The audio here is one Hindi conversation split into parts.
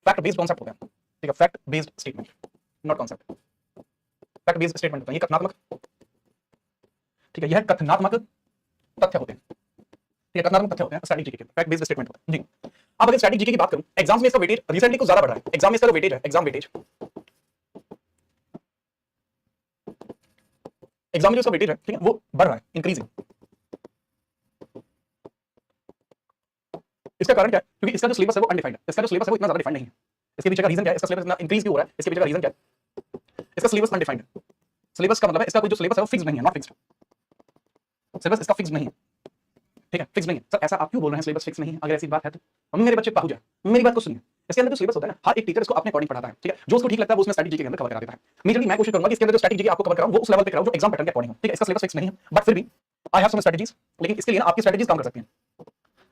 फैक्ट बेस्ड कॉन्सेप्ट होते हैं, ठीक है, fact based statement, not concept, fact based statement होता है, ये कथनात्मक, ठीक है, यह कथनात्मक तथ्य होते हैं, ठीक है, कथनात्मक तथ्य होते हैं स्टैटिक जीके के, फैक्ट बेस्ड स्टेटमेंट होते हैं जी। अब अगर स्टैटिक जीके की बात करूं, एग्जाम्स में इसका वेटेज रिसेंटली कुछ ज्यादा बढ़ रहा है, एग्जाम में इसका जो वेटेज है, एग्जाम वेटेज, एग्जाम में जो इसका वेटेज है, ठीक है, वो बढ़ रहा है, इंक्रीजिंग। इसका कारण क्या है? क्योंकि इसका जो सिलेबस है वो अनडिफाइंड है, इसका जो सिलेबस है वो इतना ज्यादा डिफाइंड नहीं है। इसके पीछे का रीजन क्या है? इसका सिलेबस इतना इंक्रीज क्यों हो रहा है? इसके पीछे का रीजन क्या है? इसका सिलेबस अनडिफाइंड है। सिलेबस का मतलब है इसका कोई जो सिलेबस है वो फिक्स नहीं है, नॉट फिक्स्ड। सिलेबस इसका फिक्स नहीं है, ठीक है, फिक्स नहीं है। सर ऐसा आप क्यों बोल रहे हैं सिलेबस फिक्स नहीं है? अगर ऐसी बात है तो मम्मी मेरे बच्चे पाहु जाए, मेरी बात को सुनिए। इसके अंदर जो सिलेबस होता है ना, हर एक टीचर इसको अपने अकॉर्डिंग पढ़ाता है, ठीक है, जो उसको ठीक लगता है वो उसमें स्टैटिक जीके के अंदर कवर करा देता है। मेजरली मैं कोशिश करूंगा कि इसके अंदर जो स्टैटिक जीके आपको कवर कराऊं वो उस लेवल पे कराऊं जो एग्जाम पैटर्न के अकॉर्डिंग हो, ठीक है। इसका सिलेबस फिक्स नहीं है, बट फिर भी आई हैव सम स्ट्रेटजीज, लेकिन इसके लिए आपकी स्ट्रेटजीज काम कर सकती हैं,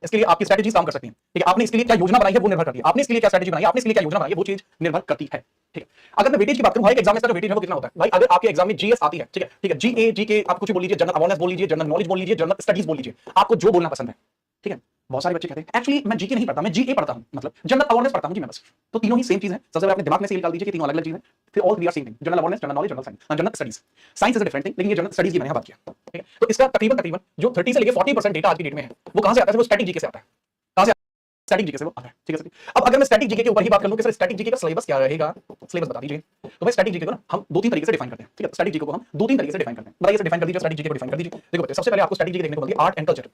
इसके लिए आपकी स्ट्रेटजीज काम कर सकती हैं, ठीक है। आपने इसके लिए क्या योजना बनाई है वो निर्भर करती है, आपने इसके लिए क्या स्ट्रेटजी बनाई है, आपने इसके लिए क्या योजना बनाई है वो चीज निर्भर करती है, ठीक है। अगर मैं वेटेज की बात करूं, हर एक एग्जाम में इसका जो वेटेज है वो कितना होता है भाई? अगर आपके एग्जाम में जीएस आती है, ठीक है, ठीक है, जीए जीके आप कुछ बोल लीजिए, जनरल अवेयरनेस बोल लीजिए, जनरल नॉलेज बोल लीजिए, जनरल स्टडीज बोल लीजिए, आपको जो बोलना पसंद है, ठीक है। बहुत सारे बच्चे कहते हैं एक्चुअली मैं जीके नहीं पढ़ता, मैं जीए पढ़ता हूं, मतलब जनरल अवेयरनेस पढ़ता हूं जी मैं बस। तो तीनों ही सेम चीज है, सबसे पहले अपने दिमाग में से निकाल दीजिए कि तीनों अलग-अलग चीज है, फिर all three are same thing, general awareness, general knowledge, general science, general studies. Science is a different thing, लेकिन ये जनरल स्टडीज की मैंने बात किया, ठीक है। तो इसका तकरीबन जो 30 से लेके 40% डेटा आज की डेट में है वो कहां से आता है? वो स्टैटिक जीके से आता है। कहां से? स्टैटिक जीके से वो आता है, ठीक है सर। अब अगर मैं स्टैटिक जीके के ऊपर ही बात कर लूं कि सर स्टैटिक जीके का सिलेबस क्या रहेगा, सिलेबस बता दीजिए। तो भाई स्टैटिक जीके को ना हम दो तीन तरीके से डिफाइन करते हैं, ठीक है। स्टैटिक जीके को हम दो तीन तरीके से डिफाइन करते हैं, बताइए सर डिफाइन कर दीजिए, स्टैटिक जीके को डिफाइन कर दीजिए। देखो बच्चे, सबसे पहले आपको स्टैटिक जीके देखने को मिलती है art and culture,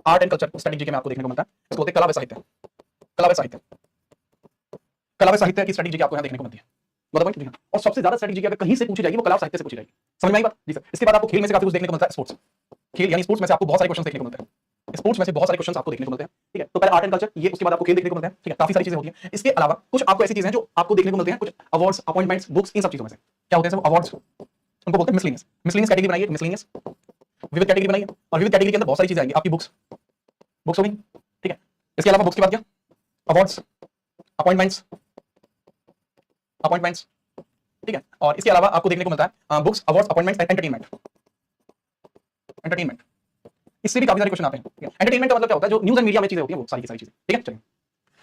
art and culture static GK में आपको देखने को मिलता है। इसको होते हैं कला व साहित्य, कला व साहित्य, कला व साहित्य की स्टैटिक जीके आपको यहां देखने को मिलती है, मतलब जी हाँ। और सबसे ज्यादा स्टैटिक जीके अगर कहीं से पूछी जाएगी वो कला व साहित्य से पूछी जाएगी, समझ में आई बात जी सर। इसके बाद आपको खेल में से काफी कुछ देखने को मिलता है, स्पोर्ट्स, खेल यानी स्पोर्ट्स में से आपको बहुत सारे क्वेश्चन देखने को मिलते हैं, स्पोर्ट्स में से बहुत सारे क्वेश्चन आपको देखने को मिलते हैं, ठीक है। तो पहले आर्ट एंड कल्चर, ये उसके बाद आपको खेल देखने को मिलता है, ठीक है, काफी सारी चीजें होती हैं। इसके अलावा कुछ आपको ऐसी चीजें हैं जो आपको देखने को मिलती हैं, कुछ अवार्ड्स, अपॉइंटमेंट्स, बुक्स, इन सब चीजों में से क्या होते हैं? वो अवार्ड्स, उनको बोलते हैं मिसलेनियस, मिसलेनियस कैटेगरी बनाइए, मिसलेनियस विविध कैटेगरी बनाइए, और विविध कैटेगरी के अंदर बहुत सारी चीजें आएंगी। आपकी बुक्स, बुक्स हो गई, ठीक है। इसके अलावा बुक्स के बाद क्या? अवार्ड्स, अपॉइंटमेंट्स, अपॉइंटमेंट्स, ठीक है। और इसके अलावा आपको देखने को मिलता है books, awards, appointments and entertainment, entertainment, इससे भी काफी सारे क्वेश्चन आते हैं, ठीक है। एंटरटेनमेंट का मतलब क्या होता है? जो न्यूज़ एंड मीडिया में चीजें होती हैं वो सारी की सारी चीजें, ठीक है। चलिए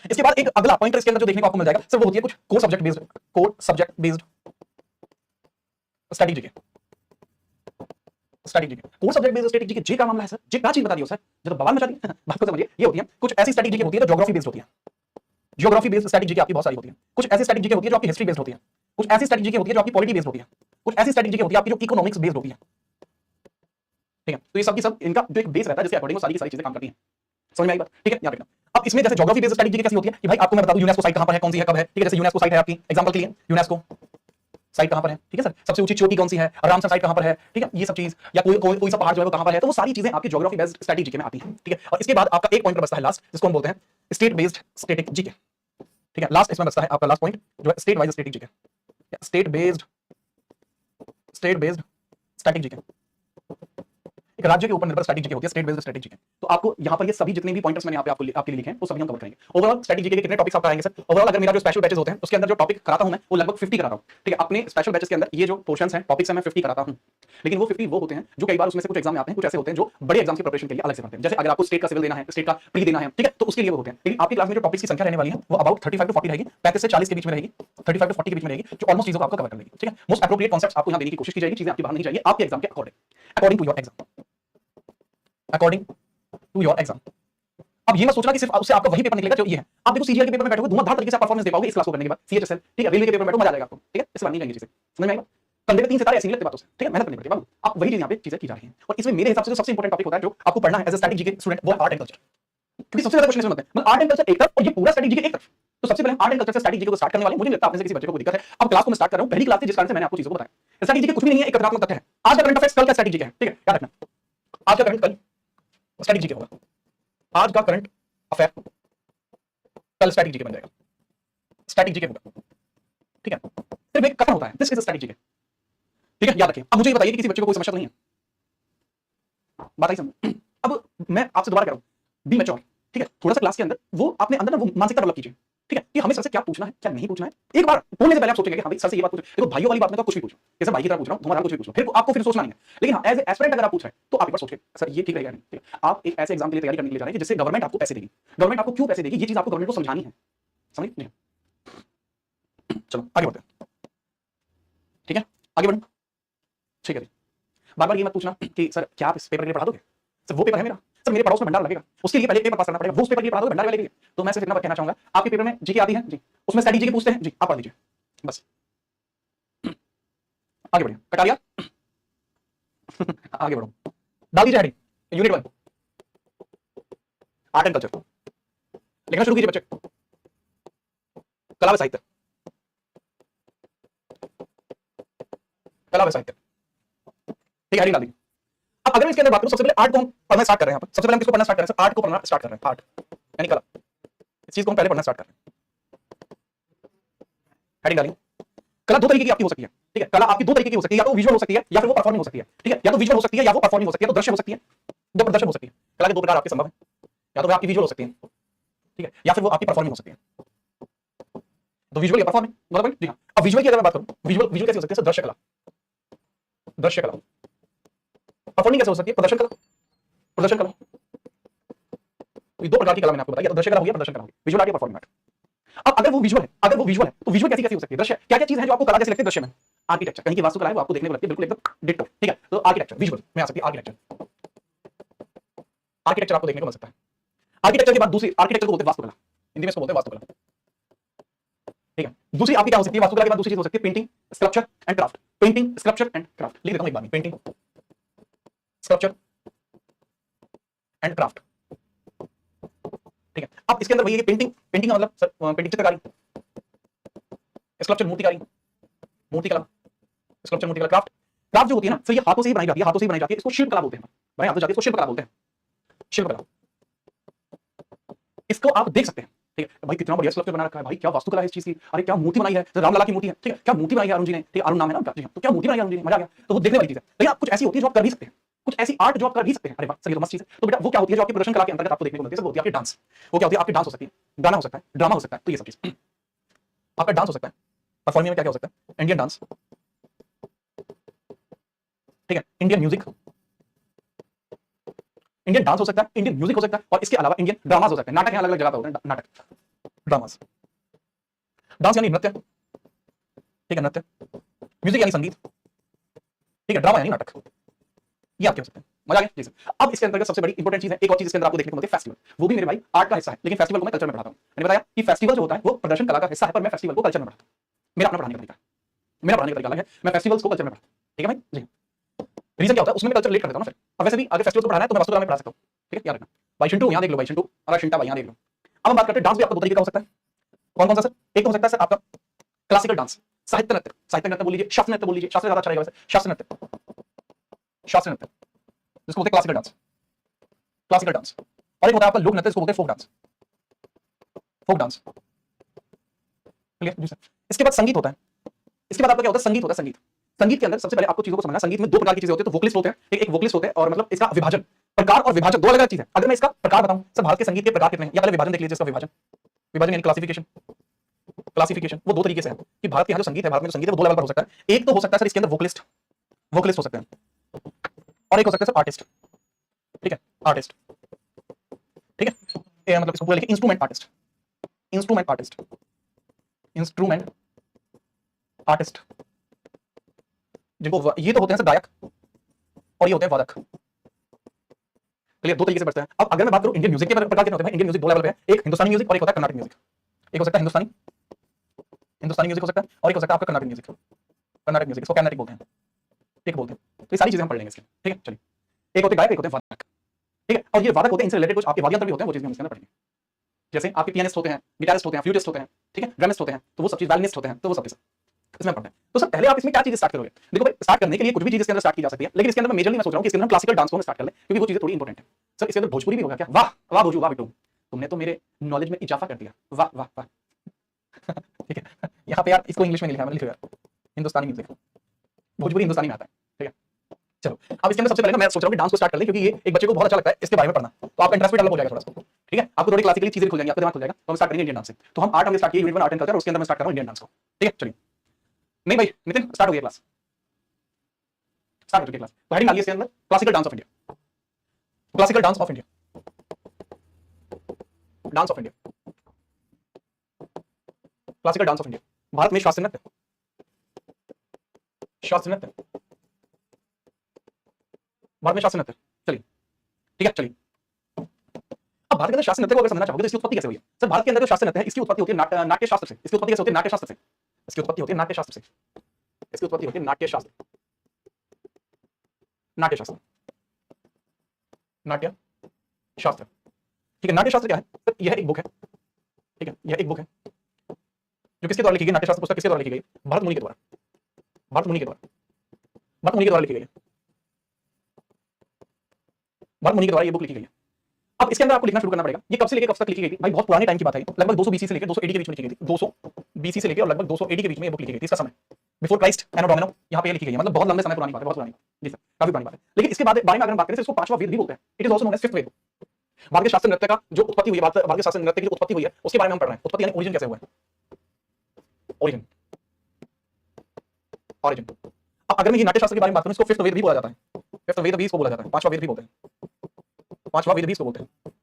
इसके बाद एक अगला पॉइंट इसके अंदर जो देखने को आपको मिल जाएगा सर वो होती है कुछ core subject based, core subject based study GK, study GK, core subject based study GK. जे का मामला है सर, जे क्या चीज बता दी हो सर, जो तो बवाल मचा दी। बात को समझिए, ये होती है कुछ ऐसी स्टडी जीके होती है जो ज्योग्राफी बेस्ड होती है, ज्योग्राफी बेस्ड स्टडी जीके आपकी बहुत सारी होती है। कुछ ऐसी स्टडी जीके होती है जो आपकी हिस्ट्री बेस्ड होती है, कुछ ऐसी स्टडी जीके होती है जो आपकी पॉलिटी बेस्ड होती है, कुछ ऐसी स्टडी जीके होती है आपकी जो इकोनॉमिक्स बेस्ड होती है, ठीक है। तो ये सब की सब इनका जो एक बेस रहता है जिसके अकॉर्डिंग वो सारी की सारी चीजें काम करती हैं, समझ में आई बात, ठीक है, याद रखना। अब इसमें जैसे ज्योग्राफी बेस्ड स्टडी जीके कैसी होती है कि भाई आपको मैं बता दूं यूनेस्को साइट कहां पर है, कौन सी है, कब है, ठीक है। जैसे यूनेस्को साइट है आपकी, एग्जांपल के लिए यूनेस्को साइट कहां पर है, ठीक है सर। सबसे ऊंची चोटी कौन सी है, रामसर साइट कहां पर है, ठीक है। ये सब चीज, या कोई सा पहाड़ जो है वो कहां पर है, तो वो सारी चीजें आपकी ज्योग्राफी बेस्ड स्टडी जीके में आती हैं, ठीक है। और इसके बाद आपका एक पॉइंट बचता है लास्ट, जिसको हम बोलते हैं स्टेट बेस्ड स्टैटिक जीके, ठीक है। लास्ट इसमें बचता है आपका लास्ट पॉइंट जो है state wise static GK, state based static GK, एक राज्य के ऊपर निर्भर स्टैटिक जीके होती है, स्टेट बेस्ड स्टैटिक जीके। तो आपको यहाँ पर ये सभी जितने भी पॉइंटर्स मैंने यहाँ पे आपके लिए लिखे हैं वो सभी हम कवर करेंगे। ओवरऑल स्टैटिक जीके के कितने टॉपिक्स आपका आएंगे सर? ओवरऑल अगर मेरा जो स्पेशल बैचेस होते हैं उसके अंदर जो टॉपिक कराता हूं मैं वो लगभग 50 कराता हूं, ठीक है। अपने स्पेशल बैचेस के अंदर ये जो पोर्शंस हैं, टॉपिक्स हैं, मैं 50 कराता हूं, लेकिन वो 50 वो होते हैं जो कई बार उसमें से कुछ एग्जाम में आते हैं, कुछ ऐसे होते हैं जो बड़े एग्जाम की प्रिपरेशन के लिए अलग से पढ़ते हैं। जैसे अगर आपको स्टेट का सिविल देना है, स्टेट का प्री देना है, ठीक है, तो उसके लिए वो होते हैं। लेकिन आपकी क्लास में जो टॉपिक्स की संख्या रहने वाली है वो अबाउट 35 टू 40 रहेगी, 35 से 40 के बीच में रहेगी, 35 टू 40 के बीच में रहेगी, जो ऑलमोस्ट चीजों को आपको कवर कर लेगी, ठीक है। मोस्ट एप्रोप्रिएट कॉन्सेप्ट्स आपको यहाँ देने की कोशिश की जाएगी, चीजें आपकी बाहर नहीं चाहिए, आपके एग्जाम के according to your exam, according to your exam. अब ये मत सोचना कि सिर्फ उससे आपका वही पेपर निकलेगा जो ये है। आप देखो सीजीएल के पेपर में बैठोगे धुआंधार तरीके से परफॉर्मेंस दे पाओगे इस क्लास को करने के बाद, सीएचएसएल, ठीक है, रेलवे के पेपर में बैठो मजा आ जाएगा आपको, ठीक है। इस बार नहीं जाएंगे चीजें, समझ में आई बात? कंधे पे 3 सितारे ऐसी नहीं लगते बातों से, ठीक है, मेहनत करनी पड़ती है बाबू। आप वही चीज यहाँ पे चीजें की जा रही हैं। और इसमें मेरे हिसाब से जो सबसे इंपॉर्टेंट टॉपिक होता है जो आपको पढ़ना है as a static GK student वो है आर्ट एंड कल्चर, क्योंकि सबसे ज्यादा क्वेश्चन इसमें होते हैं। मतलब आर्ट एंड कल्चर एक तरफ और ये पूरा स्टैटिक जीके एक तरफ। तो सबसे पहले हम आर्ट एंड कल्चर से स्टैटिक जीके को स्टार्ट करने वाले हैं। मुझे नहीं लगता आपने से किसी बच्चे को कोई दिक्कत है। अब क्लास को मैं स्टार्ट कर रहा हूं, पहली क्लास थी जिस कारण से मैंने आपको चीजों को बताया। स्टैटिक जीके कुछ भी नहीं है, एक कथनात्मक तथ्य है। आज का करंट अफेयर्स कल का स्टैटिक जीके है, ठीक है, याद रखना। आज का करंट कल स्टैटिक जीके होगा, आज का करंट अफेयर कल स्टैटिक जीके बन जाएगा, स्टैटिक जीके होगा, ठीक है। फिर एक कथन होता है दिस इज स्टैटिक जीके, ठीक है, याद रखिए। अब मुझे ये बताइए कि किसी बच्चे को कोई समस्या तो नहीं है, बात आई समझ? अब मैं आपसे दोबारा कह रहा हूं, बी मैच्योर, ठीक है। थोड़ा सा क्लास के अंदर वो अपने अंदर ना वो मानसिकता डेवलप कीजिए, ठीक है, कि हमें सर से क्या पूछना है क्या नहीं पूछना है। एक बार बोलने से पहले आप सोचेंगे कि हाँ भाई सर से ये बात पूछो। देखो भाइयों वाली बात में तो कुछ भी पूछो, जैसे भाई की तरह पूछ रहा हूं, तुम्हारा कुछ भी पूछो, फिर आपको फिर सोचना नहीं है। लेकिन हाँ एज एस्पिरेंट अगर आप पूछ रहे हैं तो आप एक बार सोचिए सर ये ठीक रहेगा नहीं, ठीक है। आप एक ऐसे एग्जाम के लिए तैयारी करने के लिए जा रहे हैं जिससे गवर्नमेंट आपको पैसे देगी। गवर्नमेंट आपको क्यों पैसे देगी ये चीज आपको गवर्नमेंट को समझानी है, समझ नहीं? चलो आगे बढ़ते हैं, ठीक है, आगे बढ़ो, ठीक है। बार बार ये मत पूछना कि सर क्या आप इस पेपर के लिए पढ़ा दोगे, सर वो पेपर है मेरा, सर मेरे पड़ोस में भंडार लगेगा, उसके लिए पहले पेपर पास करना पड़ेगा, वो उस पेपर के लिए पढ़ा दोगे भंडार वाले के लिए। तो मैं सिर्फ इतना बात कहना चाहूंगा, आपके पेपर में जीके आती है जी, उसमें स्टडी जीके पूछते हैं जी, आप पढ़ लीजिए बस, आगे बढ़िए। कटारिया आगे बढ़ो, डाल दीजिए heading, unit 1 art and culture, लिखना शुरू कीजिए बच्चे। कला व साहित्य, कला व साहित्य, ठीक है, हेडिंग डाल दी। अब अगर मैं इसके अंदर बात करूं, सबसे पहले आर्ट को हम पढ़ना स्टार्ट कर रहे हैं। यहाँ पर सबसे पहले हम किसको पढ़ना स्टार्ट कर रहे हैं? आर्ट को पढ़ना स्टार्ट कर रहे हैं, आर्ट यानी कला, इस चीज को हम पहले पढ़ना स्टार्ट कर रहे हैं। हेडिंग डाली। कला दो तरीके की आपकी हो सकती है, ठीक है, कला आपकी दो तरीके की हो सकती है, या तो विजुअल हो सकती है या फिर वो परफॉर्मिंग हो सकती है, ठीक है, या तो विजुअल हो सकती है या वो परफॉर्मिंग हो सकती है, तो दृश्य हो सकती है, दो प्रदर्शन हो सकती है। कला के दो प्रकार आपके संभव है, या तो वो आपकी विजुअल हो सकती है, ठीक है, या फिर वो आपकी परफॉर्मिंग हो सकती है। तो विजुअल या परफॉर्मिंग मतलब जी हाँ। अब विजुअल की अगर मैं बात करूं, विजुअल विजुअल कैसे हो सकती है? दृश्य कला, दृश्य कला। परफॉर्मिंग कैसे हो सकती है? प्रदर्शन कला, प्रदर्शन कला। ये दो प्रकार की कला मैंने आपको बताई, या तो दृश्य कला होगी या प्रदर्शन कला होगी, विजुअल आर्ट या परफॉर्मिंग आर्ट। अब अगर वो विजुअल है, अगर वो विजुअल है तो विजुअल कैसी कैसी हो सकती है? दृश्य क्या क्या चीज है जो आपको कला जैसी लगती है दृश्य में? आर्किटेक्चर, कहीं की वास्तुकला है वो आपको देखने को लगती है बिल्कुल एकदम डिट्टो, ठीक है, तो आर्किटेक्चर विजुअल में आ सकती है, आर्किटेक्चर, आर्किटेक्चर आपको देखने को मिल सकता है। आर्किटेक्चर के बाद दूसरी, आर्किटेक्चर को बोलते हैं वास्तुकला, हिंदी में इसको बोलते हैं वास्तुकला, ठीक है। दूसरी आपकी क्या हो सकती है? वास्तुकला के बाद दूसरी चीज हो सकती है painting, sculpture and craft, painting, sculpture and craft, लिख देता हूं एक बार में, पेंटिंग, स्कल्पचर एंड क्राफ्ट, ठीक है। अब इसके अंदर वही है कि पेंटिंग, पेंटिंग का मतलब सर पेंटिंग चित्रकारी, स्कल्पचर मूर्तिकारी, मूर्तिकला, स्कल्पचर मूर्तिकला, क्राफ्ट, क्राफ्ट जो होती है ना, फिर ये हाथों से ही बनाई जाती है, हाथों से ही बनाई जाती है, इसको शिल्प कला बोलते हैं, बनाई हाथों से जाती है, इसको शिल्प कला बोलते हैं, शिल्प कला। इसको आप देख सकते हैं, ठीक है, भाई कितना बढ़िया स्कल्पचर बना रखा है, भाई क्या वास्तुकला है इस चीज की, अरे क्या मूर्ति बनाई है, रामलला की मूर्ति है, ठीक है, क्या मूर्ति बनाई है अरुण जी ने, ठीक है, अरुण नाम है ना उनका, जी हाँ, तो क्या मूर्ति बनाई है अरुण जी ने, मजा आ गया। तो वो देखने वाली चीज है। लेकिन आप कुछ ऐसी होती है जो आप कर भी सकते हैं, कुछ ऐसी आर्ट जो आप कर भी सकते हैं, अरे वाह सर ये तो मस्त चीज है। तो बेटा वो क्या होती है जो आपकी प्रदर्शन कला के अंतर्गत आपको देखने को मिलती है? वो होती है आपकी डांस, वो क्या होती है? आपकी डांस हो सकती है, गाना हो सकता है, ड्रामा हो सकता है, तो ये सब चीज आपका डांस हो सकता है। परफॉर्मिंग में क्या क्या हो सकता है? इंडियन डांस, ठीक है, इंडियन म्यूजिक, इंडियन डांस हो सकता है, इंडियन म्यूजिक हो सकता है, और इसके अलावा इंडियन ड्रामास हो सकते हैं। नाटक अलग अलग जगह पे होते हैं, नाटक, ड्रामास। डांस यानी नृत्य, ठीक है, नृत्य, म्यूजिक यानी संगीत, ठीक है, ड्रामा यानी नाटक, ये आपके हो सकते हैं। मजा आ गया जी सर। अब इसके अंतर्गत सबसे बड़ी इंपॉर्टेंट चीज है, एक और चीज इसके अंदर आपको देखने को मिलती है, फेस्टिवल। वो भी मेरे भाई आर्ट का हिस्सा है, लेकिन फेस्टिवल को मैं कल्चर में पढ़ाता हूं। मैंने बताया कि फेस्टिवल जो होता है वो प्रदर्शन कला का हिस्सा है, पर मैं फेस्टिवल को कल्चर में पढ़ाता हूं। मेरा अपना पढ़ाने का तरीका है, मेरा पढ़ाने का तरीका अलग है, मैं फेस्टिवल्स को कल्चर में पढ़ाता हूं, ठीक है भाई जी। रीजन क्या होता है? उसमें मैं कल्चर रिलेट कर देता हूं ना फिर। अब वैसे भी अगर फेस्टिवल को पढ़ाना है तो मैं वास्तुकला में पढ़ा सकता हूं, ठीक है, याद रखना। भाई चिंटू यहां देख लो, भाई चिंटू, अगर चिंटा भाई यहां देख लो। अब हम बात करते हैं डांस भी आपका दो तरीके का हो सकता है। कौन कौन सा सर? एक हो सकता है सर आपका क्लासिकल डांस, साहित्य नृत्य, साहित्य नृत्य बोल लीजिए, शास्त्रीय नृत्य बोल लीजिए, शास्त्रीय ज्यादा अच्छा रहेगा वैसे, शास्त्रीय नृत्य, शास्त्रीय नृत्य जिसको बोलते हैं क्लासिकल डांस, क्लासिकल डांस। और एक होता है आपका लोक नृत्य, इसको बोलते हैं folk dance, folk dance, clear जी सर। इसके बाद संगीत होता है, इसके बाद आपका क्या होता है? संगीत होता है, संगीत। संगीत के अंदर सबसे पहले आपको चीजों को समझना, संगीत में दो प्रकार की चीजें होती है, तो वोकलिस्ट होते हैं, एक वोकलिस्ट होते हैं, और मतलब इसका विभाजन, प्रकार और विभाजन दो अलग अलग चीज है। अगर मैं इसका प्रकार बताऊं सर, भारत के संगीत के प्रकार कितने हैं, या पहले विभाजन देख लीजिए, इसका विभाजन, विभाजन यानी क्लासिफिकेशन, क्लासिफिकेशन वो दो तरीके से है कि भारत के यहाँ जो संगीत है, भारत में जो संगीत है वो दो लेवल पर हो सकता है। एक तो हो सकता है सर इसके अंदर वोकलिस्ट, वोकलिस्ट हो सकते हैं, और एक हो सकता है सर आर्टिस्ट, ठीक है, आर्टिस्ट, ठीक है, मतलब इसको पूरा लिखिए instrument artist, instrument artist, instrument artist, जिनको ये तो होते हैं सर गायक, और ये होते हैं वादक, क्लियर, दो तरीके से बढ़ते हैं। अब अगर मैं बात करूं इंडियन म्यूजिक के प्रकार कितने होते हैं? इंडियन म्यूजिक दो लेवल पे है, एक हिंदुस्तानी म्यूजिक और एक होता है कर्नाटक म्यूजिक। एक हो सकता है हिंदुस्तानी, हिंदुस्तानी म्यूजिक हो सकता है, और एक हो सकता है आपका कर्नाटक म्यूजिक, कर्नाटक म्यूजिक, इसको कर्नाटक बोलते हैं, ठीक बोलते हैं। तो ये सारी चीजें हम पढ़ लेंगे इसके, ठीक है, चलिए। एक होते हैं गायक, एक होते हैं वादक, ठीक है, और ये वादक होते हैं, इनसे रिलेटेड कुछ आपके वाद्ययंत्र भी होते हैं, वो चीजें हम इसके अंदर पढ़ेंगे। जैसे आपके पियानिस्ट होते हैं, गिटारिस्ट होते हैं, फ्लूटिस्ट होते हैं, ठीक है, ड्रमिस्ट होते हैं, तो वो सब चीज, वायलिनिस्ट होते हैं, तो वो सब इसमें पढ़ते हैं। तो सर पहले आप इसमें क्या चीज स्टार्ट करोगे? देखो भाई, स्टार्ट करने के लिए कुछ भी चीज इसके अंदर स्टार्ट की जा सकती है, लेकिन इसके अंदर मैं मेजरली मैं सोच रहा हूं कि इसके अंदर हम क्लासिकल डांस को हम स्टार्ट कर लें, क्योंकि वो चीजें थोड़ी इंपॉर्टेंट है। सर इसके अंदर भोजपुरी भी होगा क्या? वाह वाह भोजू, वाह बिट्टू, तुमने तो मेरे नॉलेज में इजाफा कर दिया, वाह वाह वाह। ठीक है, यहाँ पे यार इसको इंग्लिश में नहीं लिखा मैंने, लिखो यार हिंदुस्तानी म्यूजिक, भोजपुरी हिंदुस्तानी में आता है, ठीक है। चलो अब इसके अंदर सबसे पहले ना मैं सोच रहा हूँ कि डांस को स्टार्ट कर लें, क्योंकि ये एक बच्चे को बहुत अच्छा लगता है इसके बारे में पढ़ना, तो आपका इंटरेस्ट भी डेवलप हो जाएगा थोड़ा सा, ठीक है, आपको थोड़ी क्लासिकली चीजें खुल जाएंगी, आपका दिमाग खुल जाएगा। तो हम स्टार्ट करेंगे इंडियन डांस से। तो हम आर्ट हमने स्टार्ट किया, यूनिट 1 आर्ट एंड कल्चर, उसके अंदर मैं स्टार्ट कर रहा हूं इंडियन डांस को, ठीक है, चलिए। नहीं भाई नितिन, स्टार्ट हो गया क्लास, स्टार्ट हो चुकी क्लास। तो हेडिंग डालिए इसके अंदर classical dance of India, classical dance of India, dance of India, classical dance of India, Bharat में शास्त्रीय नृत्य, शास्त्रीय नृत्य, भारत में शास्त्रीय नृत्य, चलिए ठीक है चलिए। अब भारत के अंदर शास्त्रीय नृत्य को अगर समझना चाहोगे तो इसकी उत्पत्ति कैसे हुई है? सर भारत के अंदर जो शास्त्रीय नृत्य है इसकी उत्पत्ति होती है नाट्य शास्त्र से। इसकी उत्पत्ति कैसे होती है? नाट्य शास्त्र से। इसकी उत्पत्ति होती है नाट्य शास्त्र से। इसकी उत्पत्ति होती है नाट्य शास्त्र, नाट्य शास्त्र, नाट्य शास्त्र। ठीक है, नाट्य शास्त्र क्या है? सर यह एक बुक है, ठीक है, यह एक बुक है जो किसके द्वारा लिखी गई? नाट्य शास्त्र पुस्तक किसके द्वारा लिखी गई? भरत मुनि के द्वारा, भरत मुनि के द्वारा, भरत मुनि के द्वारा लिखी गई है, भरत मुनि के द्वारा ये बुक लिखी गई है। अब इसके अंदर आपको लिखना शुरू करना पड़ेगा। ये कब से लेकर कब तक लिखी गई थी? भाई बहुत पुराने टाइम की बात है, लगभग 200 बीसी से लेकर 200 एडी के बीच में लिखी गई थी। 200 बीसी से लेकर और लगभग 200 एडी के बीच में ये बुक लिखी गई थी। इसका समय बिफोर क्राइस्ट एनो डोमिनो यहाँ पे लिखी गई है, मतलब बहुत लंबे समय पुरानी बात है, बहुत पुरानी जी सर, काफी पुरानी बात है। लेकिन इसके बारे में अगर हम बात करें तो इसको पांचवा वेद भी बोलते हैं। It is also known as fifth Veda. Bharat के शास्त्रीय नृत्य का जो उत्पत्ति हुई है, भारत के शास्त्रीय नृत्य की जो उत्पत्ति हुई है उसके बारे में हम पढ़ रहे हैं। उत्पत्ति यानी ओरिजिन कैसे हुआ है? Origin, origin. अब अगर मैं ये नाट्य शास्त्र के बारे में बात करूं, इसको फिफ्थ वेद भी बोला जाता है। फिफ्थ वेद भी इसको बोला जाता है, पांचवा वेद भी बोलते हैं, पांचवा वेद भी इसको बोलते हैं।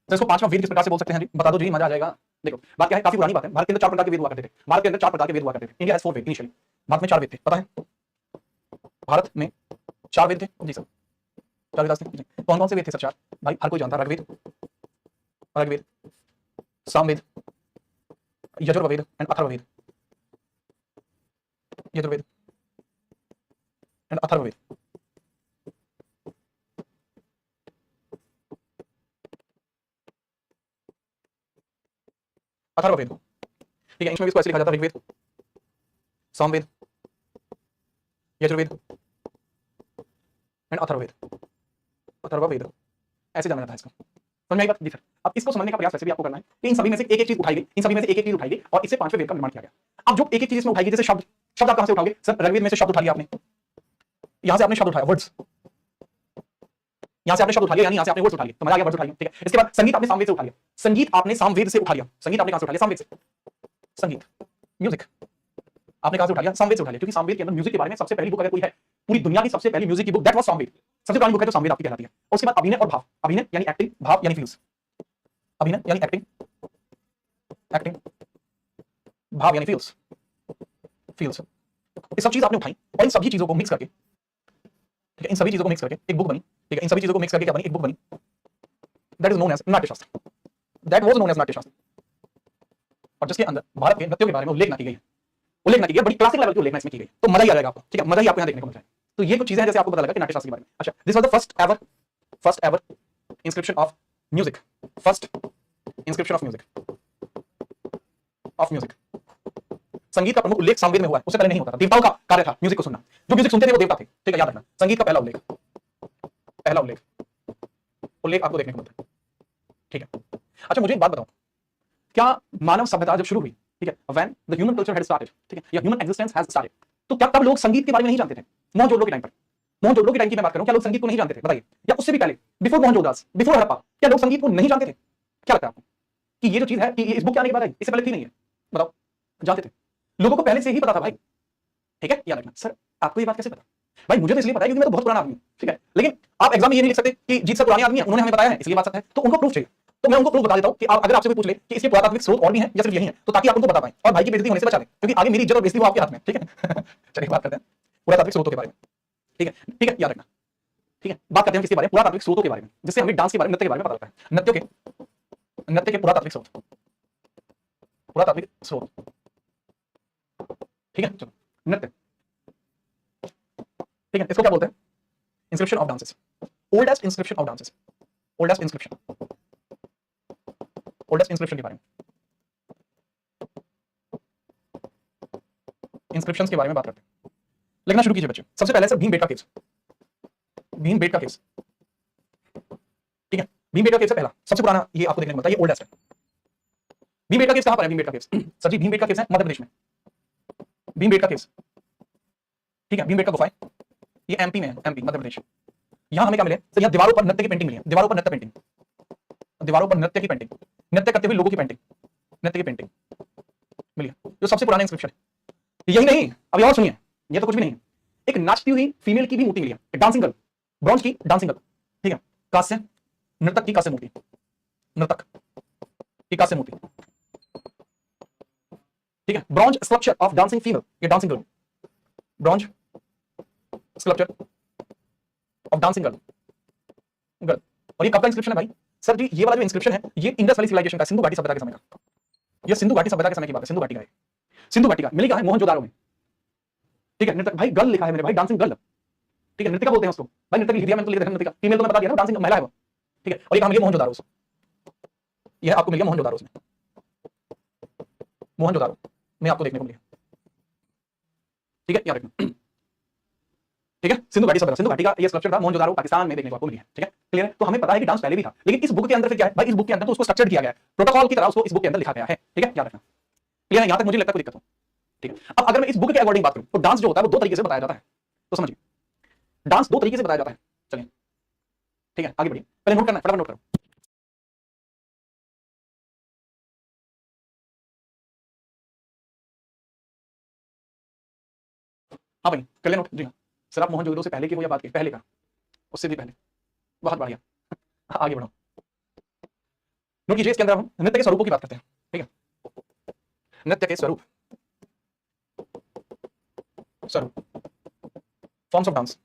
तो इसको पांचवा वेद किस प्रकार से बोल सकते हैं जी? बता दो जी, मजा आ जाएगा। देखो बात क्या है, काफी पुरानी बात है। भारत के अंदर 4 प्रकार के वेद हुआ करते थे। भारत के अंदर 4 प्रकार के वेद हुआ करते थे। India has 4 Veda initially. Bharat में 4 वेद थे, पता है? भारत में 4 वेद थे जी सर, 4 वेद थे। कौन कौन से वेद थे सर? 4 भाई हर कोई जानता है। ऋग्वेद, ऋग्वेद, सामवेद, यजुर्वेद एंड अथर्ववेद। यजुर्वेद एंड अथर्ववेद। अथर्ववेद, ठीक है, इंग्लिश में इसको ऐसे लिखा जाता है, ऋग्वेद, सामवेद, यजुर्वेद एंड अथर्ववेद। अथर्ववेद ऐसे जाना जाता है इसको। समझ में आई बात जी सर? अब इसको समझने का प्रयास वैसे भी आपको करना है कि इन सभी में से एक एक चीज उठाई गई, इन सभी में से एक एक चीज उठाई गई और इससे पांचवें वेद का निर्माण किया गया। अब जो एक एक चीज इसमें उठाई गई, जैसे शब्द, शब्द आप कहां से उठाओगे? सर ऋग्वेद में से शब्द उठा लिया आपने, यहां से आपने शब्द उठाया, वर्ड्स, यहां से आपने शब्द उठा लिया, यानी यहां से आपने वर्ड्स उठा लिए, तो मजा आ गया, वर्ड्स उठा लिए, ठीक है। इसके बाद संगीत आपने सामवेद से उठा लिया, संगीत आपने सामवेद से उठा लिया, संगीत आपने कहां से उठा लिया? सामवेद से। संगीत, म्यूजिक आपने कहां से उठा लिया? सामवेद से उठा लिया, क्योंकि सामवेद के अंदर म्यूजिक के बारे में सबसे पहली बुक अगर कोई है, पूरी दुनिया की सबसे पहली म्यूजिक की बुक, दैट वाज सामवेद। सबसे पुरानी बुक है तो सामवेद आपकी कहलाती है। और उसके बाद अभिनय और भाव, अभिनय यानी एक्टिंग, भाव यानी फील्स, अभिनय यानी एक्टिंग, एक्टिंग, भाव यानी फील्स, फील्स। ये सब चीज आपने उठाई और इन सभी चीजों को मिक्स करके, ठीक है, इन सभी चीजों को मिक्स करके एक बुक बनी, ठीक है, इन सभी चीजों को मिक्स करके क्या बनी? एक बुक बनी, दैट इज नोन एज नाट्य शास्त्र, दैट वाज नोन एज नाट्य शास्त्र। और जिसके अंदर भारत के नृत्यों के बारे में उल्लेख ना की गई है, उल्लेख ना की गई, बड़ी क्लासिक लेवल की उल्लेख इसमें की गई, तो मजा ही आ जाएगा आपको, ठीक है, मजा ही आपको यहां देखने को मिल जाएगा। तो ये कुछ चीजें हैं जैसे आपको पता लगा कि नाट्य शास्त्र के बारे में। अच्छा, this was the first ever inscription of music, first inscription of music, of music. संगीत का प्रमुख उल्लेख सामवेद में हुआ है, उससे पहले नहीं होता था। देवताओं का कार्य था म्यूजिक को सुनना, जो म्यूजिक सुनते थे वो देवता थे, ठीक है, याद रखना। संगीत का पहला उल्लेख, पहला उल्लेख, उल्लेख आपको देखने को मिलता है, ठीक है। अच्छा मुझे एक बात बताओ, क्या मानव सभ्यता जब शुरू हुई, ठीक है, when the human culture had started, ठीक है, या ह्यूमन एग्जिस्टेंस हैज स्टार्टेड, तो क्या तब लोग संगीत के बारे में नहीं जानते थे? मोहनजोदड़ो के टाइम पर, मोहनजोदड़ो के टाइम की मैं बात करूं, क्या लोग संगीत को नहीं जानते थे? बताइए। या उससे भी पहले, बिफोर मोहनजोदास, बिफोर हड़प्पा, क्या लोग संगीत को नहीं जानते थे? क्या लगता है आपको कि ये जो चीज है कि इस बुक के आने के बाद आई, इससे पहले थी नहीं है? बताओ, जानते थे लोगों को पहले से ही पता था भाई, ठीक है, याद रखना। सर आपको ये बात कैसे पता? भाई मुझे तो इसलिए पता है क्योंकि मैं तो बहुत पुराना आदमी हूं, ठीक है, लेकिन आप एग्जाम में ये नहीं लिख सकते कि जीत सर पुराने आदमी है, उन्होंने हमें बताया है इसलिए बात सत्य है, तो उनको प्रूफ चाहिए। तो मैं उनको प्रूफ बता देता हूं कि अगर आपसे कोई पूछ ले कि इसके पुरातात्विक स्रोत और भी हैं या सिर्फ यही है, तो ताकि आप उनको बता पाएं और भाई की बेइज्जती होने से बचा दें, क्योंकि आगे मेरी इज्जत और बेइज्जती वो आपके हाथ में, ठीक है। चलिए बात करते हैं पुरातात्विक स्रोतों के बारे में, ठीक है, ठीक है, याद रखना, ठीक है। बात करते हैं किसके बारे में? पुरातात्विक स्रोतों के बारे में, जिससे हमें डांस के बारे में, नृत्य के बारे में पता लगता है। नृत्य के पुरातात्विक स्रोत, पुरातात्विक स्रोत, ठीक है। चलो नृत्य, ठीक है, इसको क्या बोलते हैं? Inscription of dances, oldest inscription of dances, oldest inscription, oldest inscription के बारे में, इंस्क्रिप्शंस के बारे में बात करते हैं। लिखना शुरू कीजिए बच्चे। सबसे पहले sir Bhimbetka caves, Bhimbetka caves, ठीक है, भीमबेटका केव्स से पहला सबसे पुराना ये आपको देखने को मिलता है, ये ओल्डेस्ट है। भीमबेटका केव्स कहां पर है? भीमबेटका केव्स सर जी, भीमबेटका केव्स है मध्य प्रदेश में, भीमबेटका केव्स, ठीक है, भीमबेटका गुफाएं ये एमपी में है, एमपी मध्य प्रदेश। यहां हमें क्या मिले? तो यहां दीवारों पर नृत्य की पेंटिंग मिली है, दीवारों पर नृत्य पेंटिंग, दीवारों पर नृत्य की पेंटिंग, नृत्य करते हुए लोगों की पेंटिंग, नृत्य की पेंटिंग मिली है, जो सबसे पुराना इंस्क्रिप्शन है। यही नहीं, अभी और सुनिए, ये तो कुछ भी नहीं है, एक नाचती हुई फीमेल की भी मूर्ति मिली है, डांसिंग गर्ल, ब्रॉन्ज की डांसिंग गर्ल, ठीक है, कांस्य, नर्तक की कांस्य मूर्ति, नर्तक की कांस्य मूर्ति, ठीक है, bronze sculpture of dancing female, ये dancing girl, bronze sculpture of dancing girl, girl. और ये कब का इंस्क्रिप्शन है भाई? सर जी ये वाला जो इंस्क्रिप्शन है ये इंडस वैली सिविलाइजेशन का, सिंधु घाटी सभ्यता के समय का, ये सिंधु घाटी सभ्यता के समय की बात है। सिंधु घाटी का है, सिंधु घाटी का मिली कहां है? मोहनजोदारो में। ठीक है, नृत्य भाई गर्ल लिखा है मेरे भाई, डांसिंग गर्ल। ठीक है, नृत्यिका बोलते हैं उसको भाई, नृत्यक लिख दिया मैंने तो लिख दिया नृत्यिका, फीमेल तो मैं बता दिया ना, डांसिंग महिला है वो। ठीक है, और ये कहां मिली? मोहनजोदारो से। ये आपको मिल गया मोहनजोदारो में, मोहनजोदारो में आपको देखने को मिलेगा। ठीक है, याद रखना। ठीक है, सिंधु घाटी सभ्यता, सिंधु घाटी का ये स्ट्रक्चर था, मोहनजोदारो पाकिस्तान में देखने को आपको मिली है। ठीक है, क्लियर है? तो हमें पता है कि डांस पहले भी था, लेकिन इस बुक के अंदर फिर क्या है भाई, इस बुक के अंदर तो उसको स्ट्रक्चर किया गया है, प्रोटोकॉल की तरह उसको इस बुक के अंदर लिखा गया है। ठीक है, याद रखना। क्लियर है? यहां तक मुझे लगता है कोई दिक्कत हो? ठीक है, अब अगर मैं इस बुक के अकॉर्डिंग बात करूं तो डांस जो होता है वो दो तरीके से बताया जाता है, तो समझिए डांस दो तरीके से बताया जाता है। चलिए ठीक है, आगे बढ़िए, पहले नोट करना है, फटाफट नोट करो। हाँ भाई कर ले नोट जी। हाँ सर, आप मोहनजोदड़ो से पहले की वो या बात की? पहले का, उससे भी पहले। बहुत बढ़िया, आगे बढ़ो। नोट कीजिए, इसके अंदर हम नृत्य के स्वरूपों की बात करते हैं। ठीक है, नृत्य के स्वरूप, स्वरूप, forms of dance,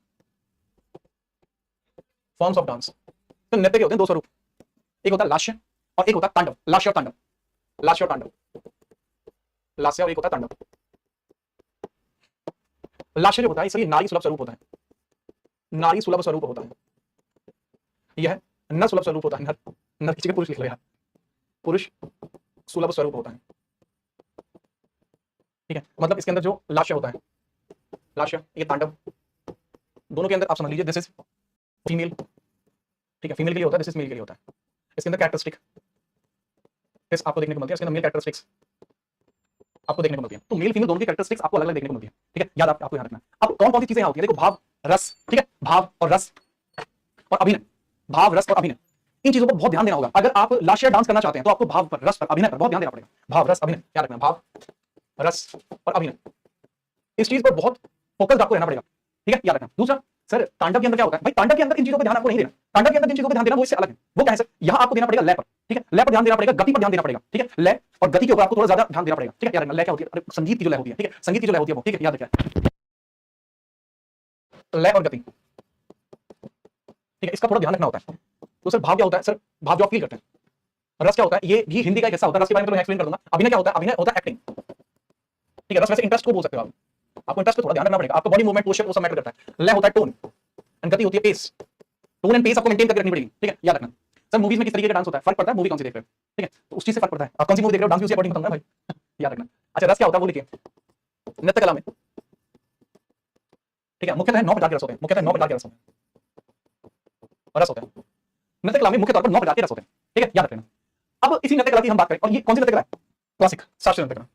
forms of dance. तो नृत्य के होते हैं दो स्वरूप, एक होता है लास्य और एक होता है तांडव। लास्य और तांडव, लास्य और तांडव, लास्य और एक होता है तांडव। लास्य जो होता है इसलिए नारी सुलभ स्वरूप होता है, नारी सुलभ स्वरूप होता है। यह नर सुलभ स्वरूप होता है, नर, नर की जगह पुरुष लिख लो यार, पुरुष सुलभ स्वरूप होता है। ठीक है, मतलब इसके अंदर जो लास्य होता है, लास्य, ये तांडव, दोनों के अंदर आप समझ लीजिए दिस इज फीमेल। ठीक है, फीमेल के लिए होता है, दिस इज मेल के लिए होता है। इसके अंदर कैरेक्टरिस्टिक इस आपको देखने को मिलती है, इसके अंदर मेल कैरेक्टरिस्टिक्स आपको देखने को मिलती है। तो मेल फीमेल दोनों की कैरेक्टरिस्टिक्स आपको अलग-अलग देखने को मिलती है। ठीक है, याद आपको याद रखना। अब कौन-कौन सी चीजें होती है? देखो, भाव, रस। ठीक है, भाव और रस और अभिनय, भाव, रस और अभिनय, इन चीजों पर बहुत ध्यान देना होगा। अगर आप लास्य डांस करना चाहते हैं तो आपको भाव पर, रस पर, अभिनय पर बहुत ध्यान देना पड़ेगा। भाव, रस, अभिनय, याद रखना, भाव, रस और अभिनय, इस चीज पर बहुत फोकस्ड आपको रहना पड़ेगा। ठीक है, याद रखना। दूसरा, सर तांडव के अंदर क्या होता है? भाई तांडव के अंदर इन चीजों पर ध्यान आपको नहीं देना। तांडव के अंदर जिन चीजों पर ध्यान देना वो इससे अलग है। वो क्या है सर? यहां आपको देना पड़ेगा लय पर। ठीक है, लय पर ध्यान देना पड़ेगा, गति पर ध्यान देना पड़ेगा। ठीक है, लय और गति के ऊपर आपको थोड़ा ज्यादा ध्यान देना पड़ेगा। ठीक है, याद रखना, लय क्या होती है? अरे संगीत की जो लय होती है। ठीक है, संगीत की जो लय होती है वो, ठीक है, याद रखना, लय और गति। ठीक है, इसका थोड़ा ध्यान रखना होता है। तो सर भाव क्या होता है? सर भाव जो आप फील करते हैं। रस क्या होता है? ये भी हिंदी का एक हिस्सा होता है, रस के बारे में मैं एक्सप्लेन कर दूंगा। अभिनय क्या होता है? अभिनय होता है एक्टिंग। ठीक है, रस वैसे इंटरेस्ट को बोल सकते हो आप, आपको इंटरेस्ट पे थोड़ा ध्यान रखना पड़ेगा। आपका बॉडी मूवमेंट, पोस्चर वो सब मैटर करता है। लय होता है टोन एंड गति होती है पेस। टोन एंड पेस आपको मेंटेन करके रखनी पड़ेगी। ठीक है, याद रखना। सर मूवीज में किस तरीके का डांस होता है? फर्क पड़ता है मूवी कौन सी देख रहे हो। ठीक है, तो उस चीज से फर्क पड़ता है, आप कौन सी मूवी देख रहे हो, डांस भी उसी अकॉर्डिंग बताऊंगा भाई, याद रखना। अच्छा, रस क्या होता है वो लिखिए। नृत्य कला में, ठीक है, मुख्यतः 9 प्रकार के रस होते हैं, मुख्यतः 9 प्रकार के रस होते हैं, रस होते हैं। नृत्य कला में मुख्य तौर पर 9 प्रकार के रस होते हैं। ठीक है, याद रखना। अब इसी नृत्य कला की हम बात करें, और ये कौन सी नृत्य कला है? क्लासिक, शास्त्रीय नृत्य कला।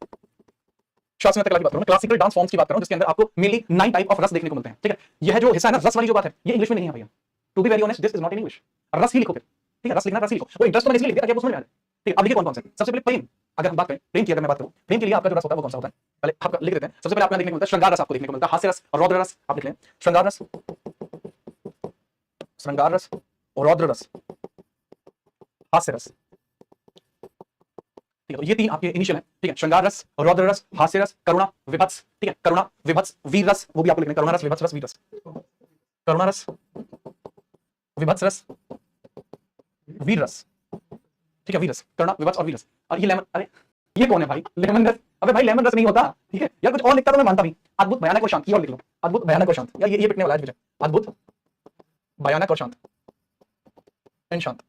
शास्त्रीय नृत्य कला की बात करूं, क्लासिकल डांस फॉर्म्स की बात करूं, जिसके अंदर आपको मेनली 9 टाइप ऑफ रस देखने को मिलते हैं। ठीक है, यह जो हिस्सा है ना, रस वाली जो बात है, ये इंग्लिश में नहीं है भैया। To be very honest, this is not in English. रस ही लिखो फिर। ठीक है, रस लिखना, रस ही लिखो। वो इंटरेस्ट तो मैंने इसलिए लिख दिया ताकि आपको समझ में आ जाए। ठीक है, अब देखिए कौन कौन से। सबसे पहले प्रेम, अगर हम बात करें प्रेम की, अगर मैं बात करूं, प्रेम के लिए आपका जो रस होता है वो कौन सा होता है? पहले आपका लिख देते हैं। सबसे पहले आपको देखने को मिलता है श्रृंगार रस, आपको देखने को मिलता है हास्य रस और रौद्र रस। आप लिख लें श्रृंगार रस, श्रृंगार रस, रौद्र रस, हास्य रस। ठीक है, तो ये 3 आपके इनिशियल हैं। ठीक है, श्रृंगार रस, रौद्र रस, हास्य रस, करुणा, विभत्स। ठीक है, करुणा, विभत्स, वीर रस, वो भी आपको लिखना है, करुणा रस, विभत्स रस, वीर रस। करुणा रस, विभत्स रस, वीर रस। ठीक है, वीर रस, करुणा, विभत्स और वीर रस। और ये लेमन, अरे ये कौन है भाई? लेमन रस। अबे भाई लेमन रस नहीं होता। ठीक है यार, कुछ और लिखता तो मैं मानता नहीं। अद्भुत, भयानक और शांत, ये और लिख लो, अद्भुत, भयानक और शांत। यार ये पिटने वाला है मुझे। अद्भुत, भयानक और शांत, एंड शांत,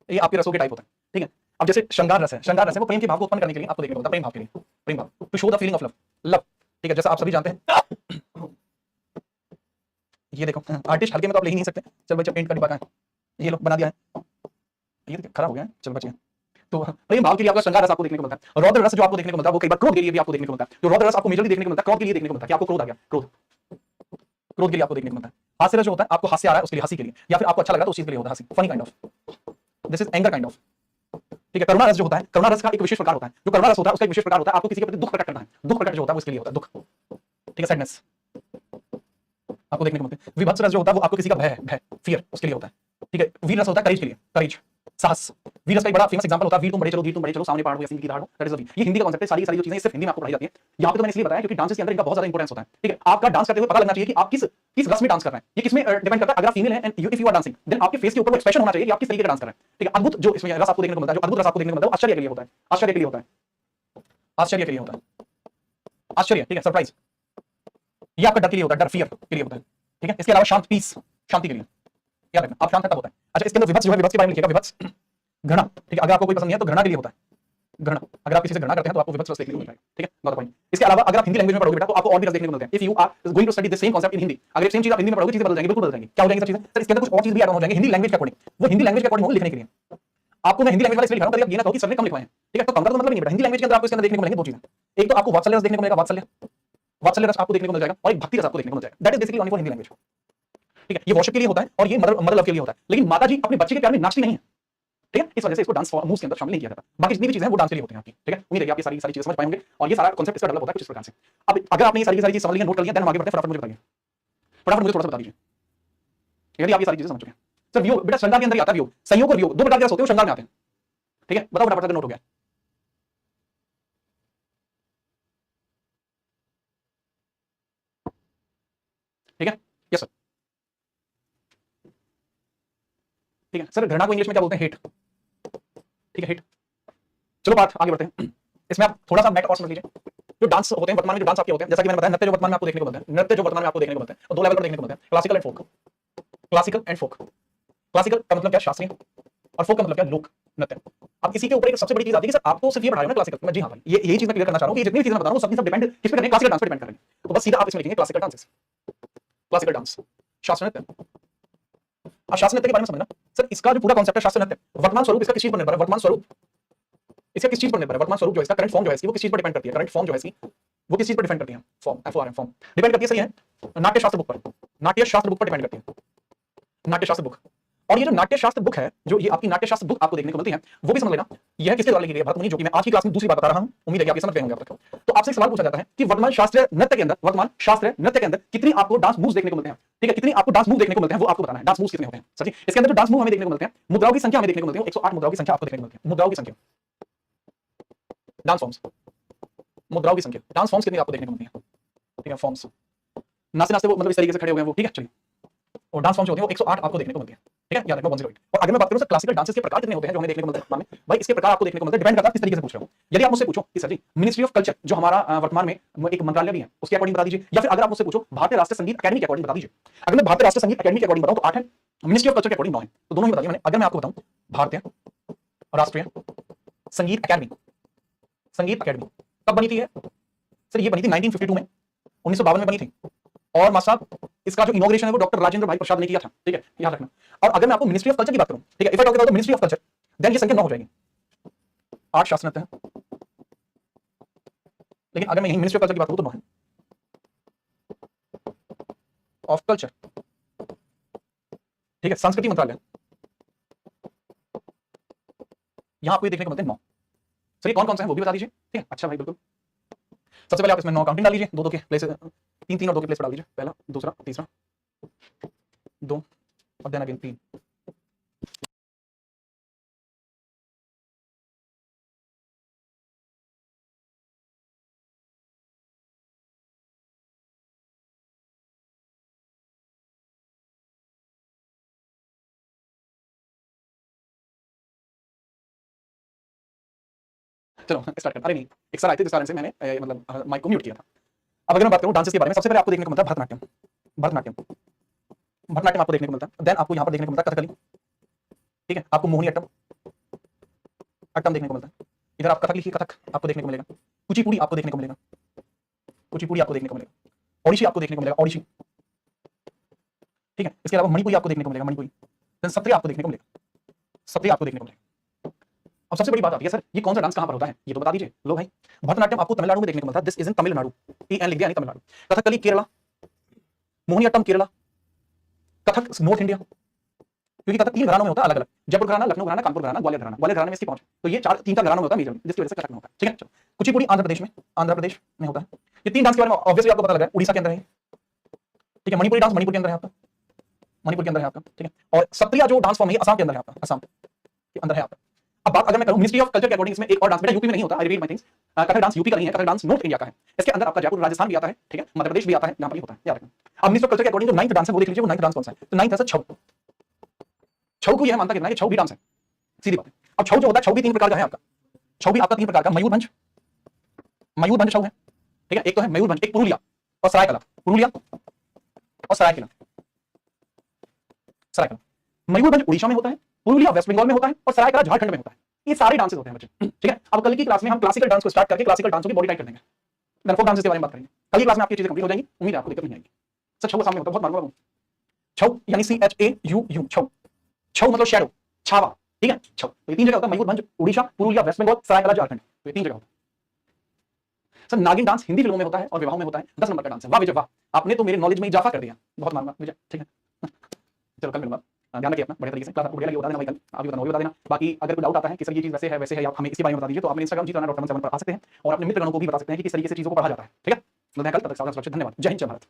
ये आपके रसों के टाइप होते हैं। ठीक है, अब जैसे श्रृंगार रस है, श्रृंगार रस है वो प्रेम के भाव को उत्पन्न करने के लिए आपको देखने को मिलता है, प्रेम भाव के लिए, प्रेम भाव, to show the feeling of love, love. ठीक है, जैसा आप सभी जानते हैं, ये देखो आर्टिस्ट हल्के में तो आप ले ही नहीं सकते। चल भाई, जब पेंट का डिब्बा कहां है? ये लो, बना दिया है, ये तो खराब हो गया है, चल बच गया। तो प्रेम भाव के लिए आपका श्रृंगार रस आपको देखने को मिलता है। रौद्र रस जो आपको देखने को मिलता है वो कई बार क्रोध के लिए भी आपको देखने को मिलता है। तो रौद्र रस आपको मेजरली देखने को मिलता है क्रोध के लिए देखने को मिलता है कि आपको क्रोध आ गया, क्रोध, क्रोध के लिए आपको देखने को मिलता है। हास्य रस जो होता है आपको हास्य आ रहा है उसके लिए, हंसी के लिए, या फिर आपको अच्छा लगा तो उस चीज के लिए होता है, हंसी, funny kind of, this is anger kind of. ठीक है, करुणा रस जो होता है, करुणा रस का एक विशेष प्रकार होता है। जो करुणा रस होता है उसका एक विशेष प्रकार होता है, आपको किसी के प्रति दुख प्रकट करना है, दुख प्रकट जो होता है वो इसके लिए होता है, दुख। ठीक है, सैडनेस आपको देखने को मिलते हैं। विभत्स रस जो होता है वो आपको किसी का भय है, भय, फियर, उसके लिए होता है। ठीक है, वीर रस होता है करेज के लिए, करेज, साहस, वीरस का एक बड़ा फेमस एग्जांपल होता है, वीर तुम बड़े चलो सामने पहाड़ हो या सिंह की दहाड़ हो, दैट इज द वीर। ये हिंदी का कांसेप्ट है, सारी जो चीजें सिर्फ हिंदी में आपको पढ़ाई जाती है। यहाँ पे तो मैंने इसलिए बताया क्योंकि डांसेस के अंदर इनका बहुत ज्यादा इंपोर्टेंस होता है, ठीक है। आपका डांस करते हुए पता लगना चाहिए कि आप किस रस में डांस कर रहे हैं, ये किसमें डिपेंड करता है। अगर आप फीमेल हैं and if you are dancing, then आपके फेस के ऊपर वो एक्सप्रेशन होना चाहिए कि आप किस तरीके का डांस कर रहे हैं, ठीक है। अद्भुत जो इसमें रस आपको देखने को मिलता है, जो अद्भुत रस आपको देखने को मिलता है, वो आश्चर्य के लिए होता है, आश्चर्य के लिए होता है, आश्चर्य के लिए होता है, आश्चर्य, ठीक है, सरप्राइज। ये आपका डर के लिए होता है, डर, फियर के लिए होता है, ठीक है। इसके अलावा शांत, पीस, शांति के लिए, याद रखना, आप शांत तब होता है। अच्छा, इसके अंदर विभत्स जो है, विभत्स के बारे में लिखिएगा, विभत्स, घृणा, ठीक है। अगर आपको कोई पसंद नहीं है तो घृणा के लिए होता है, घृणा, अगर आप किसी से घृणा करते हैं तो आपको विभत्स रस देखने को मिलता है, ठीक है, नॉट द पॉइंट। इसके अलावा अगर आप हिंदी लैंग्वेज में पढ़ोगे बेटा तो आपको और भी रस देखने को मिलते हैं। If you are going to study the same concept in Hindi, अगर सेम चीज आप हिंदी में पढ़ोगे चीजें बदल जाएंगी, बिल्कुल बदल जाएंगी। क्या हो जाएंगी सब चीजें सर? इसके अंदर कुछ और चीज भी ऐड ऑन हो जाएंगे हिंदी लैंग्वेज के अकॉर्डिंग, वो हिंदी लैंग्वेज के अकॉर्डिंग होंगे लिखने के लिए। आपको मैं हिंदी लैंग्वेज वाला इसलिए लिखा रहा हूं, ये ना कहो कि सर ने कम लिखवाए हैं, ठीक है। तो कम का तो मतलब नहीं बेटा, हिंदी लैंग्वेज के अंदर आपको इसके अंदर देखने को मिलेंगे दो चीजें, एक तो आपको वात्सल्य रस देखने को मिलेगा, वात्सल्य, वात्सल्य रस आपको देखने को मिल जाएगा, और एक भक्ति रस आपको देखने को मिल जाएगा। That is basically only for Hindi language, ठीक है। ये वर्शिप के लिए होता है और ये मदर लव के लिए होता है, लेकिन माता जी अपने बच्चे के प्यार में नाचती नहीं है, ठीक है। इस वजह से इसको डांस मूव्स के अंदर शामिल नहीं किया जाता। बाकी जितनी भी चीजें हैं वो डांस के लिए होते हैं आपकी, ठीक है। उम्मीद है कि आप ये सारी चीजें समझ पाएंगे और ये सारा कांसेप्ट इसका डेवलप होता है कुछ इस प्रकार से। अब अगर आपने ये सारी चीज समझ लिया, नोट कर लिया, देन हम आगे बढ़ते हैं। फटाफट मुझे बताइए, फटाफट मुझे थोड़ा सा बता दीजिए यदि आप ये सारी चीजें समझ चुके हैं। सर वियोग बेटा श्रृंगार के अंदर ही आता है, वियोग, संयोग और वियोग दो प्रकार के रस होते हैं, श्रृंगार में आते हैं, ठीक है। बताओ फटाफट, नोट हो गया? ठीक है, यस सर, ठीक है। सर घृणा को इंग्लिश में क्या बोलते हैं? हेट, ठीक है, हेट। चलो बात आगे बढ़ते हैं। इसमें आप थोड़ा सा मैट और समझ लीजिए। जो डांस होते हैं वर्तमान में, जो डांस आपके होते हैं, जैसा कि मैंने बताया, नृत्य जो वर्तमान में आपको देखने को मिलते हैं, नृत्य जो वर्तमान में आपको देखने को मिलते हैं, और दो लेवल पर देखने को मिलते हैं, classical and folk. Classical and folk, classical का मतलब क्या? शास्त्रीय, और फोक का मतलब क्या? लोक नृत्य। अब इसी के ऊपर एक सबसे बड़ी चीज आती है कि सर आपको सिर्फ ये पढ़ाया ना क्लासिकल, मैं जी हाँ भाई, ये यही चीज मैं क्लियर करना चाह रहा हूं कि जितनी भी चीजें बता रहा हूं सब सब डिपेंड किस पे करेंगे? क्लासिकल डांस पे डिपेंड करेंगे। तो बस सीधा आप इसमें लिखेंगे क्लासिकल डांसेस, क्लासिकल डांस, शास्त्रीय नृत्य। अब शास्त्रीय नृत्य के बारे में समझना सर, इसका जो पूरा कांसेप्ट है शास्त्रीय नृत्य, वर्तमान स्वरूप इसका किस चीज पर निर्भर है? वर्तमान स्वरूप इसका किस चीज पर निर्भर है? वर्तमान स्वरूप जो है इसका, करंट फॉर्म जो है इसकी, वो किस चीज पर डिपेंड करती है? करंट फॉर्म जो है इसकी, वो किस चीज पर डिपेंड करती है? फॉर्म, एफओआरएम फॉर्म डिपेंड करती है, सही है। नाट्य शास्त्र बुक पर, नाट्य शास्त्र बुक पर डिपेंड करती है, नाट्य शास्त्र बुक। और ये जो नाट्य शास्त्र बुक है, जो ये आपकी नाट्य शास्त्र बुक आपको देखने को मिलती है, वो भी समझ लेना, यह किसके द्वारा लिखी गई है? भरत मुनि, जो कि मैं आज की क्लास में दूसरी बार बता रहा हूं, उम्मीद है कि आप ये समझ गए होंगे अब तक। तो आपसे एक सवाल पूछा जाता है कि वर्तमान शास्त्रीय नृत्य के अंदर, वर्तमान शास्त्रीय नृत्य के अंदर कितनी आपको डांस मूव्स देखने को मिलते हैं, ठीक है, कितनी आपको डांस मूव देखने को मिलते हैं, वो आपको बताना है। डांस मूव्स कितने होते हैं सर जी? इसके अंदर जो डांस मूव हमें देखने को मिलते हैं, मुद्राओं की संख्या हमें देखने को मिलती है, 108 मुद्राओं की संख्या आपको देखने को मिलती है, मुद्राओं की संख्या, डांस फॉर्म्स, मुद्राओं की संख्या, डांस फॉर्म्स कितनी आपको देखने को मिलती है, ठीक है। फॉर्म्स नाचते नाचते वो मतलब इस तरीके से खड़े हो गए वो, ठीक है, चलिए। और डांस फॉर्म्स होते हैं वो 108 आपको देखने को मिलती है, ठीक है, याद रखना 108। और अगर मैं बात करूं सर क्लासिकल डांसेस के प्रकार कितने होते हैं जो हमें देखने को मिलते हैं भाई, इसके प्रकार आपको देखने को मिलते हैं, डिपेंड करता है किस तरीके से पूछ रहे हो। यदि आप मुझसे पूछो कि sir ji ministry of culture जो हमारा वर्तमान में एक मंत्रालय भी है, उसके अकॉर्डिंग बता दीजिए, या फिर अगर आप मुझसे पूछो भारतीय राष्ट्रीय संगीत अकेडमी के अकॉर्डिंग बता दीजिए। अगर मैं भारतीय राष्ट्रीय संगीत अकेडमी के अकॉर्डिंग बताऊं तो 8 है, मिनिस्ट्री ऑफ कल्चर के अकॉर्डिंग 9 है, तो दोनों ही बताइए मैंने। अगर मैं आपको बताऊं भारतीय राष्ट्रीय संगीत अकेडमी, संगीत अकेडमी कब बनी थी? सर ये बनी थी 1952 में, 1952 में बनी थी। और मास्टर साहब इसका जो इनॉग्रेशन है वो डॉक्टर राजेंद्र भाई प्रसाद ने किया था, ठीक है, याद रखना। और अगर मैं आपको मिनिस्ट्री ऑफ कल्चर की बात करूं, ठीक है, if I talk about the ministry of culture, then ये संख्या 9 हो जाएगी, 8 शास्त्र नृत्य है, लेकिन अगर मैं यही मिनिस्ट्री ऑफ कल्चर की बात करूं तो 9 है, ऑफ कल्चर, ठीक है, संस्कृति मंत्रालय, यहां आपको ये देखने को मिलते हैं 9। सर ये कौन कौन से हैं वो भी बता दीजिए, ठीक है। अच्छा भाई बिल्कुल, सबसे पहले आप इसमें 9 काउंटिंग डाल लीजिए, 2 2 के प्लेस, 3 3 और 2 के प्लेस पर डाल दीजिए, पहला, दूसरा, तीसरा, 2 और देन अगेन 3। चलो स्टार्ट करते। अरे नहीं, एक सर आए थे जिस कारण से मैंने मतलब माइक को म्यूट किया था। अब अगर मैं बात करूं डांसेस के बारे में, सबसे पहले आपको देखने को मिलता है भरतनाट्यम, भरतनाट्यम, भरतनाट्यम आपको देखने को मिलता है। देन आपको यहां पर देखने को मिलता है कथकली, ठीक है, आपको मोहिनी अट्टम, अट्टम देखने को मिलता है। इधर आप कथक लिखिए, कथक आपको देखने को मिलेगा, कुचिपुड़ी आपको देखने को मिलेगा, कुचिपुड़ी आपको देखने को मिलेगा, ओडिशी आपको देखने को मिलेगा, ओडिशी, ठीक है। इसके अलावा मणिपुरी आपको देखने को मिलेगा, मणिपुरी, देन सत्रिया आपको देखने को मिलेगा, सत्रिया आपको देखने को मिलेगा। अब सबसे बड़ी बात आती है सर ये कौन सा डांस कहां पर होता है, ये तो बता दीजिए। लो भाई, भरतनाट्यम आपको तमिलनाडु में देखने को मिलता है, this is in Tamil Nadu, TN लिख दिया नहीं, तमिलनाडु। कथकली केरला, मोहिनीअट्टम केरला, कथक नॉर्थ इंडिया, क्योंकि कथक 3 घरानों में होता है अलग अलग, जयपुर घराना, लखनऊ घराना, कानपुर घराना, ग्वालियर घराना, ग्वालियर घराने में इसकी पहुंच, तो ये 3 घरानों में होता है मेजर, जिसकी वजह से कथक में होता है, ठीक है। चलो कुचिपुड़ी आंध्र प्रदेश में, आंध्र प्रदेश में होता है। ये 3 डांस के बारे में ऑब्वियसली आपको पता लग रहा है, उड़ीसा के अंदर है, ठीक है। मणिपुरी डांस मणिपुर के अंदर है आपका, मणिपुर के अंदर है आपका, ठीक है। और सत्रिया जो डांस फॉर्म है असम के अंदर है आपका, असम, कि अंदर है आपका। अब बात अगर मैं करूं मिनिस्ट्री ऑफ कल्चर के अकॉर्डिंग, इसमें एक और डांस बेटा यूपी में नहीं होता, I repeat my things, Kathak dance UP का नहीं है, कथक डांस नॉर्थ इंडिया का है। इसके अंदर आपका जयपुर राजस्थान भी आता है, ठीक है, मध्य प्रदेश भी आता है, यहाँ पर भी होता है, याद रखना। अब मिनिस्ट्री ऑफ कल्चर के अकॉर्डिंग जो 9th डांस है वो देख लीजिए, वो 9th डांस कौन सा है, तो 9th है सर छऊ। छऊ को यह मानता कितना है, छऊ भी डांस है, सीधी बात है। अब छऊ जो होता है, छऊ भी 3 प्रकार का है आपका, छऊ भी आपका 3 प्रकार का, मयूरभंज, मयूरभंज छऊ है, ठीक है, एक तो है मयूरभंज, एक पुरुलिया और सरायकला, पुरुलिया और सरायकला, सरायकला। मयूरभंज उड़ीसा में होता है, पुरुलिया वेस्ट बंगाल में होता है और सरायकला झारखंड में होता है। ये सारे डांसेस होते हैं बच्चे, ठीक है। अब कल की क्लास में हम क्लासिकल डांस को स्टार्ट करके क्लासिकल डांसों की बॉडी टाइप कर देंगे, देन फोक डांसेस के बारे में बात करेंगे। कल की क्लास में आपकी चीजें कंप्लीट हो जाएंगी, उम्मीद है आपको दिक्कत नहीं आएगी। सर छऊ सामने होता है, बहुत मारूंगा छऊ, यानी CHAUU, छऊ, छऊ मतलब शैडो, छावा, ठीक है, छऊ। तो ये 3 जगह होता है, मयूरभंज उड़ीसा, पुरुलिया वेस्ट बंगाल, सरायकला झारखंड, तो ये 3 जगह होता है। सर नागिन डांस हिंदी फिल्मों में होता है और विवाहों में होता है, 10 नंबर का डांस है। वाह विजय वाह, आपने तो मेरे नॉलेज में इजाफा कर दिया, बहुत मारूंगा विजय, ठीक है। चलो कल मिलूंगा, ध्यान रखिए अपना, बढ़िया तरीके से क्लास आपको बढ़िया लगी बता देना भाई, कल आप भी बताना, वो भी बता देना। बाकी अगर कोई डाउट आता है कि सर ये चीज वैसे है, आप हमें इसी बारे में बता दीजिए, तो आप मेरे इंस्टाग्राम जीतराना.7 पर आ सकते हैं और अपने मित्रगणों को भी बता सकते हैं कि किस तरीके से चीजों को पढ़ा जाता है, ठीक है। मिलते हैं कल, तब तक सावधान सुरक्षित, धन्यवाद, जय हिंद जय भारत।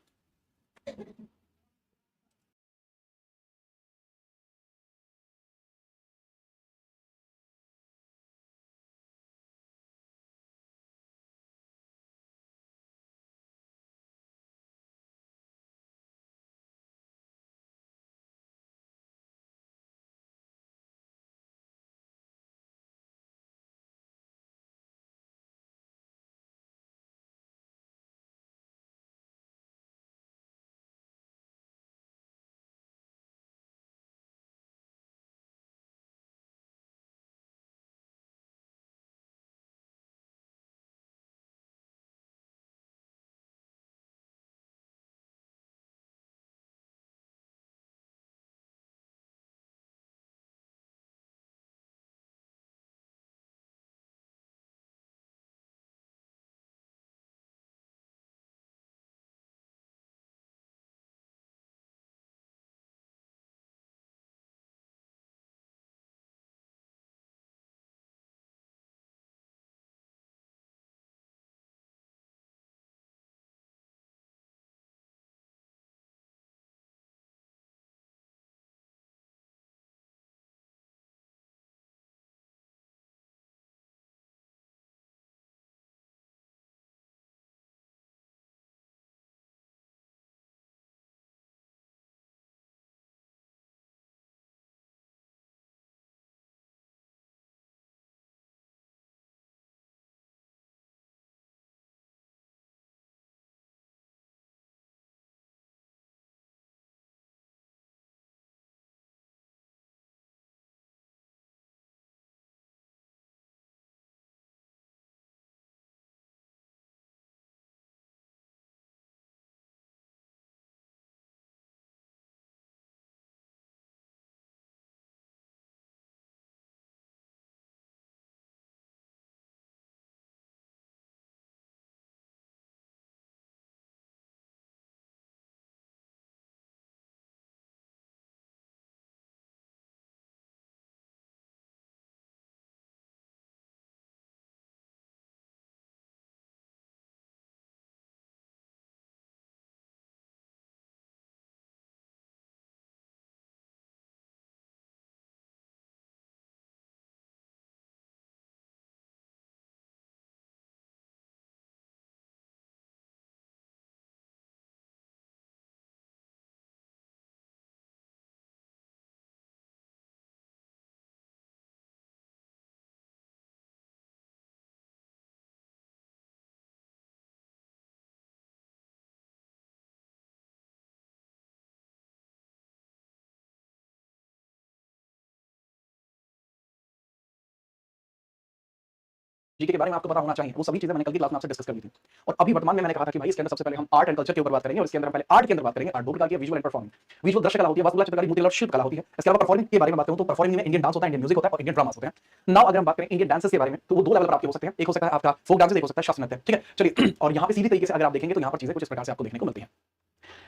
जीके के बारे में आपको पता होना चाहिए, वो सभी चीजें मैंने कल की क्लास में आपसे डिस्कस कर दी थी। और अभी वर्तमान में मैंने कहा था कि भाई इसके अंदर सबसे पहले हम आर्ट एंड कल्चर के ऊपर बात करेंगे, और इसके अंदर पहले आर्ट के अंदर बात करेंगे। आर्ट दो प्रकार की है, विजुअल एंड परफॉर्मिंग। विजुअल दृश्य कला होती है, वास्तुकला, चित्रकारी, मूर्तिकला, शिल्प कला होती है। इसके अलावा परफॉर्मिंग के बारे में बात करूं तो परफॉर्मिंग में इंडियन डांस होता है, इंडियन म्यूजिक होता है और इंडियन ड्रामास होते हैं। नाउ अगर हम बात करें इंडियन डांसेस के बारे में, तो वो 2 लेवल पर आपके हो सकते हैं। एक हो सकता है आपका फोक डांसेस, एक हो सकता है शास्त्रीय नृत्य, ठीक है। चलिए, और यहाँ पे सीधी तरीके से अगर आप देखेंगे तो यहाँ पर चीजें कुछ इस प्रकार से आपको देखने को मिलती हैं।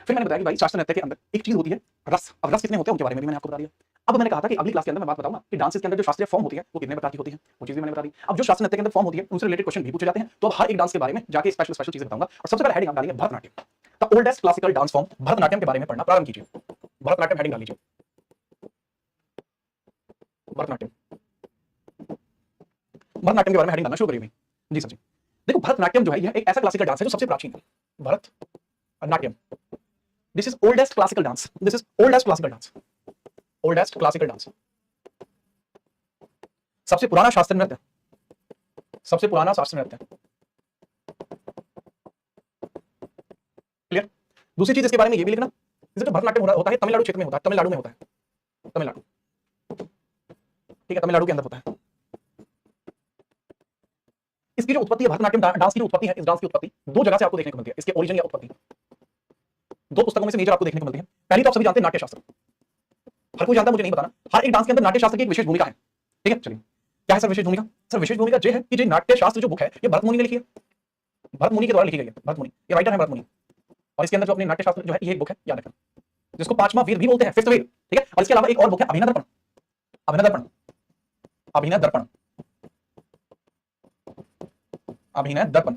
फिर मैंने बताया कि भाई शास्त्रीय नृत्य के अंदर एक चीज होती है रस। अब रस कितने होते हैं उनके बारे में भी मैंने आपको बता दिया। अब मैंने कहा था कि अगली क्लास के अंदर मैं बात बताऊंगा कि डांसेस के अंदर जो शास्त्रीय फॉर्म होती है वो कितने प्रकार की होती है, वो चीजें मैंने बता दी। अब जो शास्त्रीय नृत्य के अंदर फॉर्म होती है उनसे रिलेटेड क्वेश्चन भी पूछे जाते हैं, तो अब हर एक डांस के बारे में जाके स्पेशल चीजें बताऊंगा। और सबसे पहले हेडिंग आप डालिए Bharatanatyam, the oldest classical dance form. Bharatanatyam के बारे में पढ़ना प्रारंभ कीजिए। भरतनाट्यम हेडिंग डाल लीजिए, भरतनाट्यम। भरतनाट्यम के बारे में हेडिंग डालना शुरू करिए भाई। जी सर जी। देखो भरतनाट्यम जो है यह एक ऐसा क्लासिकल डांस है जो सबसे प्राचीन है। Bharatanatyam, this is oldest classical dance, this is oldest classical dance, oldest classical dance, सबसे पुराना शास्त्रीय नृत्य, सबसे पुराना शास्त्रीय नृत्य। क्लियर। दूसरी चीज इसके बारे में ये भी लिखना, जैसे भरतनाट्यम होता है तमिलनाडु क्षेत्र में होता है, तमिलनाडु में होता है, तमिलनाडु, ठीक है, तमिलनाडु के अंदर होता है। इसकी जो उत्पत्ति है भरतनाट्यम डांस की जो उत्पत्ति है, इस डांस की उत्पत्ति दो जगह से आपको देखने को मिलती है। इसके ओरिजिन या उत्पत्ति दो पुस्तकों में से मेजर आपको देखने को मिलती है। पहली तो आप सभी जानते हैं नाट्य शास्त्र, हर कोई जानता है, मुझे नहीं बताना। हर एक डांस के अंदर नाट्य शास्त्र की एक विशेष भूमिका है, ठीक है। चलिए क्या है सर विशेष भूमिका? सर विशेष भूमिका ये है कि जो नाट्य शास्त्र जो बुक है ये भरत मुनि ने लिखी है, भरत मुनि के द्वारा लिखी गई है। भरत मुनि ये राइटर है, भरत मुनि। और इसके अंदर जो अपने नाट्य शास्त्र जो है ये एक बुक है, याद रखना, जिसको पांचवा वेद भी बोलते हैं, फिफ्थ वेद, ठीक है। और इसके अलावा एक और बुक है अभिनय दर्पण, अभिनय दर्पण, अभिनय दर्पण, अभिनय दर्पण।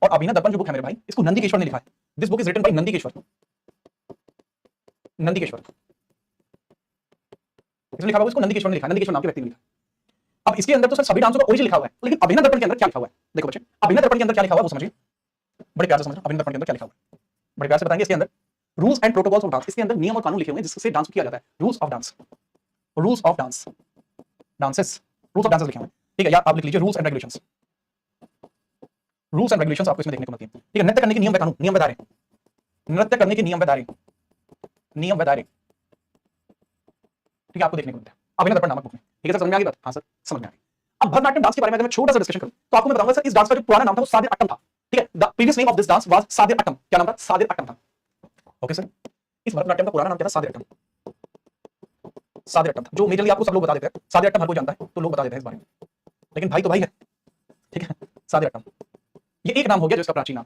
और अभिनय दर्पण जो बुक है मेरे भाई, इसको नंदीकेश्वर ने लिखा है। This book is written by Nandikeshwar, Nandikeshwar इसने लिखा हुआ, इसको नंदीकेश्वर ने लिखा है, नंदीकेश्वर नाम के व्यक्ति ने लिखा। अब इसके अंदर तो सर सभी डांसों का ओरिजिन लिखा हुआ है, लेकिन अभिनय दर्पण के अंदर क्या लिखा हुआ है? देखो बच्चे, अभिनय दर्पण के अंदर क्या लिखा हुआ है वो समझिए, बड़े प्यार से समझो। अभिनय दर्पण के अंदर क्या लिखा हुआ है बड़े प्यार से बताएंगे। इसके अंदर rules and protocols of dance, इसके अंदर नियम और कानून लिखे हुए हैं जिससे डांस किया जाता है। Rules of dance, rules of dance, dances, rules of dances लिखे हुए हैं, ठीक है। या आप लिख लीजिए rules and regulations, rules and regulations आपको इसमें देखने को मिलती है, ठीक है। नृत्य करने के नियम व कानून, नियम व दायरे, नृत्य करने के नियम व दायरे, नियम व दायरे, ठीक है, आपको देखने को मिलता है अभिनय दर्पण नामक बुक में, ठीक है सर। समझ में आ गई बात? हाँ सर समझ में आ गई। अब भरतनाट्यम डांस के बारे में अगर मैं छोटा सा डिस्कशन करूं तो आपको मैं बताऊंगा सर इस डांस का जो पुराना नाम था वो सादिर अट्टम था, ठीक है। The previous name of this dance was Sadir Attam. क्या नाम था? सादिर अट्टम था। ओके सर, इस भरतनाट्यम का पुराना नाम क्या था? सादिर अट्टम, सादिर अट्टम था। जो मेजरली आपको सब लोग बता देते हैं, सादिर अट्टम हर कोई जानता है तो लोग बता देते हैं इस बारे में, लेकिन भाई तो भाई है, ठीक है। सादिर अट्टम ये एक नाम हो गया जो इसका प्राचीन नाम।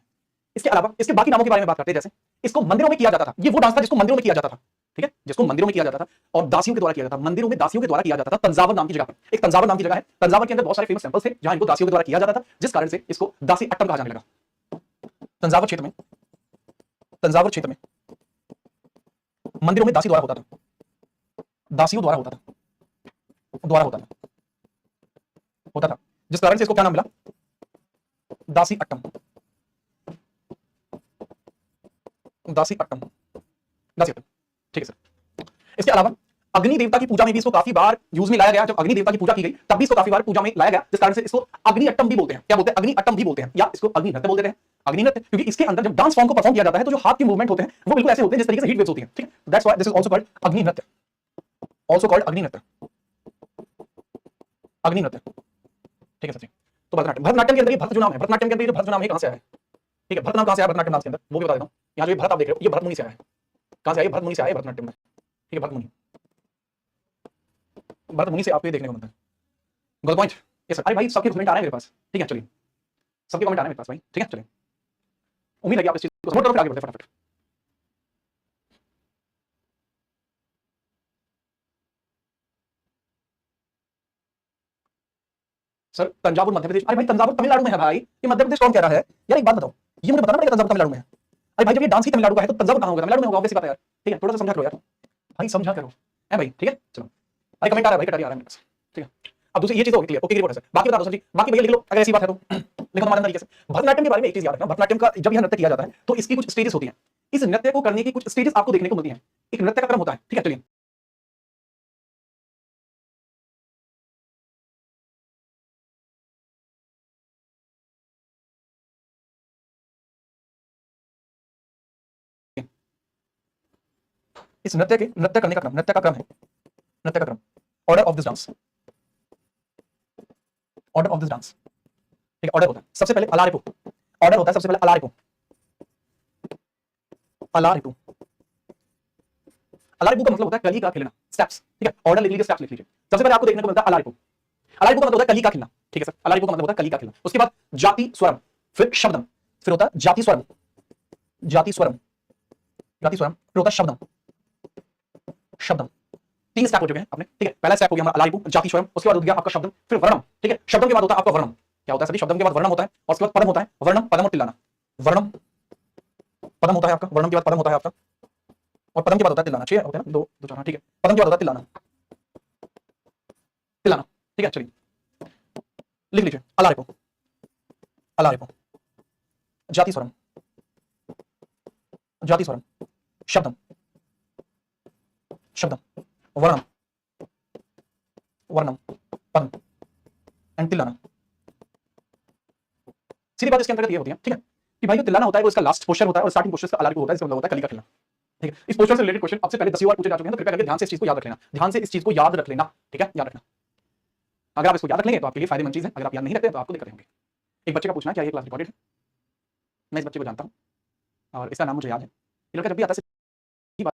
इसके अलावा इसके बाकी नामों के बारे में बात करते हैं, जैसे इसको मंदिरों में किया जाता था। ये वो डांस था जिसको मंदिरों में किया जाता था, ठीक है, जिसको मंदिरों में किया जाता था और दासियों के द्वारा किया जाता था। मंदिरों में दासियों के द्वारा किया जाता था तंजावर नाम की जगह पर। एक तंजावर नाम की जगह है, तंजावर के अंदर बहुत सारे फेमस टेंपल्स थे जहां इनको दासियों के द्वारा किया जाता था, जिस कारण से इसको दासी अट्टम कहा जाने लगा। तंजावर क्षेत्र में, तंजावर क्षेत्र में मंदिरों में दासी द्वारा होता था, दासियों द्वारा होता था, द्वारा होता था, होता था, जिस कारण से इसको क्या नाम मिला? दासी अट्टम, दासी अट्टम, दासी अट्टम, ठीक है सर। इसके अलावा अग्नि देवता की पूजा में भी इसको काफी बार यूज में लाया गया। जब अग्नि देवता की पूजा की गई तब भी इसको काफी बार पूजा में लाया गया, जिस कारण से इसको अग्नि अट्टम भी बोलते हैं। क्या बोलते हैं? अग्नि अट्टम भी बोलते हैं, या इसको अग्नि नृत्य बोलते हैं। अग्नि नृत्य क्योंकि इसके अंदर जब डांस फॉर्म को परफॉर्म किया जाता है तो जो हाथ के मूवमेंट होते हैं वो बिल्कुल ऐसे होते हैं जिस तरीके से हीट वेव्स होती हैं, ठीक है। That's why this is also called अग्नि नृत्य, आल्सो कॉल्ड अग्नि नृत्य, अग्नि नृत्य, ठीक है सर जी। तो भरतनाट्यम, भरतनाट्यम के अंदर ये भरत जो नाम है, भरतनाट्यम के अंदर ये जो भरत जो नाम है कहां से आया है? ठीक है, भरत नाम कहां से आया भरतनाट्यम डांस के अंदर वो भी बता देता हूं। यहां जो ये भरत आप देख रहे हो ये भरत मुनि से आया है। कहां से आया? भरत मुनि से आया है भरतनाट्यम में, ठीक है। भरत मुनि, भरत मुनि से आपको ये देखने को मिलता है। गलत पॉइंट ये सर। अरे भाई सबके कमेंट आ रहे हैं मेरे पास, ठीक है। चलिए सबके कमेंट आ रहे हैं मेरे पास भाई, ठीक है। चलिए उम्मीद है कि आप इस चीज को समझ, फिर आगे बढ़ते हैं फटाफट। सर तंजावुर मध्य प्रदेश, अरे भाई तंजावुर तमिलनाडु में है भाई, ये मध्य प्रदेश कौन कह रहा है यार? एक बात बताओ, ये मुझे बताना पड़ेगा तंजावुर तमिलनाडु में है। अरे भाई जब ये डांस ही तमिलनाडु का है तो तंजावुर कहां होगा? तमिलनाडु में होगा, ऑब्वियस बात है यार, ठीक है। थोड़ा सा समझा करो यार भाई, समझा करो है भाई, ठीक है। चलो अरे कमेंट आ रहा है भाई, कटा आ रहा है मेरे पास, ठीक है। अब दूसरी ये चीज होगी क्लियर, ओके रिपोर्ट है सर। बाकी बता दो सर जी, बाकी भैया लिख लो अगर ऐसी बात है तो लिखो हमारे तरीके से। भरतनाट्यम के बारे में एक चीज याद रखना, भरतनाट्यम का जब यह नृत्य किया जाता है तो इसकी कुछ स्टेजेस होती हैं। इस नृत्य को करने की कुछ स्टेजेस आपको देखने को मिलती हैं। एक नृत्य का क्रम होता है, ठीक है। चलिए इस नृत्य के नृत्य करने का क्रम, नृत्य का क्रम है, नृत्य का क्रम, order of this dance, order of this dance, ठीक है। ऑर्डर होता है सबसे पहले अलारिपू, ऑर्डर होता है सबसे पहले अलारिपू, अलारिपू, अलारिपू का मतलब होता है कली का खिलना, स्टेप्स, ठीक है। ऑर्डर लिख लीजिए, स्टेप्स लिख लीजिए। सबसे पहले आपको देखने को मिलता है अलारिपू। अलारिपू का मतलब होता है कली का खिलना, ठीक है सर। अलारिपू का मतलब होता है कली का खिलना। उसके बाद जाति स्वरम, फिर शब्दम, फिर होता है जाति स्वरम, जाति स्वरम, जाति स्वरम, फिर होता है शब्दम, शब्दम। तीन स्टेप हो चुके हैं अपने, ठीक है। पहला स्टेप हो गया हमारा अलारिपू, जाति स्वरम, उसके बाद हो गया आपका शब्दम, फिर वर्णम, ठीक है। शब्दम के बाद होता है आपका वर्णम। क्या होता है सर? शब्दम के बाद वर्णम होता है और उसके बाद पदम होता है। वर्णम, पदम और तिल्लाना। वर्णम, पदम होता है आपका, वर्णम के बाद पदम होता है आपका, और पदम के बाद होता है तिल्लाना। चाहिए होता है ना, दो दो चार, ठीक है। पदम के बाद होता है तिल्लाना, तिल्लाना, ठीक है। चलिए लिख लीजिए, अलारेपो, अलारेपो, जाति स्वरम, जाति स्वरम, शब्दम, शब्दम, वर्णम, वर्णम, पदम एंड तिल्लाना। सीधी बात इसके अंतर्गत ये होती है, ठीक है, कि भाई जो तिल्लाना होता है वो इसका लास्ट पोस्चर होता है और स्टार्टिंग पोस्चर का अलारेपो होता है, इसका मतलब होता है कली का खिलना। ठीक है, इस पोस्चर से रिलेटेड क्वेश्चन आपसे पहले 10 बार पूछे जा चुके हैं, तो कृपया करके ध्यान से इस चीज को याद रख लेना, ध्यान से इस चीज को याद रख लेना, ठीक है, याद रखना। अगर आप इसको याद रख लेंगे तो आपके लिए फायदेमंद चीज है, अगर आप याद नहीं रखते तो आपको दिक्कतें होंगी। एक बच्चे का पूछना है क्या ये क्लास रिकॉर्डेड है? मैं इस बच्चे को जानता हूँ और इसका नाम मुझे याद है। ये लड़का जब भी आता है सीधी बात,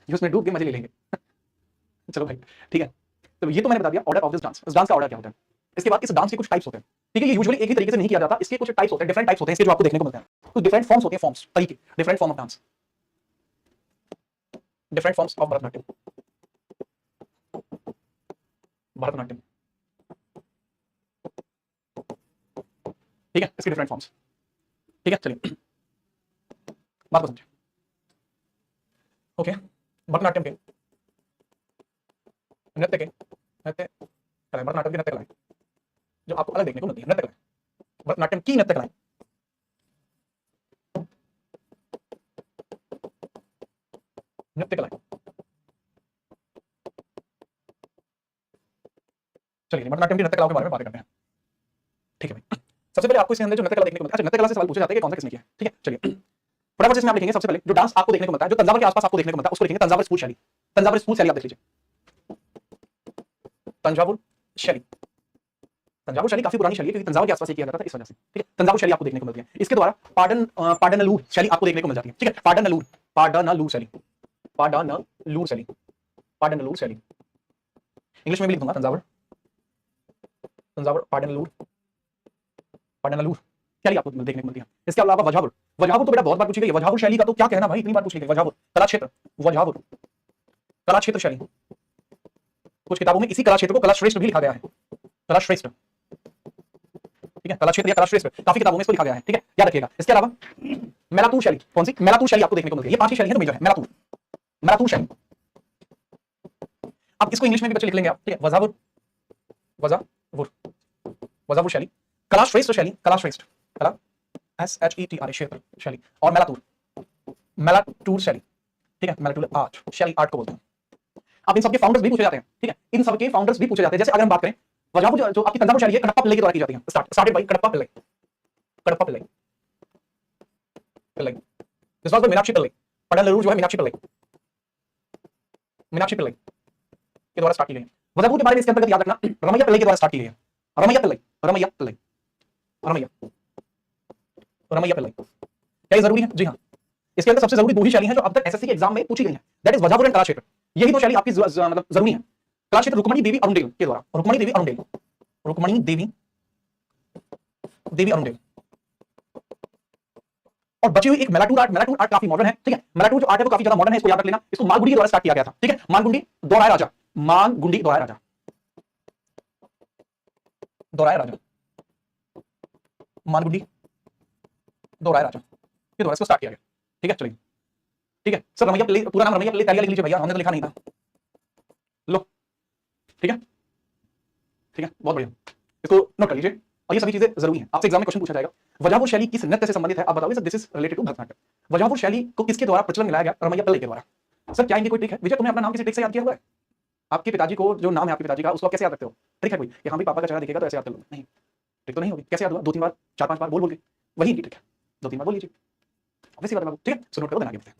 उसमें डूब के मजे ले लेंगे। चलो भाई, ठीक है, तो ये तो मैंने बता दिया ऑर्डर ऑफ दिस डांस। इस डांस का ऑर्डर क्या होता है। इसके बाद इस डांस के कुछ टाइप्स होते हैं, ठीक है, ये यूजुअली एक ही तरीके से नहीं किया जाता, इसके कुछ टाइप्स होते हैं, डिफरेंट टाइप्स होते हैं इसके, जो आपको देखने को मिलते हैं। तो डिफरेंट फॉर्म्स होते हैं, फॉर्म्स, तरीके, different form of dance, different forms of Bharatanatyam, Bharatanatyam, ठीक है, इसके डिफरेंट फॉर्म्स, ठीक है। चलिए बात को समझिए, ओके, भरतनाट्यम के नृत्य के नृत्य कलाएं, भरतनाट्यम की नृत्य कलाएं जो आपको अलग देखने को मिलती है, नृत्य कलाएं, भरतनाट्यम की नृत्य कलाएं, नृत्य कलाएं। चलिए भरतनाट्यम की नृत्य कलाओं के बारे में बात करते हैं, ठीक है भाई। सबसे पहले आपको इसके अंदर जो नृत्य कला देखने को मिलता है, अच्छा नृत्य कला से सवाल पूछे जाते हैं कि कौन सा किसने किया है, ठीक है। चलिए फटाफट से इसमें आप लिखेंगे, सबसे पहले जो डांस आपको देखने को मिलता है, जो तंजावर के आसपास आपको देखने को मिलता है, उसको लिखेंगे तंजावर स्कूल शैली, तंजावर स्कूल शैली आप देख लीजिए, तंजावुर शैली, तंजावुर शैली काफी पुरानी शैली है क्योंकि तंजावर के आसपास ये किया जाता था, इस वजह से, ठीक है। तंजावुर शैली आपको देखने को मिलती है, इसके द्वारा पाडनलूर शैली आपको देखने को मिल जाती है, ठीक है, पाडनलूर, पाडनलूर शैली, पाडनलूर शैली, पाडनलूर शैली, इंग्लिश में भी लिख दूंगा तंजावर, तंजावर पाडनलूर, पाडनलूर शैली आपको देखने को मिलती है। इसके अलावा वजावुर, वजावुर तो बेटा बहुत बार पूछी गई है, वजावुर शैली का तो क्या कहना भाई, इतनी बार पूछी गई, वजावुर कला क्षेत्र, वजावुर कला क्षेत्र शैली, कुछ किताबों में इसी कला क्षेत्र को कला श्रेष्ठ भी लिखा गया है, कला श्रेष्ठ, ठीक है, कला क्षेत्र या कला श्रेष्ठ काफी किताबों में इसको लिखा गया है, ठीक है, याद रखिएगा। इसके अलावा मेलातूर शैली, कौन सी मेलातूर शैली आपको देखने को मिलती है, ये पांच ही शैली है जो मेजर है, मेलातूर, मेलातूर शैली, अब इसको इंग्लिश में भी बच्चे लिख लेंगे आप, ठीक है, वजावुर, वजावुर, वजावुर शैली, कला श्रेष्ठ शैली, कला श्रेष्ठ, कला SHETR क्षेत्र शैली, और मेलातूर, मेलातूर शैली, ठीक है, मेलातूर आर्ट शैली, आर्ट को बोलते हैं। अब इन सबके फाउंडर्स भी पूछे जाते हैं, ठीक है, इन सबके फाउंडर्स भी पूछे जाते हैं। जैसे अगर हम बात करें वजावुर जो आपकी तंजावुर शैली है, कडप्पा पिल्लई के द्वारा की जाती है, started by Kadappa Pillai, Kadappa Pillai, Pillai, this was by Meenakshi Pillai, Padanalur जो है मीनाक्षी पिल्लई, मीनाक्षी पिल्लई के द्वारा स्टार्ट की गई है। वजावुर के बारे में इसके अंतर्गत याद रखना, रमैया पिल्लई के द्वारा स्टार्ट की गई है, रमैया पिल्लई, रमैया पिल्लई, रमैया, रमैया पिल्लई, क्या ये जरूरी है? जी हाँ, इसके अंदर सबसे जरूरी दो ही शैली हैं जो अब तक एसएससी के एग्जाम में पूछी गई हैं, दैट इज वजावुर एंड कला क्षेत्र। यही दो शैली आपकी मतलब जरूरी है। कला क्षेत्र रुक्मणी देवी अरुणदेव के द्वारा, रुक्मणी देवी अरुणदेव, रुक्मणी देवी, देवी अरुणदेव, और बची हुई एक मेलाटूर आर्ट, मेलाटूर आर्ट काफी मॉडर्न है, ठीक है, मेलाटूर जो आर्ट है वो काफी ज्यादा मॉडर्न है, इसको याद रख लेना। इसको मालगुडी के द्वारा स्टार्ट किया गया था, ठीक है, मालगुडी दोराया राजा, मालगुडी दोराया राजा, दोराया राजा, मालगुडी दोराया राजा के द्वारा इसको स्टार्ट किया गया, ठीक है। चलिए, ठीक है सर, रमैया पिल्लई पूरा नाम रमैया पिल्लई तैयारी लिख लीजिए भैया, हमने तो लिखा नहीं था, लो, ठीक है, ठीक है, बहुत बढ़िया, इसको नोट कर लीजिए। और ये सभी चीजें जरूरी हैं, आपसे एग्जाम में क्वेश्चन पूछा जाएगा। वजावुर शैली किस नृत्य से संबंधित है, आप बताओगे sir, this is related to Bharatanatyam. Vazhuvoor शैली को किसके द्वारा प्रचलन में लाया गया, रमैया पिल्लई के द्वारा। सर क्या इनकी कोई ट्रिक है? विजय, तुम्हें अपना नाम किसी ट्रिक से याद किया हुआ है? आपके पिताजी को जो नाम है आपके पिताजी का, उसको आप कैसे याद रखते हो? ट्रिक है कोई कि हाँ भाई पापा का चेहरा दिखेगा तो ऐसे याद कर लो? नहीं, ट्रिक तो नहीं होगी। कैसे याद हुआ? 2-3 बार, 4-5 बार बोल बोल के, वही इनकी ट्रिक है। 2-3 बार बोल लीजिए, वैसी बात है बाबू, ठीक है, सो नोट करो, देना आगे बढ़ते हैं।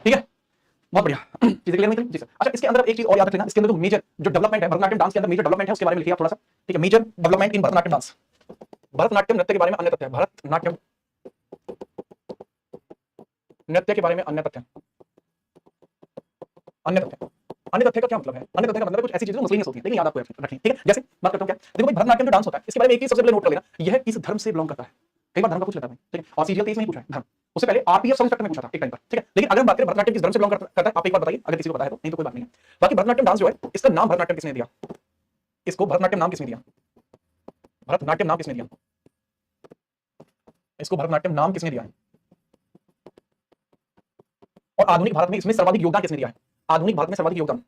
ठीक है, बहुत बढ़िया, चीजें क्लियर नहीं थी जी सर। अच्छा, इसके अंदर एक चीज और याद रख लेना, इसके अंदर जो मेजर जो डेवलपमेंट है भरतनाट्यम डांस के अंदर, मेजर डेवलपमेंट है उसके बारे में लिखिए आप थोड़ा सा, ठीक है। Major development in Bharatanatyam dance, Bharatanatyam नृत्य के बारे में अन्य तथ्य, भरतनाट्यम नृत्य के बारे में अन्य तथ्य, अन्य तथ्य, अन्य तथ्य का क्या मतलब है? अन्य तथ्य का मतलब है कुछ ऐसी चीजें जो मुस्लिम होती हैं, लेकिन याद आपको रखनी, ठीक है। जैसे बात करता हूं क्या, देखो भाई भरतनाट्यम जो डांस होता है इसके बारे में एक चीज सबसे पहले नोट कर लेना, यह किस धर्म से बिलोंग करता है। कई बार धर्म का पूछ लेता है, ठीक है। और सीजीएल 23 में ही पूछा है धर्म, उससे पहले आरपीएफ सब इंस्पेक्टर में पूछा था एक टाइम पर, ठीक है। लेकिन अगर हम बात करें भरतनाट्यम किस धर्म से बिलोंग करता है, आप एक बार बताइए, अगर किसी को पता है तो, नहीं तो कोई बात नहीं है। बाकी भरतनाट्यम डांस जो है, इसका नाम भरतनाट्यम किसने दिया? इसको भरतनाट्यम नाम किसने दिया? भरतनाट्यम नाम किसने दिया? इसको भरतनाट्यम नाम किसने दिया है? और आधुनिक भारत में इसमें सर्वाधिक योगदान किसने दिया है? आधुनिक भारत में सर्वाधिक योगदान,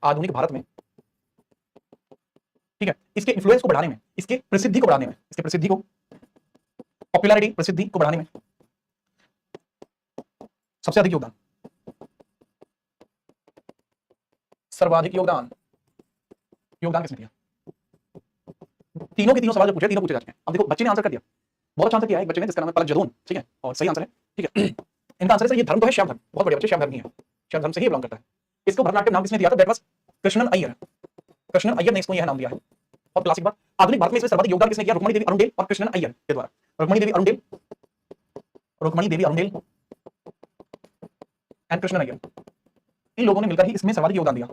आधुनिक भारत में, ठीक है, इसके इन्फ्लुएंस को बढ़ाने में, इसके प्रसिद्धि को बढ़ाने में, इसके प्रसिद्धि को, पॉपुलैरिटी, प्रसिद्धि को बढ़ाने में सबसे अधिक योगदान, सर्वाधिक योगदान, योगदान किसने दिया? तीनों के तीनों सवाल जो पूछे, तीनों पूछे जाते हैं। अब देखो बच्चे ने आंसर कर दिया, बहुत अच्छा आंसर किया है एक बच्चे ने, जिसका नाम है पलक जदोन, ठीक है, और सही आंसर है, ठीक है। इनका आंसर है सर, ये धर्म तो है श्याम धर्म, बहुत बढ़िया बच्चे, श्याम धर्म ही है, श्याम धर्म से ही बिलोंग करता है। इसको भरतनाट्यम नाम किसने दिया था? दैट वाज कृष्णन अय्यर, कृष्णन अय्यर ने इसको यह नाम दिया है। और क्लासिक बात, आधुनिक भारत में इसमें सर्वाधिक योगदान किसने किया? रुक्मणी देवी अरुणडेल और कृष्णन अय्यर के द्वारा। रुक्मणी देवी अरुणडेल, रुक्मणी देवी अरुणडेल एंड कृष्णन अय्यर, इन लोगों ने मिलकर ही इसमें सर्वाधिक योगदान दिया,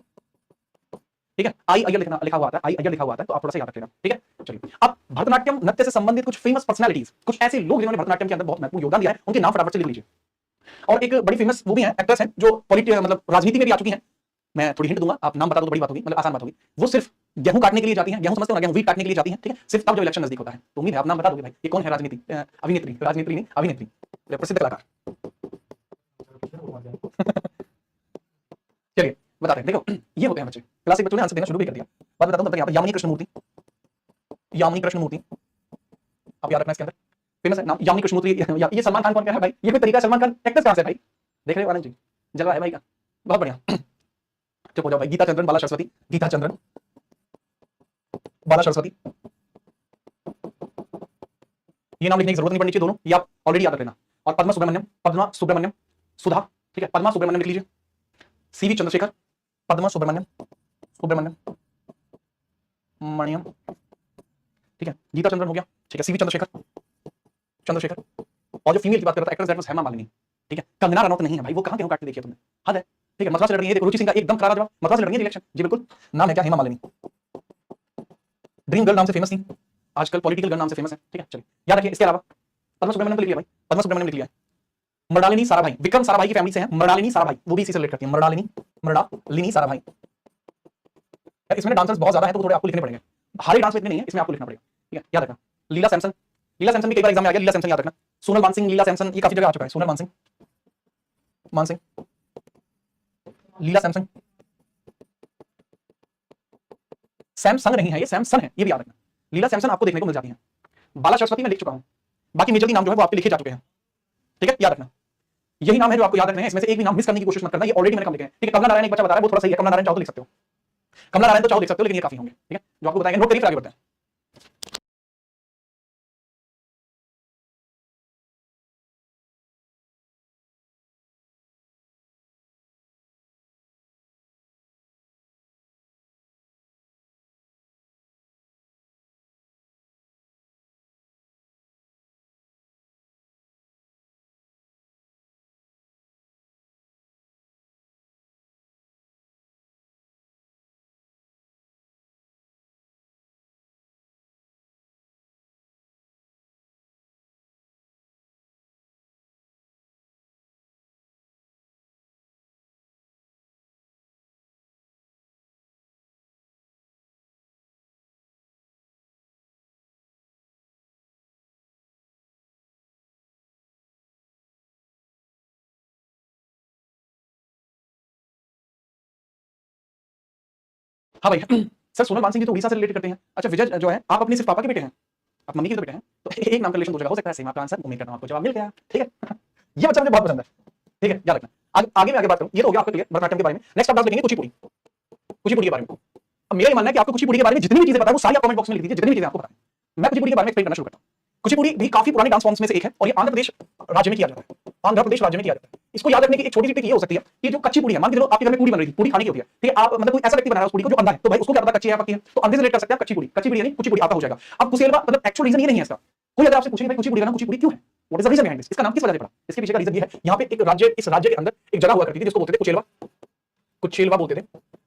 ठीक है। आई अय्यर लिखा हुआ आता है, आई अय्यर लिखा हुआ आता है, तो आप थोड़ा सा याद रख लेना, ठीक है। चलिए, अब भरतनाट्यम नृत्य से संबंधित कुछ फेमस पर्सनालिटीज, कुछ ऐसे लोग जिन्होंने भरतनाट्यम के अंदर बहुत महत्वपूर्ण योगदान दिया है, उनके नाम फटाफट से लिख लीजिए। और एक बड़ी फेमस वो भी है, एक्ट्रेस है जो मतलब राजनीति में भी आ चुकी है। मैं थोड़ी हिंट दूंगा, आप नाम बता दो तो बड़ी बात होगी, मतलब आसान बात होगी। वो सिर्फ गेहूं काटने के लिए जाती हैं, गेहूं समझते हो ना, गेहूं वीट काटने के लिए जाती हैं, ठीक है, सिर्फ तब जब इलेक्शन नजदीक होता है। तो उम्मीद है आप नाम बता दोगे भाई, ये कौन है? राजनीति अभिनेत्री, राजनीति नहीं, अभिनेत्री, प्रसिद्ध कलाकार। चलिए बताते हैं, देखो ये होते हैं बच्चे, क्लासिक बच्चों ने आंसर देना शुरू भी कर दिया। बात बताता हूं, तब यहाँ पर यामिनी कृष्णमूर्ति, यामिनी कृष्णमूर्ति, आप याद रखना इसके अंदर फेमस है नाम यामिनी कृष्णमूर्ति। ये सलमान खान कौन है भाई? ये कोई तरीका? सलमान खान एक्ट्रेस कहां से भाई? देख रहे हो आनंद जी, जलवा है भाई का, बहुत बढ़िया। चुप हो जाओ भाई। गीता चंद्रन, बाला सरस्वती, गीता चंद्रन, बाला सरस्वती, ये नाम लिखने की जरूरत नहीं पड़नी चाहिए दोनों, ये आप ऑलरेडी याद रख लेना। और पद्मा सुब्रमण्यम, पद्मा सुब्रमण्यम सुधा, ठीक है, पद्मा सुब्रमण्यम लिख लीजिए। सीवी चंद्रशेखर, पद्मा सुब्रमण्यम, सुब्रमण्यम मणियम, ठीक है। गीता चंद्रन हो गया, ठीक है। सीवी चंद्रशेखर, चंद्रशेखर। और जो फीमेल की बात कर रहा था actress, that was Hema Malini, ठीक है। कंगना रनौत नहीं है भाई, वो कहां गेहूं काटते देखिए तुमने, हद है, ठीक है। मद्रास से लड़ रही है, देखो रुचि सिंह का एकदम करारा जवाब, मद्रास से लड़ रही है इलेक्शन, जी बिल्कुल। नाम है क्या? हेमा मालिनी। ड्रीम गर्ल नाम से फेमस थी, आजकल पॉलिटिकल गर्ल नाम से फेमस है, ठीक है। चलिए याद रखिए। इसके अलावा पद्मा सुब्रमण्यम को लिख लिया भाई, पद्मा सुब्रमण्यम लिख लिया। मृणालिनी साराभाई, विक्रम साराभाई की फैमिली से है, मृणालिनी साराभाई, वो भी इसी से रिलेट करती है, मृणालिनी साराभाई। इसमें डांसर्स बहुत ज्यादा है, तो थोड़े आपको लिखने पड़ेंगे, हर डांस में इतने नहीं है, इसमें आपको लिखना पड़ेगा, ठीक है, याद रखना। लीला सैमसन, लीला सैमसन भी कई बार एग्जाम में आ गया, लीला सैमसन याद रखना। सोनल मानसिंह, लीला सैमसन, ये काफी जगह आ चुका है, सोनल मानसिंह, मानसिंह, लीला सैमसन, सैमसंग नहीं है ये, सैमसन है, ये भी याद रखना। लीला सैमसन आपको देखने को मिल जाती है। बाला सरस्वती मैं लिख चुका हूं, बाकी मेजर नाम जो है वो आपके लिखे जा चुके हैं, ठीक है, याद रखना। यही नाम है जो आपको याद रखने हैं, इसमें से एक भी नाम मिस करने की कोशिश मत करना, ये ऑलरेडी मैंने कम लिखे हैं, ठीक है। कमला नारायण एक बच्चा बता रहा है, वो थोड़ा सही है, कमला नारायण चाहो तो लिख सकते हो, कमला नारायण तो चाहो लिख सकते हो, लेकिन ये काफी होंगे, ठीक है, जो आपको बताएंगे। नोट करिए, फिर आगे बढ़ते हैं। हाँ भाई, सर सोनल मानसिंह जी तो उड़ीसा से रिलेट करते हैं। अच्छा विजय जो है, आप अपने सिर्फ पापा के बेटे हैं, आप मम्मी के तो बेटे हैं, तो एक नाम का रिलेशन हो जाएगा, हो सकता है सेम आपका आंसर। उम्मीद करता हूं आपको जवाब मिल गया, ठीक है। ये बच्चा मुझे बहुत पसंद है, ठीक है, याद रखना। आगे मैं आगे बात करूं, ये तो हो गया आपका क्लियर भरतनाट्यम के बारे में। नेक्स्ट आप बात देखेंगे कुचिपुड़ी, कुचिपुड़ी के बारे में। अब मेरा ये मानना है कि आपको कुचिपुड़ी के बारे में जितनी भी चीजें पता है वो सारी आप कमेंट बॉक्स में लिख दीजिए, जितनी भी चीजें आपको पता है। मैं कुचिपुड़ी के बारे में एक्सप्लेन करना शुरू करता हूं। कुचिपुड़ी भी काफी पुराने डांस फॉर्म्स में से एक है, और ये आंध्र प्रदेश राज्य में किया जाता है। आंध्र प्रदेश राज्य में किया जाता है। इसको याद रखने की एक छोटी सी ट्रिक ये हो सकती है कि जो कच्ची पूड़ी है, मान के चलो आपके घर में पूड़ी बन रही थी, पूड़ी खाने की होती है, ठीक है, आप मतलब कोई ऐसा व्यक्ति बना रहा है उस पूड़ी को जो अंधा है, तो भाई उसको क्या पता कच्ची है या पक्की है, तो अंधे से रिलेट कर सकते हैं कच्ची पूड़ी यानी कुची पूड़ी आपका हो जाएगा। अब कुसेलवा मतलब एक्चुअल रीजन ये नहीं है इसका। कोई अगर आपसे पूछे भाई कुची पूड़ी का नाम कुची पूड़ी क्यों है, what is the reason behind this, इसका नाम किस वजह से पड़ा, इसके पीछे का रीजन ये है, यहाँ पे एक राज्य, इस राज्य के अंदर एक जगह हुआ करती थी जिसको बोलते थे कुचेलवा, कुचेलवा बोलते थे,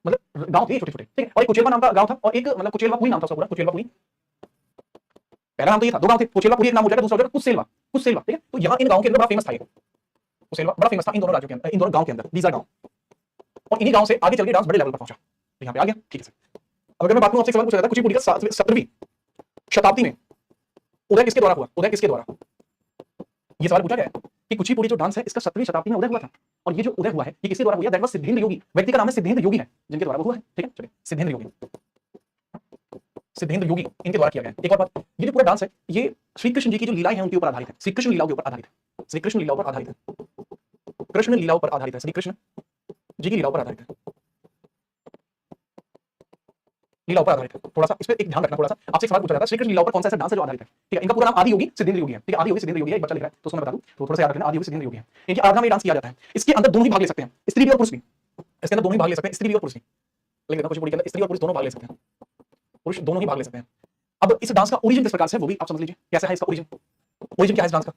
मतलब गांव थे छोटे छोटे, ठीक है, और एक कुचेलवा नाम का गांव था और एक मतलब कुचेलवा पुरी नाम था उसका पूरा, कुचेलवा पुरी पहला नाम तो ये था, दो गांव थे, कुचेलवा पुरी एक नाम हो जाएगा, दूसरा हो जाएगा कुसेलवा, कुसेलवा, ठीक है। तो यहाँ इन गांव के अंदर बड़ा फेमस था ये कुसेलवा, बड़ा फेमस था इन दोनों राज्यों के अंदर, इन दोनों गांव के अंदर, दीज आर गांव, और इन्हीं गांव से आगे चल के डांस बड़े लेवल पर पहुंचा, तो यहाँ पे आ गया, ठीक है सर। अब अगर मैं बात करूं, आपसे सवाल पूछा जाता है कुचिपुड़ी का 17वीं शताब्दी में उदय किसके द्वारा हुआ, उदय किसके द्वारा, ये सवाल पूछा गया है कि कुचिपुड़ी जो डांस है इसका 17वीं शताब्दी में उदय हुआ था, और ये जो उदय हुआ है ये किसके द्वारा हुआ, दैट वाज सिद्धेंद्र योगी, व्यक्ति का नाम है सिद्धेंद्र योगी है, जिनके द्वारा हुआ है, ठीक है, चलिए सिद्धेंद्र योगी, सिद्धेंद्र योगी इनके द्वारा किया गया है। एक और बात, ये जो पूरा डांस है ये श्री कृष्ण जी की जो लीलाएं हैं उनके ऊपर आधारित है, श्री कृष्ण लीलाओं के ऊपर आधारित है, श्री कृष्ण लीलाओं पर आधारित है, कृष्ण लीलाओं पर आधारित है, श्री कृष्ण जी की लीलाओं पर आधारित है, लीलाओं पर आधारित है। थोड़ा सा इस पे एक ध्यान रखना, थोड़ा सा आपसे सवाल पूछा जाता है श्री कृष्ण लीलाओं पर कौन सा ऐसा डांस है जो आधारित है, ठीक है, इनका पूरा नाम आदि योगी सिद्धेंद्र योगी है, ठीक है, आदि योगी सिद्धेंद्र योगी है, एक बच्चा लिख रहा है तो उसको मैं बता दूं, तो थोड़ा सा याद रखना, आदि योगी सिद्धेंद्र योगी है, इनकी आराधना में डांस किया जाता है, इसके अंदर दोनों ही भाग ले सकते हैं, स्त्री भी और पुरुष भी, इसके अंदर दोनों ही भाग ले सकते हैं, स्त्री भी और पुरुष भी, लिख देना कुचिपुड़ी के अंदर स्त्री और पुरुष दोनों भाग ले सकते हैं, पुरुष दोनों ही भाग ले सकते हैं। अब इस डांस का ओरिजिन किस प्रकार से है वो भी आप समझ लीजिए, कैसा है इसका ओरिजिन, ओरिजिन क्या है इस डांस का,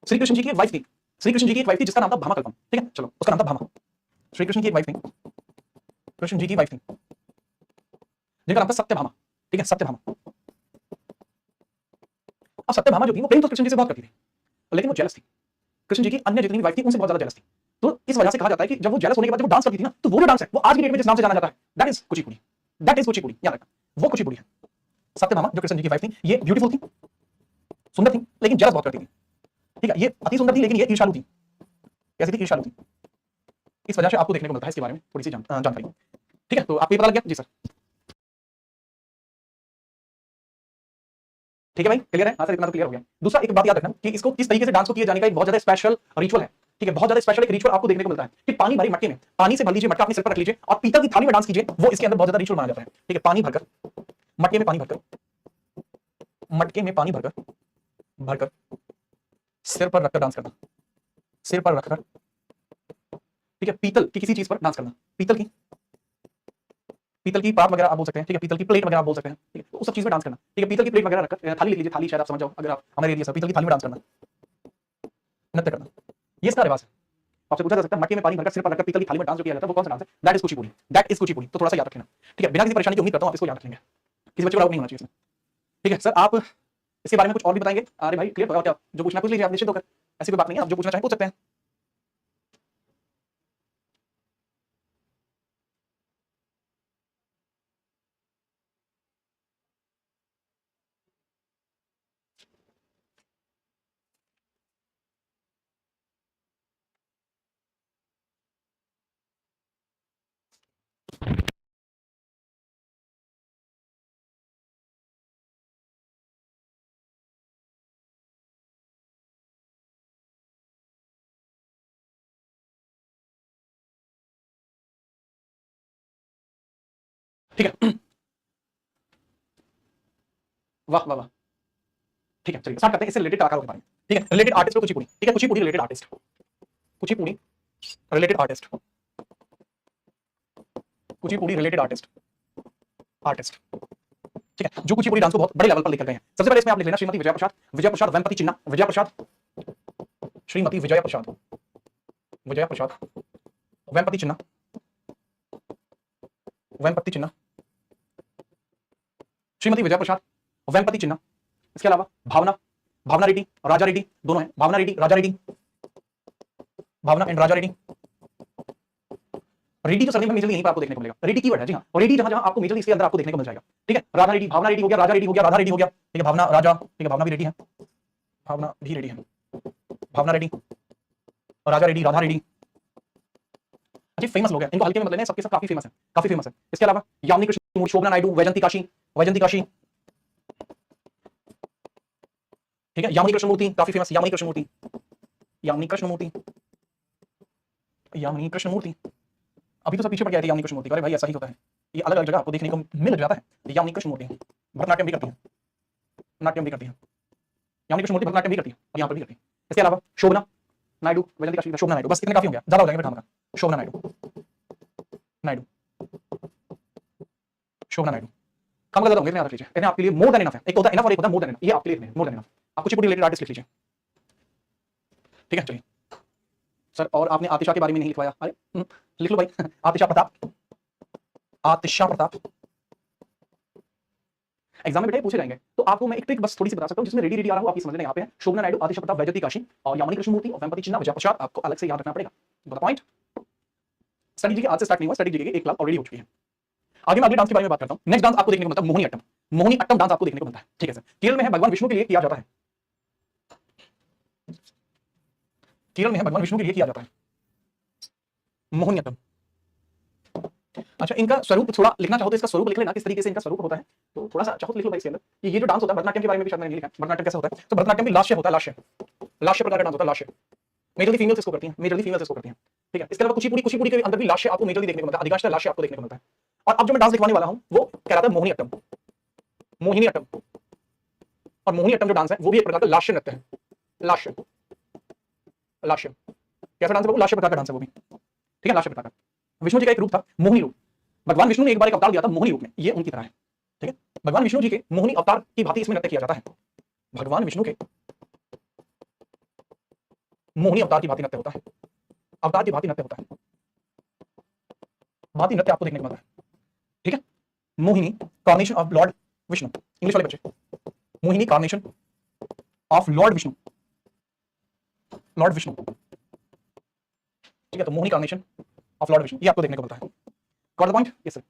श्री कृष्ण जी की एक वाइफ थी, श्री कृष्ण जी की एक वाइफ थी जिसका नाम था भामा कल्पम, ठीक है, चलो उसका नाम था भामा, श्री कृष्ण की एक वाइफ थी, कृष्ण जी की वाइफ थी जिनका नाम था सत्यभामा, ठीक है, सत्यभामा। अब सत्यभामा जो थी वो प्रेम तो कृष्ण जी से बहुत करती थी, लेकिन वो जेलस थी, कृष्ण जी की अन्य जितनी भी वाइफ थी उनसे बहुत ज्यादा जेलस थी, तो इस वजह से कहा जाता है कि जब वो जेलस होने के बाद जब वो डांस करती थी ना, तो वो जो डांस है वो आज की डेट में जिस नाम से जाना जाता है that is Kuchipudi, that is Kuchipudi, याद रखना वो कुचिपुड़ी है। सत्यभामा जो कृष्ण जी की वाइफ थी ये ब्यूटीफुल थी, सुंदर थी, लेकिन जेलस बहुत करती थी, ठीक है, ये अति सुंदर थी लेकिन ये ईर्ष्यालु थी, कैसी थी, ईर्ष्यालु थी, इस वजह से आपको देखने को मिलता है इसके बारे में थोड़ी सी जानकारी, ठीक है, तो आपको ये पता लग गया जी सर, ठीक है भाई, क्लियर है, हाँ सर इतना तो क्लियर हो गया। दूसरा एक बात याद रखना कि इसको किस तरीके से डांस को किया जाने का एक बहुत ज्यादा स्पेशल रिचुअल है, ठीक है, बहुत ज्यादा स्पेशल एक रिचुअल आपको देखने को मिलता है कि पानी भरी मटके में, पानी से भर लीजिए, मटका अपने सिर पर रख लीजिए और पीतल की थाली में डांस कीजिए, वो इसके अंदर बहुत ज्यादा रिचुअल माना जाता है, ठीक है, पानी भरकर मटके में, पानी भरकर मटके में पानी भरकर भरकर सिर पर रखकर डांस करना, सिर पर रखकर, ठीक है, पीतल की किसी चीज पर डांस करना, पीतल की पात वगैरह आप बोल सकते हैं, ठीक है, पीतल की प्लेट वगैरह आप बोल सकते हैं, ठीक है, तो उस सब चीज में डांस करना, ठीक है, पीतल की प्लेट वगैरह रखकर थाली लिख लीजिए, थाली शायद आप समझ जाओ, अगर आप हमारे एरिया से पीतल की थाली में डांस करना, नृत्य करना, ये इसका रिवाज है। आपसे पूछा जा सकता है मटके में पानी भरकर सिर पर रखकर पीतल की थाली में डांस जो किया जाता है वो कौन सा डांस है, that is Kuchipudi, that is Kuchipudi, तो थोड़ा सा याद रखना, ठीक है, बिना किसी परेशानी की उम्मीद करता हूं आप इसको याद रखेंगे, किसी बच्चे को डाउट नहीं होना चाहिए इसमें, ठीक है। सर आप इसके बारे में कुछ और भी बताएंगे, अरे भाई क्लियर, क्या जो पूछना पूछ लीजिए आप निश्चित होकर, ऐसी कोई बात नहीं है, आप जो पूछना चाहें पूछ सकते हैं। ठीक है, वाह वाह वाह, ठीक है, चलिए स्टार्ट करते हैं इससे रिलेटेड कलाकारों के बारे में, ठीक है, रिलेटेड आर्टिस्ट कुचिपुड़ी, ठीक है, Kuchipudi related artist, Kuchipudi related artist, Kuchipudi related artist, artist, ठीक है, जो कुचिपुड़ी डांस को बहुत बड़े लेवल पर लेकर गए हैं। सबसे पहले इसमें आप लिख लेना श्रीमती विजया प्रसाद, विजय प्रसाद वेम्पति चिन्ना, विजय प्रसाद, श्रीमती विजय प्रसाद, विजय प्रसाद वेम्पति चिन्ना, वेम्पति चिन्ना, श्रीमती विजय प्रसाद वेम्पति चिन्ना, इसके अलावा भावना, भावना रेड्डी, राजा रेड्डी, दोनों हैं, भावना रेड्डी, राजा रेड्डी, भावना एंड राजा रेड्डी, रेड्डी जो सरनेम है मेजरली यहीं पर आपको देखने को मिलेगा, रेड्डी कीवर्ड है जी हाँ, और रेड्डी जहां आपको मेजरली इसके अंदर आपको देखने को मिल जाएगा, ठीक है, राधा रेड्डी, भावना रेड्डी हो गया, राजा रेड्डी हो गया, राधा रेड्डी हो गया, ठीक है, भावना राजा, ठीक है, भावना भी रेड्डी है, भावना भी रेड्डी है, भावना रेड्डी, राजा रेड्डी, राधा रेड्डी, अच्छे फेमस लोग हैं, इनको हल्के में मत लेना, सबके सब काफी फेमस है, काफी फेमस है। इसके अलावा यामिनी कृष्ण, शोभना नायडू, वैजंती काशी, वैजंती काशी, ठीक है, यामिनी कृष्णमूर्ति काफी फेमस, यामिनी कृष्णमूर्ति, यामिनी कृष्णमूर्ति, यामिनी कृष्णमूर्ति, अभी तो सब पीछे पड़ गया था यामिनी कृष्णमूर्ति, अरे भाई ऐसा ही होता है, ये अलग अलग जगह आपको देखने को मिल जाता है। यामिनी कृष्णमूर्ति भरतनाट्यम भी करती है, नाट्यम भी करती है, यामिनी कृष्णमूर्ति भरतनाट्यम भी करती है और यहाँ पर भी करती है। इसके अलावा शोभना नायडू, वैजयंती का, शोभना नायडू, बस इतने काफी हो गया, ज्यादा हो जाएंगे फिर हमारा। शोभना नायडू, नायडू, शोभना नायडू, कम का ज्यादा होंगे, इतने याद रख लीजिए, इतने आपके लिए मोर देन इनफ है। एक होता है इनफ और एक होता है मोर देन इनफ, ये आपके लिए मोर देन इनफ। आप कुचिपुड़ी रिलेटेड आर्टिस्ट लिख लीजिए, ठीक है। चलिए सर, और आपने आतिशा के बारे में नहीं लिखवाया, अरे लिख लो भाई। आतिशा प्रताप, आतिशा प्रताप, एग्जाम में बेटा पूछे जाएंगे, तो आपको मैं एक ट्रिक बस थोड़ी सी बता सकता हूं जिसमें रेडी रेडी आ रहा हूं, आप ये समझ लेना। यहाँ पे है शोभना नायडू, आतिशा प्रताप, वैजयंती काशी और यामिनी कृष्णमूर्ति और वेम्पति चिन्ना, विजय प्रसाद, आपको अलग से याद रखना पड़ेगा। बता पॉइंट। स्टडी जी के आज से स्टार्ट नहीं हुआ, स्टडी जी के 1 क्लास ऑलरेडी हो चुकी है। आगे मैं अगले डांस के बारे में बात करता हूं। नेक्स्ट डांस आपको देखने को मिलता है मोहिनी अट्टम। मोहिनी अट्टम डांस आपको देखने को मिलता है, ठीक है सर। केरल में है, भगवान विष्णु के लिए किया जाता है। केरल में है, भगवान विष्णु के लिए किया जाता है मोहिनी अट्टम। अच्छा, इनका स्वरूप थोड़ा लिखना चाहो तो इसका स्वरूप लिख लेना, किस तरीके से इनका स्वरूप होता है, तो थोड़ा सा चाहो तो लिख लो भाई इसके अंदर। ये जो डांस होता है भरतनाट्यम के बारे में भी शायद मैंने नहीं लिखा है, भरतनाट्यम कैसा होता है। तो भरतनाट्यम भी लास्य होता है, लास्य, लास्य प्रकार का डांस होता है, लास्य। मेजरली फीमेल्स इसको करती हैं, मेजरली फीमेल्स इसको करती हैं, ठीक है। इसके अलावा कुचिपुड़ी, कुचिपुड़ी के अंदर भी लास्य आपको मेजरली देखने को मिलता है, अधिकांशतः लास्य आपको देखने को मिलता है। और अब जो मैं डांस दिखवाने वाला हूं वो कहलाता है मोहिनी अट्टम, मोहिनी अट्टम। और मोहिनी अट्टम जो डांस है वो भी एक प्रकार का लास्य नृत्य है, लास्य, लास्य। कैसा डांस है वो? लास्य प्रकार का डांस है वो भी, ठीक है, लास्य प्रकार का। विष्णु जी का एक रूप था मोहिनी रूप, भगवान विष्णु ने एक बार एक अवतार दिया था मोहिनी रूप में, ये उनकी तरह है, ठीक है। भगवान विष्णु जी के मोहिनी अवतार की भांति इसमें नृत्य किया जाता है। भगवान विष्णु के मोहिनी अवतार की भांति नृत्य होता है, अवतार की भांति नृत्य होता है, भांति नृत्य आपको देखने को मिलता है, ठीक है। Mohini carnation of Lord Vishnu, English वाले बच्चे, Mohini carnation of Lord Vishnu, Lord Vishnu, ठीक है। तो Mohini carnation of Lord Vishnu ये आपको देखने को मिलता है। Got the point? Yes sir.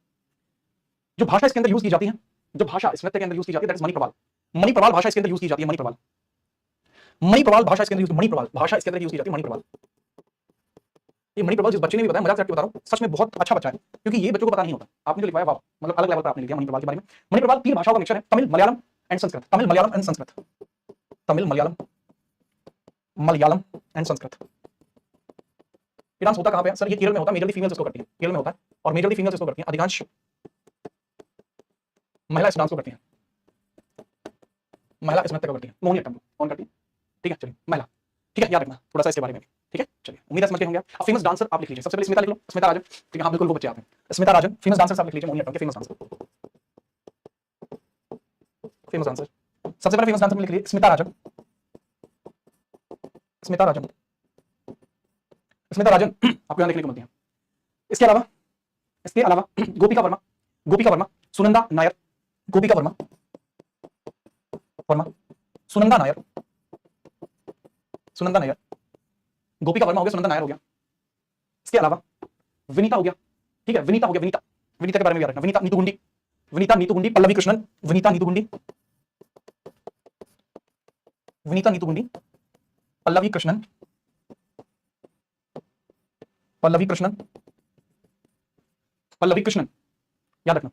जो भाषा इसके अंदर यूज की जाती है, जो भाषा इस नृत्य के अंदर यूज की जाती है, दैट इज मणिप्रवाल। मणिप्रवाल भाषा इसके अंदर यूज की जाती है, मणिप्रवाल, मणिप्रवाल भाषा इसके अंदर, मणिप्रवाल भाषा इसके अंदर यूज की जाती है, मणिप्रवाल। ये मणिप्रवाल जिस बच्चे ने भी बताया, मजाक से बता रहा हूं, सच में बहुत अच्छा बच्चा है, क्योंकि ये बच्चों को पता नहीं होता। आपने जो लिखवाया वाह, मतलब अलग लेवल पर आपने लिख दिया मणिप्रवाल के बारे में। मणिप्रवाल 3 भाषाओं का मिक्सचर है, Tamil, Malayalam and Sanskrit, Tamil, Malayalam and Sanskrit, Tamil, Malayalam, Malayalam and Sanskrit. ये डांस होता कहां पे है सर? ये केरल में होता है, मेजरली फीमेल्स इसको करती हैं, केरल में होता है और मेजरली फीमेल्स इसको करती हैं, अधिकांश महिला इस डांस को करती हैं, महिला इस नृत्य को करती है, मोहिनी अट्टम कौन करती है, ठीक है। चलिए महिला, ठीक है, याद रखना थोड़ा सा इसके बारे में, ठीक है। चलिए उम्मीद है समझ गए होंगे आप। अब फेमस डांसर आप लिख लीजिए, सबसे पहले स्मिता लिख लो, स्मिता राजन, ठीक है, हाँ बिल्कुल वो बच्चे आते हैं, स्मिता राजन फेमस डांसर आप लिख लीजिए, मोहिनी अट्टम के फेमस डांसर, फेमस डांसर। सबसे पहले फेमस डांसर में लिख लीजिए स्मिता राजन, स्मिता राजन, स्मिता राजन आपको यहां देखने को मिलती है। इसके अलावा, इसके अलावा गोपिका वर्मा, गोपिका वर्मा, सुनंदा नायर, गोपिका वर्मा, वर्मा, सुनंदा नायर, सुनंदा नायर, गोपिका वर्मा हो गया, सुनंदा नायर हो गया। इसके अलावा विनीता हो गया, ठीक है, विनीता हो गया, विनीता, विनीता के बारे में याद रखना, विनीता नीतू गुंडी, विनीता नीतू गुंडी, पल्लवी कृष्णन, विनीता नीतू गुंडी, विनीता नीतू गुंडी, पल्लवी कृष्णन, पल्लवी कृष्णन, पल्लवी कृष्णन, याद रखना।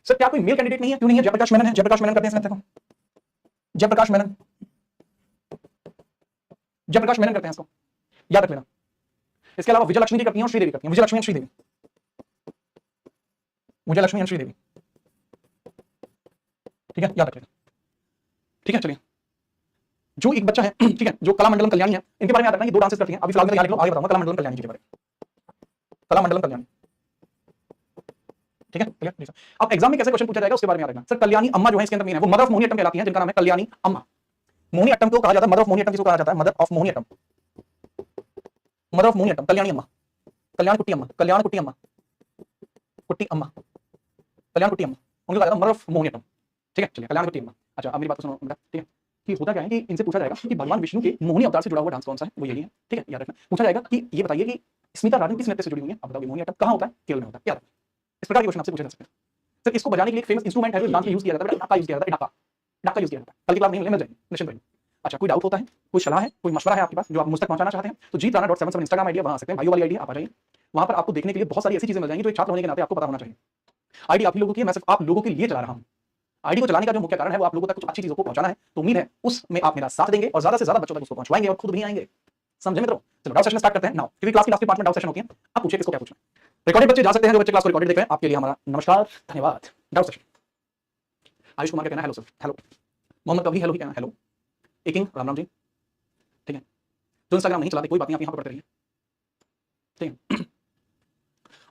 सर क्या कोई मेल कैंडिडेट नहीं है? क्यों नहीं है? जयप्रकाश मेनन है, जयप्रकाश मेनन करते हैं इस नृत्य को, जयप्रकाश मेनन, जयप्रकाश मेनन करते हैं इसको, याद रख लेना। इसके अलावा विजय लक्ष्मी जी करती हैं और श्रीदेवी करती हैं, विजय लक्ष्मी एंड श्रीदेवी, विजय लक्ष्मी एंड श्रीदेवी, ठीक है, याद रख लेना, ठीक है। चलिए जो एक बच्चा है, ठीक है, जो कलामंडलम कल्याणी है, इनके बारे में याद रखना, ये 2 डांसेस करती हैं। अभी फिलहाल में याद लिख लो, आगे बताऊंगा कलामंडलम कल्याणी जी के बारे में, कलामंडलम कल्याणी, ठीक है, क्लियर। अब एग्जाम में कैसे क्वेश्चन पूछा जाएगा उसके बारे में याद रखना। सर कल्याणी अम्मा जो है इसके अंदर मेन है, वो मदर ऑफ मोहिनी अट्टम कहलाती है, जिनका नाम है कल्याणी अम्मा। मोहिनी अट्टम को कहा जाता है मदर ऑफ मोहिनी अट्टम, किसको कहा जाता है? Mother of Mohini Attam, mother of Mohini Attam, Kalyani Amma, Kalyan कुट्टी अम्मा, कल्याण कुट्टी अम्मा, कुट्टी अम्मा, कल्याण कुट्टी अम्मा, उनको कहा जाता है मदर ऑफ मोहिनी अट्टम, ठीक है। चलिए कल्याण कुट्टी अम्मा। अच्छा अब मेरी बात सुनो बेटा, ठीक है, कि होता क्या है कि इनसे पूछा जाएगा कि भगवान विष्णु के मोहिनी अवतार से जुड़ा हुआ डांस कौन सा है, वो यही है, ठीक है, याद रखना। पूछा जाएगा कि ये बताइए कि स्मिता राजन किस नृत्य से जुड़ी हुई है, आप बताओगे मोहिनी अट्टम कहां होता है? केरल में होता है, याद रखना। इस प्रकार के क्वेश्चन आपसे पूछे जा सकते हैं। सर इसको बजाने के लिए एक फेमस इंस्ट्रूमेंट है जो डांस में यूज किया जाता है, डाका यूज किया जाता है, डाका, डाका यूज किया जाता है। कल की क्लास नहीं मिल जाएगी, निश्चित रहिए। अच्छा कोई डाउट होता है, कोई सलाह है, कोई मशवरा है आपके पास जो आप मुझ तक पहुंचाना चाहते हैं, तो जीत्राना.77 इंस्टाग्राम आईडी बना सकते हैं, भाइयों वाली आईडी, आप आ जाइए, वहां पर आपको देखने के लिए बहुत सारी ऐसी चीजें मिल जाएंगी जो एक छात्र होने के नाते आपको पता होना चाहिए। आईडी आप ही लोगों की है, मैं सिर्फ आप लोगों के लिए चला रहा हूं। आईडी को चलाने का जो मुख्य कारण है वो आप लोगों तक कुछ अच्छी चीजों को पहुंचाना है, तो उम्मीद है उसमें आप मेरा साथ देंगे और ज्यादा से ज्यादा बच्चों तक उसको पहुंचवाएंगे और खुद भी आएंगे, समझे मित्रों। चलो डाउट सेशन स्टार्ट करते हैं नाउ, क्योंकि क्लास की लास्ट के पार्ट में डाउट सेशन होती है। आप पूछिए किसको क्या पूछना है। रिकॉर्डेड बच्चे जा सकते हैं, जो बच्चे क्लास को रिकॉर्डेड देख रहे हैं, आपके लिए हमारा नमस्कार, धन्यवाद। डाउट सेशन, आयुष कुमार का कहना हेलो सर, हेलो। मोहम्मद कभी हेलो ही कहना, हेलो। एकिंग राम राम जी, ठीक है। जो इंस्टाग्राम नहीं चलाते कोई बात नहीं, आप यहाँ पर पढ़ते रहिए, ठीक है।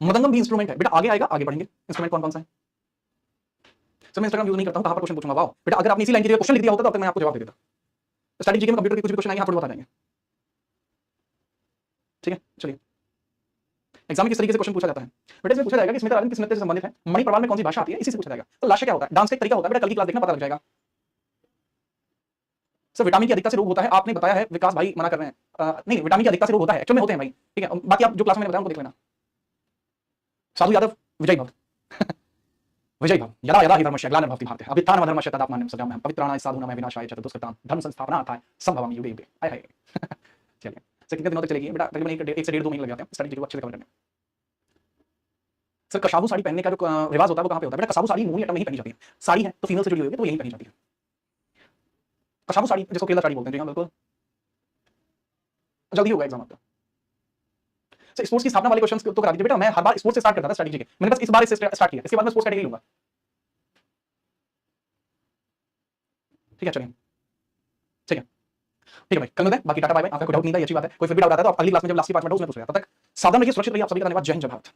मृदंगम भी इंस्ट्रूमेंट है बेटा, आगे आएगा, आगे बढ़ेंगे। इंस्ट्रूमेंट कौन कौन सा है? सर मैं इंस्टाग्राम यूज नहीं करता हूँ, कहाँ पर क्वेश्चन पूछूंगा? वाओ बेटा, अगर आपने इसी लाइन के लिए क्वेश्चन लिख दिया होता तो अब तक मैं आपको जवाब दे देता। स्टैटिक जीके में कंप्यूटर के कुछ भी क्वेश्चन आएंगे, आप थोड़ी बता देंगे, ठीक है। चलिए, एग्जाम में किस तरीके से क्वेश्चन पूछा जाता है बेटा? इसमें पूछा जाएगा कि स्मिता राजन किस नृत्य से संबंधित है, मणि प्रवाल में कौन सी भाषा आती है, इसी से पूछा जाएगा। तो लास्य क्या होता है? डांस का एक तरीका होता है बेटा, कल की क्लास देखना पता लग जाएगा। सर विटामिन की अधिकता से रोग होता है, आपने बताया है, विकास भाई मना कर रहे हैं। नहीं, विटामिन की अधिकता से रोग होता है, एक्चुअल में होते हैं भाई, ठीक है। बाकी आप जो क्लास में बताया उनको देख लेना। साधु यादव, विजय भक्त विजय भक्त, यदा यदा हि धर्मस्य ग्लानिर्भवति भारते अभ्युत्थानम् अधर्मस्य तदात्मानं सृजाम्यहम् पवित्राणाय साधूनां विनाशाय च दुष्कृतां धर्म संस्थापना अर्थाय संभवामि युगे युगे। हाय हाय। चलिए, सर कितने दिनों तक चलेगी बेटा? तकरीबन 1 से 1.5 2 महीने लग जाते हैं स्टडी को अच्छे से कवर करने में। सर कशाबू साड़ी पहनने का जो रिवाज होता है वो कहाँ पे होता है बेटा? कशाबू साड़ी मोहनी आइटम में ही पहनी जाती है। साड़ी है तो फीमेल से जुड़ी हुई है तो यही पहनी जाती है। कशाबू साड़ी जिसको केरला साड़ी बोलते हैं, जी हाँ बिल्कुल। जल्दी होगा एग्जाम आपका। सर स्पोर्ट्स की स्थापना वाले क्वेश्चंस तो करा दीजिए बेटा, मैं हर बार स्पोर्ट्स से स्टार्ट करता था स्ट्रैटेजी के, मैंने बस इस बार इससे स्टार्ट किया, इसके बाद मैं स्पोर्ट्स कैटेगरी लूंगा, ठीक है। चलिए, ठीक है, ठीक है भाई, कल मिलते हैं। बाकी टाटा बाय बाय। आपका कोई डाउट नहीं था, ये अच्छी बात है। कोई फिर भी डाउट आता है तो आप अगली क्लास में जब लास्ट की 5 मिनट उसमें पूछ लेना। तब तक सावधान रहिए, सुरक्षित रहिए। आप सभी का धन्यवाद। जय हिंद, जय भारत।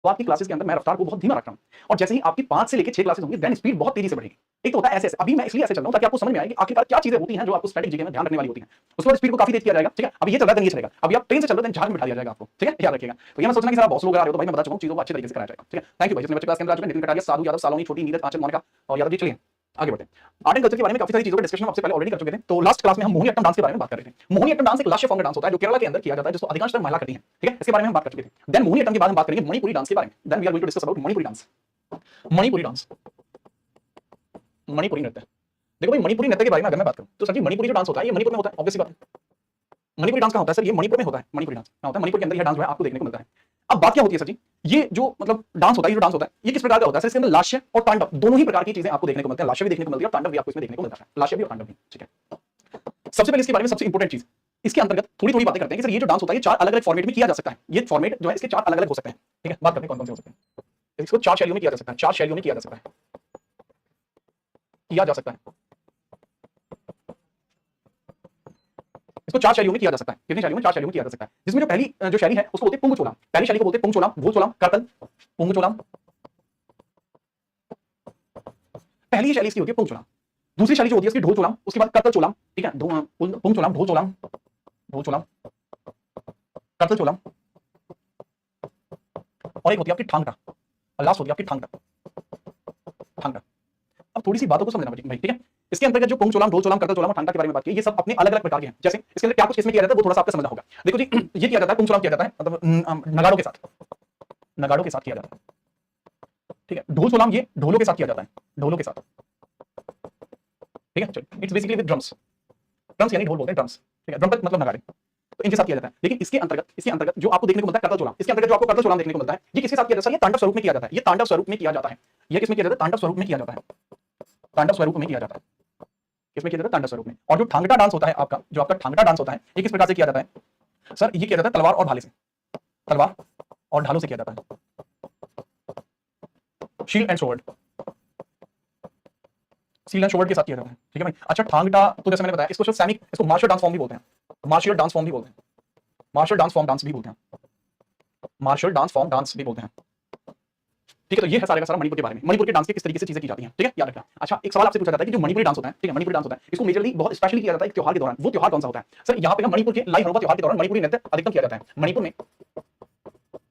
तो आपकी क्लासेस के अंदर मैं रफ्तार को बहुत धीमा रख रहा हूं, और जैसे ही आपकी 5 से लेकर 6 क्लासेस होंगी देन स्पीड बहुत तेजी से बढ़ेगी। एक तो होता है ऐसे ऐसे, अभी मैं इसलिए ऐसे चल रहा हूं ताकि आपको समझ में आए कि आखिरकार क्या चीजें होती हैं जो आपको स्ट्रैटेजी में ध्यान रखने वाली होती हैं। उसके बाद स्पीड को काफी तेज किया जाएगा, ठीक है। अभी ये चल रहा है, ये चलेगा। अभी आप ट्रेन से चल रहे हो, जहाज में बिठा दिया जाएगा आपको, ठीक है, याद रखिएगा। तो ये मैं सोचना कि सर आप बहुत लोग आ रहे हो, तो भाई मैं बता चुका हूं, चीजों को अच्छे तरीके से कराया जाएगा, ठीक है। थैंक यू भाई, जितने बच्चे क्लास के अंदर आ चुके हैं, नितिन कटारिया, साधु यादव, सालोनी, छोटी, नीरज, आंचल, मोनिका और यादव जी। चलिए आगे बढ़ते हैं। आर्ट एंड कल्चर के बारे में काफी सारी चीजों का डिस्कशन आपसे पहले ऑलरेडी कर चुके थे। तो लास्ट क्लास में हम मोहिनीअट्टम डांस के बारे में बात कर रहे थे। मोहिनीअट्टम डांस एक लास्य फॉर्म का डांस होता है जो केरला के अंदर किया जाता है, जिसको अधिकांश महिला करती हैं, ठीक है। इसके बारे में हम बात कर चुके थे। देन मोहिनीअट्टम के बाद हम बात करेंगे मणिपुरी डांस के बारे में। Then we are going to discuss about Manipuri dance. Manipuri dance, Manipuri नृत्य। देखो भाई, मणिपुरी नृत्य के बारे में अगर मैं बात करूं तो सर जी मणिपुरी जो डांस होता है ये मणिपुर में होता है, ऑब्वियस सी बात है। मणिपुरी डांस कहां होता है सर? ये मणिपुर में होता है। मणिपुरी डांस कहां होता है? मणिपुर के अंदर ये डांस जो है आपको देखने को मिलता है। अब बात क्या होती है सर जी, ये जो मतलब डांस होता है, ये जो डांस होता है ये किस प्रकार का होता है सर? इसके अंदर लास्य और तांडव दोनों ही प्रकार की चीजें आपको देखने को मिलती है। लास्य भी देखने को मिलती है और तांडव भी आपको इसमें देखने को मिलता है। लास्य भी और तांडव भी, ठीक है। सबसे पहले इसके बारे में सबसे इंपॉर्टेंट चीज, इसके अंतर्गत थोड़ी थोड़ी बातें करते हैं कि सर ये जो डांस होता है ये 4 अलग अलग फॉर्मेट में किया जा सकता है। ये फॉर्मेट जो है इसके 4 अलग अलग हो सकते हैं, ठीक है। बात करते हैं कौन कौन से हो सकते हैं। इसको 4 शैलियों में किया जा सकता है, 4 शैलियों में किया जा सकता है, किया जा सकता है। इसको 4 शैलियों में किया जा सकता है। कितनी शैलियों में? 4 शैलियों में किया जा सकता है। जिसमें जो पहली जो शैली है उसको बोलते हैं पुंगचोलाम। पहली शैली को बोलते हैं पुंगचोलाम, भूचोलाम, करतल, पुंगचोलाम। पहली शैली इसकी होती है पुंगचोलाम। दूसरी शैली जो होती है इसकी ढोलचोलाम, उसके बाद करतलचोलाम, ठीक है। पुंगचोलाम, ढोलचोलाम, ढोलचोलाम, करतलचोलाम, और एक होती है आपकी ठांगटा, और लास्ट होती है आपकी ठांगटा, ठांगटा। अब थोड़ी सी बातों को समझना भाई, ठीक है। इसके अंतर्गत जो पुंगचोलाम, ढोलचोलाम, करतलचोलाम और ठांगटा के बारे में बात की, ये सब अपने अलग अलग प्रकार के हैं। जैसे इसके अंदर क्या कुछ इसमें किया जाता है वो थोड़ा सा आपको समझना होगा। देखो जी, ये किया जाता है पुंगचोलाम किया जाता है मतलब नगाड़ों के साथ, नगाड़ों के साथ किया जाता है, ठीक है। ढोलचोलाम ये ढोलों के साथ किया जाता है, ढोलों के साथ, ठीक है। चलिए, it's basically with drums. Drums यानी ढोल बोलते हैं, ड्रम्स, ठीक है। ड्रम पर मतलब नगाड़े, तो इनके साथ किया जाता है। लेकिन इसके अंतर्गत जो आपको देखने को मिलता है करतलचोलाम, इसके अंतर्गत जो आपको करतलचोलाम देखने को मिलता है ये किसके साथ किया जाता है? ये तांडव स्वरूप में किया जाता है। ये तांडव स्वरूप में किया जाता है। ये किसमें किया जाता है? तांडव स्वरूप में किया जाता है। तांडव स्वरूप में किया जाता है। किसमें किया जाता है? तांडव स्वरूप में। और जो ठांगटा डांस होता है आपका, जो आपका ठांगटा डांस होता है ये किस प्रकार से किया जाता है सर? ये किया जाता है तलवार और भाले से, तलवार और ढालों से किया जाता है, shield and sword, shield and sword के साथ किया जाता है, ठीक है भाई। अच्छा, ठांगटा तो जैसे मैंने बताया इसको सैनिक, इसको मार्शल डांस फॉर्म भी बोलते हैं, मार्शल डांस फॉर्म भी बोलते हैं, मार्शल डांस फॉर्म डांस भी बोलते हैं, मार्शल डांस फॉर्म डांस भी बोलते हैं, ठीक है। तो ये है सारे का सारा मणिपुर के बारे में, मणिपुर के डांस के किस तरीके से चीजें की जाती हैं, ठीक है, याद रखना। अच्छा, एक सवाल आपसे पूछा जाता है कि जो मणिपुरी डांस होता है, ठीक है, मणिपुरी डांस होता है इसको मेजरली बहुत स्पेशली किया जाता है एक त्योहार के दौरान। वो त्योहार कौन सा होता है सर? यहाँ पे मणिपुर के लाई हरोबा त्योहार के दौरान मणिपुरी नृत्य अधिकतम किया जाता है। मणिपुर में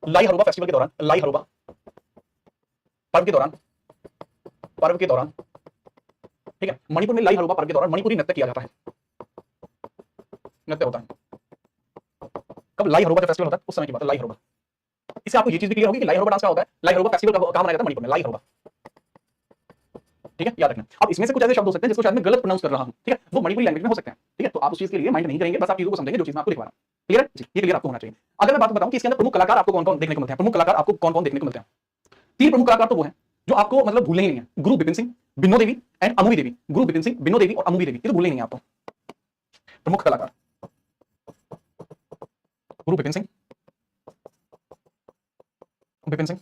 लाई हरोबा फेस्टिवल के दौरान, लाई हरोबा पर्व के दौरान, पर्व के दौरान, ठीक है, मणिपुर में लाई हरोबा पर्व के दौरान मणिपुरी नृत्य किया जाता है, नृत्य होता है। कब? लाई हरोबा फेस्टिवल होता है उस समय की बात है, लाई हरोबा। इससे आपको ये चीज भी क्लियर होगी कि लाई हरोबा डांस क्या होता है, लाई हरोबा फेस्टिवल कहाँ मनाया जाता है? मणिपुर में, लाई हरोबा, ठीक है, याद रखना। अब इसमें से कुछ ऐसे शब्द हो सकते हैं जिसको शायद मैं गलत प्रोनाउंस कर रहा हूं, ठीक है, वो मणिपुरी लैंग्वेज में हो सकते हैं, ठीक है। तो आप उस चीज के लिए माइंड नहीं करेंगे, बस आप चीजों को समझेंगे जो चीज मैं आपको लिखवा रहा हूं। क्लियर है जी? ये क्लियर आपको होना चाहिए। अगर मैं बात बताऊं कि इसके अंदर प्रमुख कलाकार आपको कौन कौन देखने को मिलते हैं, प्रमुख कलाकार आपको कौन कौन देखने को मिलते हैं? 3 प्रमुख कलाकार तो वो हैं जो आपको मतलब भूलने ही नहीं है, गुरु बिपिन सिंह, बिनो देवी एंड अमुवी देवी। गुरु बिपिन सिंह, बिनो देवी और अमुवी देवी, ये तो भूलने ही नहीं है आपको। प्रमुख कलाकार गुरु बिपिन सिंह, बिपिन सिंह,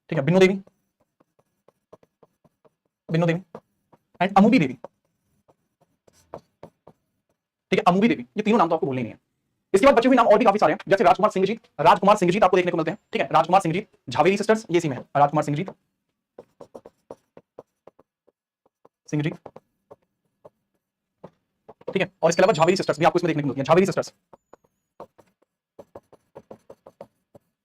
ठीक है, बिनो देवी बिन्नू देवी एंड अमुबी देवी। ठीक है, अमुबी देवी, ये तीनों नाम तो आपको भूलने नहीं है। इसके बाद बचे हुए नाम और भी काफी सारे हैं, जैसे राजकुमार सिंह जीत, राजकुमार सिंह जीत आपको देखने को मिलते हैं। ठीक है, राजकुमार सिंह जीत, झावेरी सिस्टर्स, ये इसी में है, राजकुमार सिंह जीत, सिंह जीत। ठीक है, और इसके अलावा झावेरी सिस्टर्स भी आपको इसमें देखने को मिलती है, झावेरी सिस्टर्स,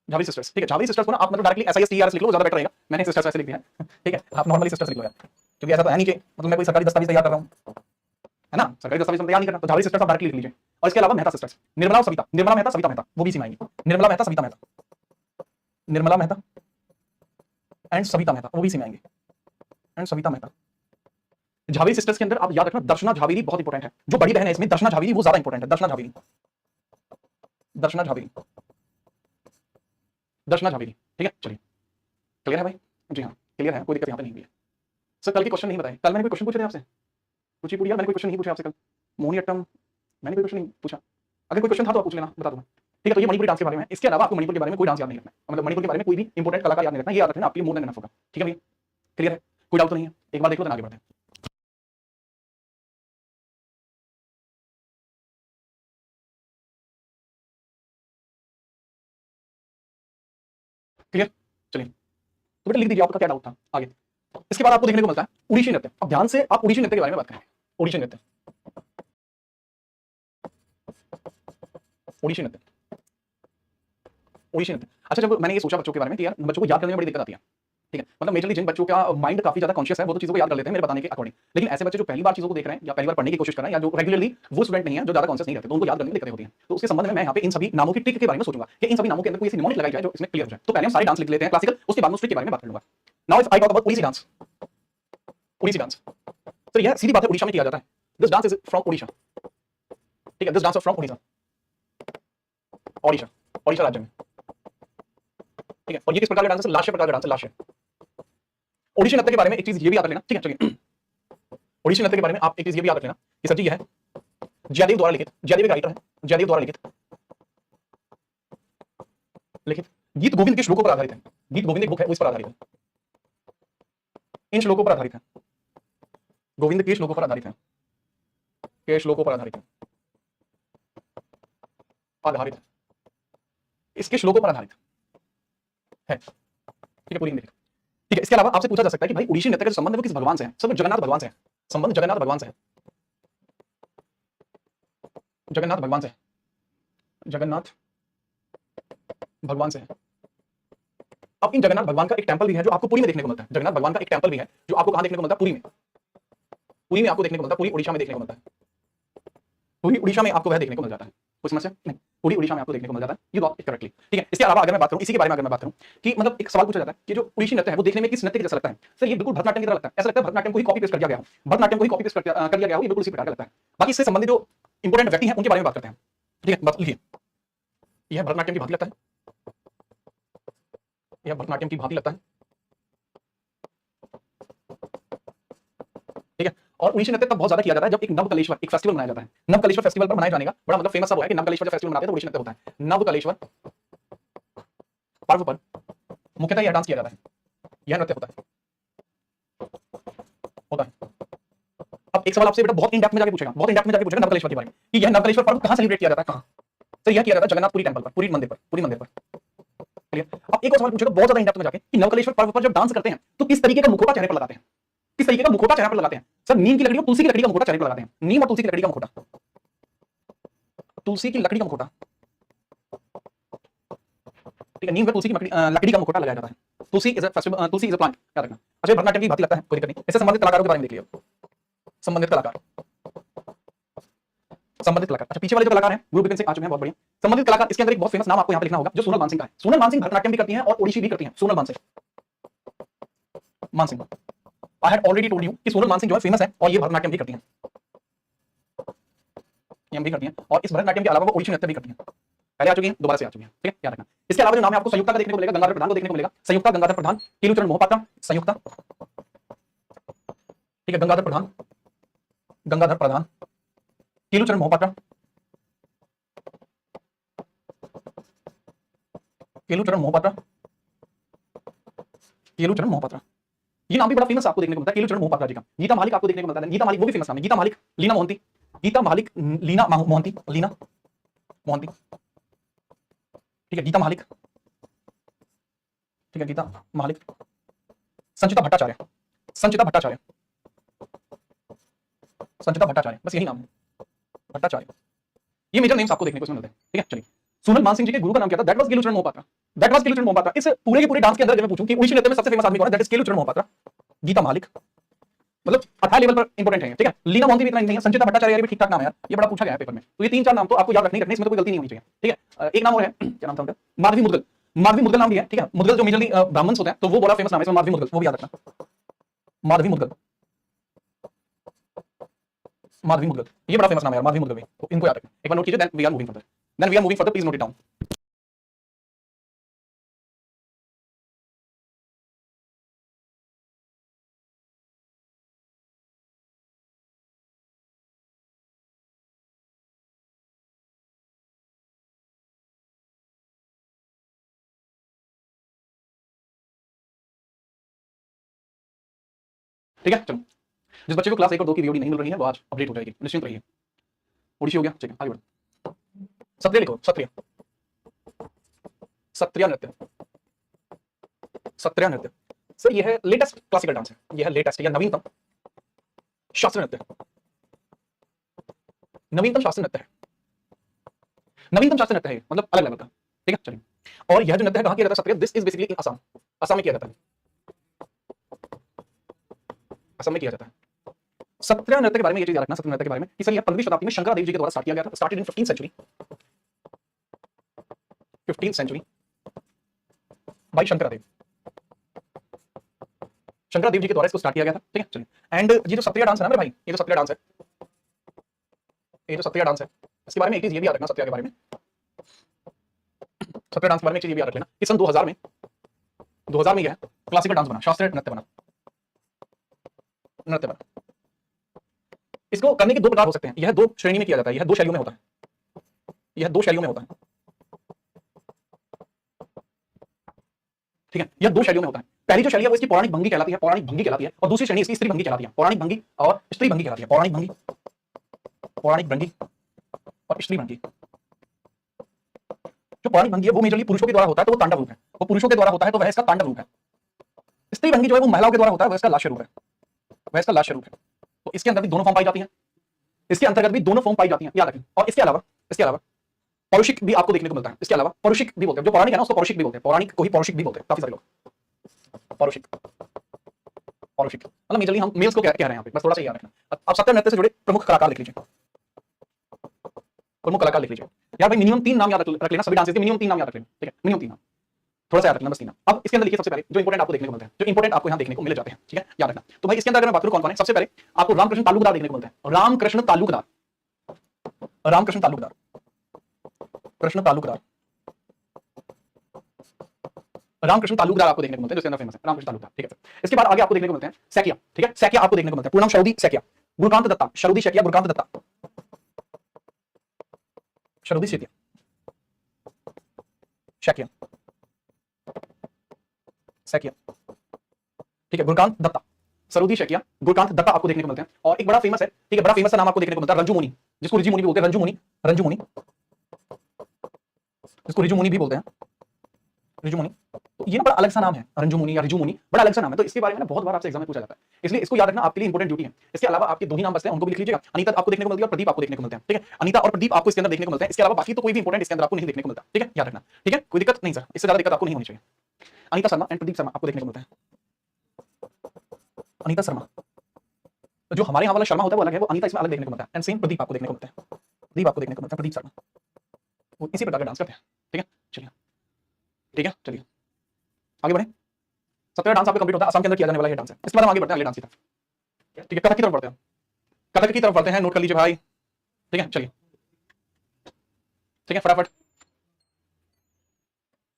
झावेरी सिस्टर्स। ठीक है, झावेरी सिस्टर्स को ना आप मतलब डायरेक्टली SISTERS लिख लो, ज्यादा बेटर रहेगा। मैंने सिस्टर्स ऐसे लिख दिया है। ठीक है, आप नॉर्मली सिस्टर्स लिख लो यार, क्योंकि ऐसा तो है नहीं कि मतलब मैं कोई सरकारी दस्तावेज तैयार कर रहा हूं, है ना, सरकारी दस्तावेज तैयार नहीं करना, तो झावेरी सिस्टर्स आप डायरेक्टली लिख लीजिए। और इसके अलावा मेहता सिस्टर्स, निर्मला और सविता, निर्मला मेहता, सविता मेहता, वो भी इसी में आएंगी। निर्मला मेहता, सविता मेहता, निर्मला मेहता एंड सविता मेहता, वो भी इसी में आएंगे, एंड सविता मेहता। झावेरी सिस्टर्स के अंदर आप याद रखना, दर्शना झावेरी बहुत इंपॉर्टेंट है, जो बड़ी बहन है इसमें दर्शना झावेरी, वो ज्यादा इंपॉर्टेंट है। दर्शना झावेरी, दर्शना झावेरी, दर्शना झावेरी। ठीक है, चलिए, क्लियर है भाई? जी हाँ, क्लियर है, कोई दिक्कत यहाँ पे नहीं हुई है। सर कल के क्वेश्चन नहीं बताए, कल मैंने कोई क्वेश्चन पूछे थे आपसे? कुचिपुड़ी यार मैंने कोई क्वेश्चन नहीं पूछा आपसे कल, मोहिनीअट्टम मैंने कोई क्वेश्चन नहीं पूछा। अगर कोई क्वेश्चन था तो आप पूछ लेना, बता दूंगा। ठीक है, तो ये मणिपुरी डांस के बारे में। इसके अलावा आपको मणिपुर के बारे में कोई डांस याद नहीं रखना, मतलब मणिपुर के बारे में कोई भी इंपॉर्टेंट कलाकार याद नहीं रखना, ये याद रखना आपके लिए मोर देन एनफ होगा। ठीक है भैया, क्लियर है, कोई डाउट तो नहीं है? एक बार देख लो तो आगे बढ़ते हैं। क्लियर, चलिए, तो बेटा लिख दीजिए आपका क्या डाउट था आगे। इसके बाद आपको देखने को मिलता है उड़ीसी नृत्य। अब ध्यान से आप उड़ीसी नृत्य के बारे में बात करें। उड़ीसी नृत्य, उड़ीसी नृत्य, उड़ीसी नृत्य। अच्छा, जब मैंने ये सोचा बच्चों के बारे में कि यार बच्चों को याद करने में बड़ी दिक्कत आती है। ठीक है, मतलब मेजरली जिन बच्चों का माइंड काफी ज्यादा कॉन्शियस है वो तो चीजों को याद कर लेते हैं मेरे बताने के अकॉर्डिंग, लेकिन ऐसे बच्चे जो पहली बार चीजों को देख रहे हैं या पहली बार पढ़ने की कोशिश कर रहे हैं या जो रेगुलरली वो स्टूडेंट नहीं है, जो ज्यादा कॉन्शियस नहीं रहते, तो उनको याद करने में दिक्कतें होती हैं। तो उसके संबंध में मैं यहाँ पे इन सभी नामों की ट्रिक के बारे में सोचूंगा कि इन सभी नामों के अंदर कोई ऐसी निमोनिक लगाई जाए जो इसमें क्लियर हो जाए। तो पहले हम सारे डांस लिख लेते हैं क्लासिकल, उसके बाद मैं ट्रिक के बारे में बात कर लूंगा। Now if I talk about Odissi dance, Odissi dance, तो यह सीधी बात है उड़ीसा में किया जाता है। This dance is from Odisha. ठीक है, this dance from Odisha, Odisha, Odisha राज्य में। ठीक है, और ये किस प्रकार का डांस है? लास्य प्रकार का डांस है, लास्य। ओडिसी नृत्य के बारे में एक चीज ये भी याद रख लेना। ठीक है, चलिए, ओडिसी नृत्य के बारे में आप एक चीज ये भी याद रख लेना कि सर जी ये है जयदेव द्वारा लिखित, जयदेव राइटर है, जयदेव द्वारा लिखित, लिखित गीत गोविंद के श्लोकों पर आधारित है। गीत गोविंद एक बुक है, वो इस पर आधारित है, इन श्लोकों पर आधारित है, गोविंद के श्लोकों पर आधारित है, के श्लोकों पर आधारित है, आधारित है, इसके श्लोकों पर आधारित है। ठीक है, पूरी इंग्लिश। ठीक है, इसके अलावा आपसे पूछा जा सकता है कि भाई उड़ीसी नृत्य का संबंध है वो किस भगवान से है? सब जगन्नाथ भगवान से है, संबंध जगन्नाथ भगवान से है, जगन्नाथ भगवान से है, जगन्नाथ भगवान से है। अब इन जगन्नाथ भगवान का एक टेंपल भी है जो आपको पुरी में देखने को मिलता है। जगन्नाथ भगवान का एक टेंपल भी है जो आपको कहां देखने को मिलता है? पुरी में, पुरी में आपको देखने को मिलता है, पूरी उड़ीसा में देखने को मिलता है, पूरी उड़ीसा में आपको वह देखने को मिल जाता है। कोई समस्या नहीं, पूरी उड़ीसा में आपको देखने को मिल जाता है, ये गॉट इट करेक्टली। ठीक है, इसके अलावा अगर मैं बात करूं इसी के बारे में, अगर मैं बात करूं कि मतलब एक सवाल पूछा जाता है कि जो उड़ीसी नृत्य है वो देखने में किस नृत्य के जैसा लगता है? सर ये बिल्कुल भरतनाट्यम की तरह लगता है, ऐसा लगता है भरतनाट्यम को ही कॉपी पेस्ट कर दिया गया हो, भरतनाट्यम को ही कॉपी पेस्ट कर दिया गया हो, ये बिल्कुल उसी प्रकार का लगता है। बाकी इससे संबंधित जो इंपॉर्टेंट व्यक्ति हैं उनके बारे में बात करते हैं। ठीक है, बात लिखिए, यह भरतनाट्यम की भांति लगता है, यह भरतनाट्यम की भांति लगता है। ठीक है, और उड़ीसी नृत्य तब बहुत ज्यादा किया जाता है जब एक नवकलेश्वर एक फेस्टिवल मनाया जाता है। नवकलेश्वर फेस्टिवल पर मनाए जाने का बड़ा मतलब फेमस सब है कि नवकलेश्वर जब फेस्टिवल मनाते हैं तो उड़ीसी नृत्य होता है। नवकलेश्वर पर्व पर मुख्यतः यह डांस किया जाता है, यह नृत्य होता है। अब एक सवाल आपसे बेटा बहुत इन डेप्थ में जाके पूछेगा, बहुत इन डेप्थ में जाके पूछेगा नवकलेश्वर के बारे में कि यह नवकलेश्वर पर्व कहां सेलिब्रेट किया जाता है? कहां? तो यह किया जाता है जगन्नाथपुरी टेंपल पर, पुरी मंदिर पर, पुरी मंदिर पर। क्लियर? अब एक और सवाल पूछेगा बहुत ज्यादा इन डेप्थ में जाके कि नवकलेश्वर पर्व पर जब डांस करते हैं तो किस तरीके का मुखौटा चेहरे पर लगाते हैं? किस तरीके का मुखौटा चेहरे पर लगाते हैं? सर नीम की लकड़ी और तुलसी की लकड़ी का मुखौटा चेहरे पर लगाते हैं। नीम और तुलसी की लकड़ी का मुखौटा, तुलसी की लकड़ी का मुखौटा। ठीक है, नीम व तुलसी की लकड़ी का मुखौटा लगाया जाता है। Tulsi is a festival, Tulsi is a plant, याद रखना। अच्छा, भरतनाट्यम की भांति लगता है, कोई दिक्कत नहीं। इससे संबंधित कलाकारों के बारे में देख लियो, संबंधित कलाकार, संबंधित कलाकार। अच्छा, पीछे वाले जो कलाकार हैं गुरु बिपिन सिंह आ चुके हैं, बहुत बढ़िया। संबंधित कलाकार, इसके अंदर एक बहुत फेमस नाम आपको यहाँ पे लिखना होगा जो सोनल मानसिंह का है। सोनल मानसिंह भरतनाट्यम भी करती हैं और ओडिसी भी करती हैं। Sonal Mansingh, Mansingh, I had already told you कि सोनल मानसिंह जो है फेमस है और ये भरतनाट्यम भी करती हैं, ये भी करती हैं, और इस भरतनाट्यम के अलावा वो ओडिसी नृत्य भी करती हैं। पहले आ चुकी हैं, दोबारा से आ चुकी हैं। ठीक है, याद रखना। इसके अलावा जो नाम है आपको संयुक्ता का देखने को मिलेगा, गंगाधर प्रधान को देखने को मिलेगा। संयुक्ता गंगाधर प्रधान, केलुचरण मोहपात्रा, संयुक्ता। ठीक है, गंगाधर प्रधान, गंगाधर प्रधान, केलुचरण मोहपात्रा, केलुचरण मोहपात्रा, केलुचरण मोहपात्रा, ये नाम भी बड़ा फेमस आपको देखने को मिलता है केलुचरण मोहपात्रा जी का। गीता मालिक आपको देखने को मिलता है, गीता मालिक वो भी फेमस नाम है, गीता मालिक, लीना मोहंती, गीता मालिक, लीना मोहंती, लीना मोहंती, ठीक है, गीता मालिक, ठीक है, गीता मालिक, संचिता भट्टाचार्य, संचिता भट्टाचार्य, संचिता भट्टाचार्य, बस यही नाम है, भट्टाचार्य। ये मेजर नेम्स आपको देखने को मिलते हैं, ठीक है। चलिए, सोनल मान सिंह जी के गुरु का नाम क्या था? That was Kelucharan Mohapatra, that was Kelucharan Mohapatra. इस पूरे के पूरे डांस के अंदर जब मैं पूछूं कि उड़ीसी नृत्य में सबसे फेमस आदमी कौन है, दैट इज केलुचरण मोहपात्रा। गीता मालिक मतलब अथाह लेवल पर इंपॉर्टेंट है, ठीक है। लीना मोहंती भी इतना नहीं है, संचिता भट्टाचार्य भी ठीक-ठाक नाम है यार, ये बड़ा पूछा गया है पेपर में। तो ये 3-4 नाम तो आपको याद रखने ही रखने, इसमें तो कोई गलती नहीं होनी चाहिए, ठीक है। एक नाम और है, क्या नाम था उनका? माधवी मुदगल, माधवी मुदगल नाम भी है, ठीक है। मुदगल जो मेजरली ब्राह्मण्स होते हैं, तो वो बड़ा फेमस नाम है इसमें, माधवी मुदगल, वो भी याद रखना, माधवी मुदगल, माधवी मुदगल, ये बड़ा फेमस नाम है यार, माधवी मुदगल भी, तो इनको याद रखना। एक बार नोट कीजिए, then we are moving further, then we are moving further, please note it down. ठीक है, चलो। जिस बच्चे को क्लास 1 और 2 की वीडियो नहीं मिल रही है वो आज अपडेट हो जाएगी, निश्चिंत रहिए। ओडिसी हो गया, ठीक है, आगे बढ़ो। सत्रिया लिखो, सत्रिया, सत्रिया नृत्य, सत्रिया नृत्य सर ये है लेटेस्ट क्लासिकल डांस है, ये है लेटेस्ट या नवीनतम शास्त्रीय नृत्य, नवीनतम शास्त्रीय नृत्य है, नवीनतम शास्त्रीय नृत्य है, मतलब अलग लेवल का, ठीक है। चलिए, और यह जो नृत्य है कहां किया जाता है? सत्रिया, दिस इज बेसिकली इन असम, असम में किया जाता है, असम में किया जाता है। सत्रिया नृत्य के बारे में ये चीज याद रखना, सत्रिया नृत्य के बारे में कि सर यह 15वीं शताब्दी में शंकरादेव जी के द्वारा स्टार्ट किया गया था, started in 15th century, 15th century by Shankardev, Shankardev ji के द्वारा इसको स्टार्ट किया गया था, ठीक है। चलिए, एंड ये जो सत्रिया डांस है ना मेरे भाई, ये जो सत्रिया डांस है, ये जो सत्रिया डांस है, इसके बारे में एक चीज ये भी याद रखना, सत्रिया के बारे में, सत्रिया डांस के बारे में एक चीज ये भी याद रख लेना कि सन 2000 में, 2000 में यह क्लासिकल डांस बना, शास्त्रीय नृत्य बना, नृत्य बना। इसको करने के दो प्रकार हो सकते हैं, यह दो श्रेणी में किया जाता है, यह दो शैलियों में होता है, यह दो शैलियों में होता है, ठीक है। यह दो शैलियों में होता है। पहली जो शैली है वो इसकी पौराणिक भंगी कहलाती है, पौराणिक भंगी कहलाती है, और दूसरी श्रेणी इसकी स्त्री भंगी कहलाती है, पौराणिक भंगी और स्त्री भंगी कहलाती है, पौराणिक भंगी, पौराणिक भंगी और स्त्री भंगी। जो पौराणिक भंगी है वो मेजरली पुरुषों के द्वारा होता है, तो वो तांडव रूप है, वो पुरुषों के द्वारा होता है तो वह इसका तांडव रूप है। स्त्री भंगी जो है वो महिलाओं के द्वारा होता है, वह इसका लास्य रूप है, वह इसका लास्य रूप है। तो इसके अंदर भी दोनों फॉर्म पाई जाती हैं, इसके अंतर्गत भी दोनों फॉर्म पाई जाती हैं, याद रखें। और इसके अलावा पौरुषिक भी आपको देखने को मिलता है, इसके अलावा पौरुषिक भी बोलते हैं, जो पौराणिक है ना उसको पौरुषिक भी बोलते हैं, पौराणिक को ही पौरुषिक भी बोलते हैं काफी सारे लोग, पौरुषिक, पौरुषिक मतलब मेजरली हम मेल्स को कह रहे हैं यहाँ पे, बस थोड़ा सा याद रखना। अब सत्रिया नृत्य से जुड़े प्रमुख कलाकार लिख लीजिए, प्रमुख कलाकार लिख लीजिए यार भाई, मिनिमम 3 नाम याद रख लेना, सभी डांसेस के मिनिमम 3 नाम याद रख लेना, ठीक है, मिनिमम 3 नाम, थोड़ा सा याद रखना, बस 3 नाम। अब इसके अंदर लिखिए सबसे पहले जो इंपोर्टेंट आपको देखने को मिलते हैं, जो इंपोर्टेंट आपको यहाँ देखने को मिल जाते हैं, ठीक है, याद रखना। तो भाई इसके अंदर अगर मैं बात करूं कौन कौन है, सबसे पहले आपको रामकृष्ण तालुकदार देखने को मिलते हैं, रामकृष्ण तालुकदार, रामकृष्ण तालुकदार, कृष्ण तालुकदार, रामकृष्ण तालुकदार आपको देखने को मिलते हैं, जो इसके अंदर फेमस है रामकृष्ण तालुकदार, ठीक है। इसके बाद आगे आपको देखने को मिलते हैं सैकिया, ठीक है, सैकिया आपको देखने को मिलता है, पूर्ण नाम शरदी सैकिया, गुरुकांत दत्ता, शरदी सैकिया, गुरुकांत दत्ता, शरदी सैकिया, सैकिया, सैकिया, ठीक है, गुरुकांत दत्ता, सरोदी शैकिया, गुरुकांत दत्ता आपको देखने को मिलते हैं। और एक बड़ा फेमस है, ठीक है, बड़ा फेमस नाम आपको देखने को मिलता है रंजू मुनि, जिसको ऋषि मुनि भी बोलते हैं, रंजू मुनि, रंजू मुनि, जिसको ऋजु मुनि भी बोलते हैं, ऋजु मुनि। तो ये ना बड़ा अलग सा नाम है, रंजू मुनि या ऋजु मुनि, बड़ा अलग सा नाम है, तो इसके बारे में ना बहुत बार आपसे एग्जाम में पूछा जाता है, इसलिए इसको याद रखना आपके लिए इंपॉर्टेंट ड्यूटी है। इसके अलावा आपके 2 ही नाम बचते हैं, उनको भी लिख लीजिएगा, अनीता आपको देखने को मिलती है और प्रदीप आपको देखने को मिलते हैं, ठीक है, अनीता और प्रदीप आपको इसके अंदर देखने को मिलते हैं। इसके अलावा बाकी तो कोई भी इंपॉर्टेंट इसके अंदर आपको नहीं देखने को मिलता, ठीक है, याद रखना, ठीक है, कोई दिक्कत नहीं सर, इससे ज्यादा दिक्कत आपको नहीं होनी चाहिए। अनीता शर्मा एंड प्रदीप शर्मा आपको देखने को मिलता है, अनीता शर्मा, तो जो हमारे यहाँ वाला शर्मा होता है वो अलग है, वो अनीता इसमें अलग देखने को मिलता है, एंड सेम प्रदीप आपको देखने को मिलता है, प्रदीप आपको देखने को मिलता है, प्रदीप शर्मा, वो इसी प्रकार का डांस करते हैं, ठीक है। चलिए, ठीक है, चलिए आगे बढ़े। सत्रिया डांस आपका कंप्लीट होता है, असम के अंदर किया जाने वाला ये डांस है। इसके बाद हम आगे बढ़ते हैं अगले डांस की तरफ, ठीक है, कथक की तरफ बढ़ते हैं, कथक की तरफ बढ़ते हैं, नोट कर लीजिए भाई, ठीक है, चलिए, ठीक है, फटाफट।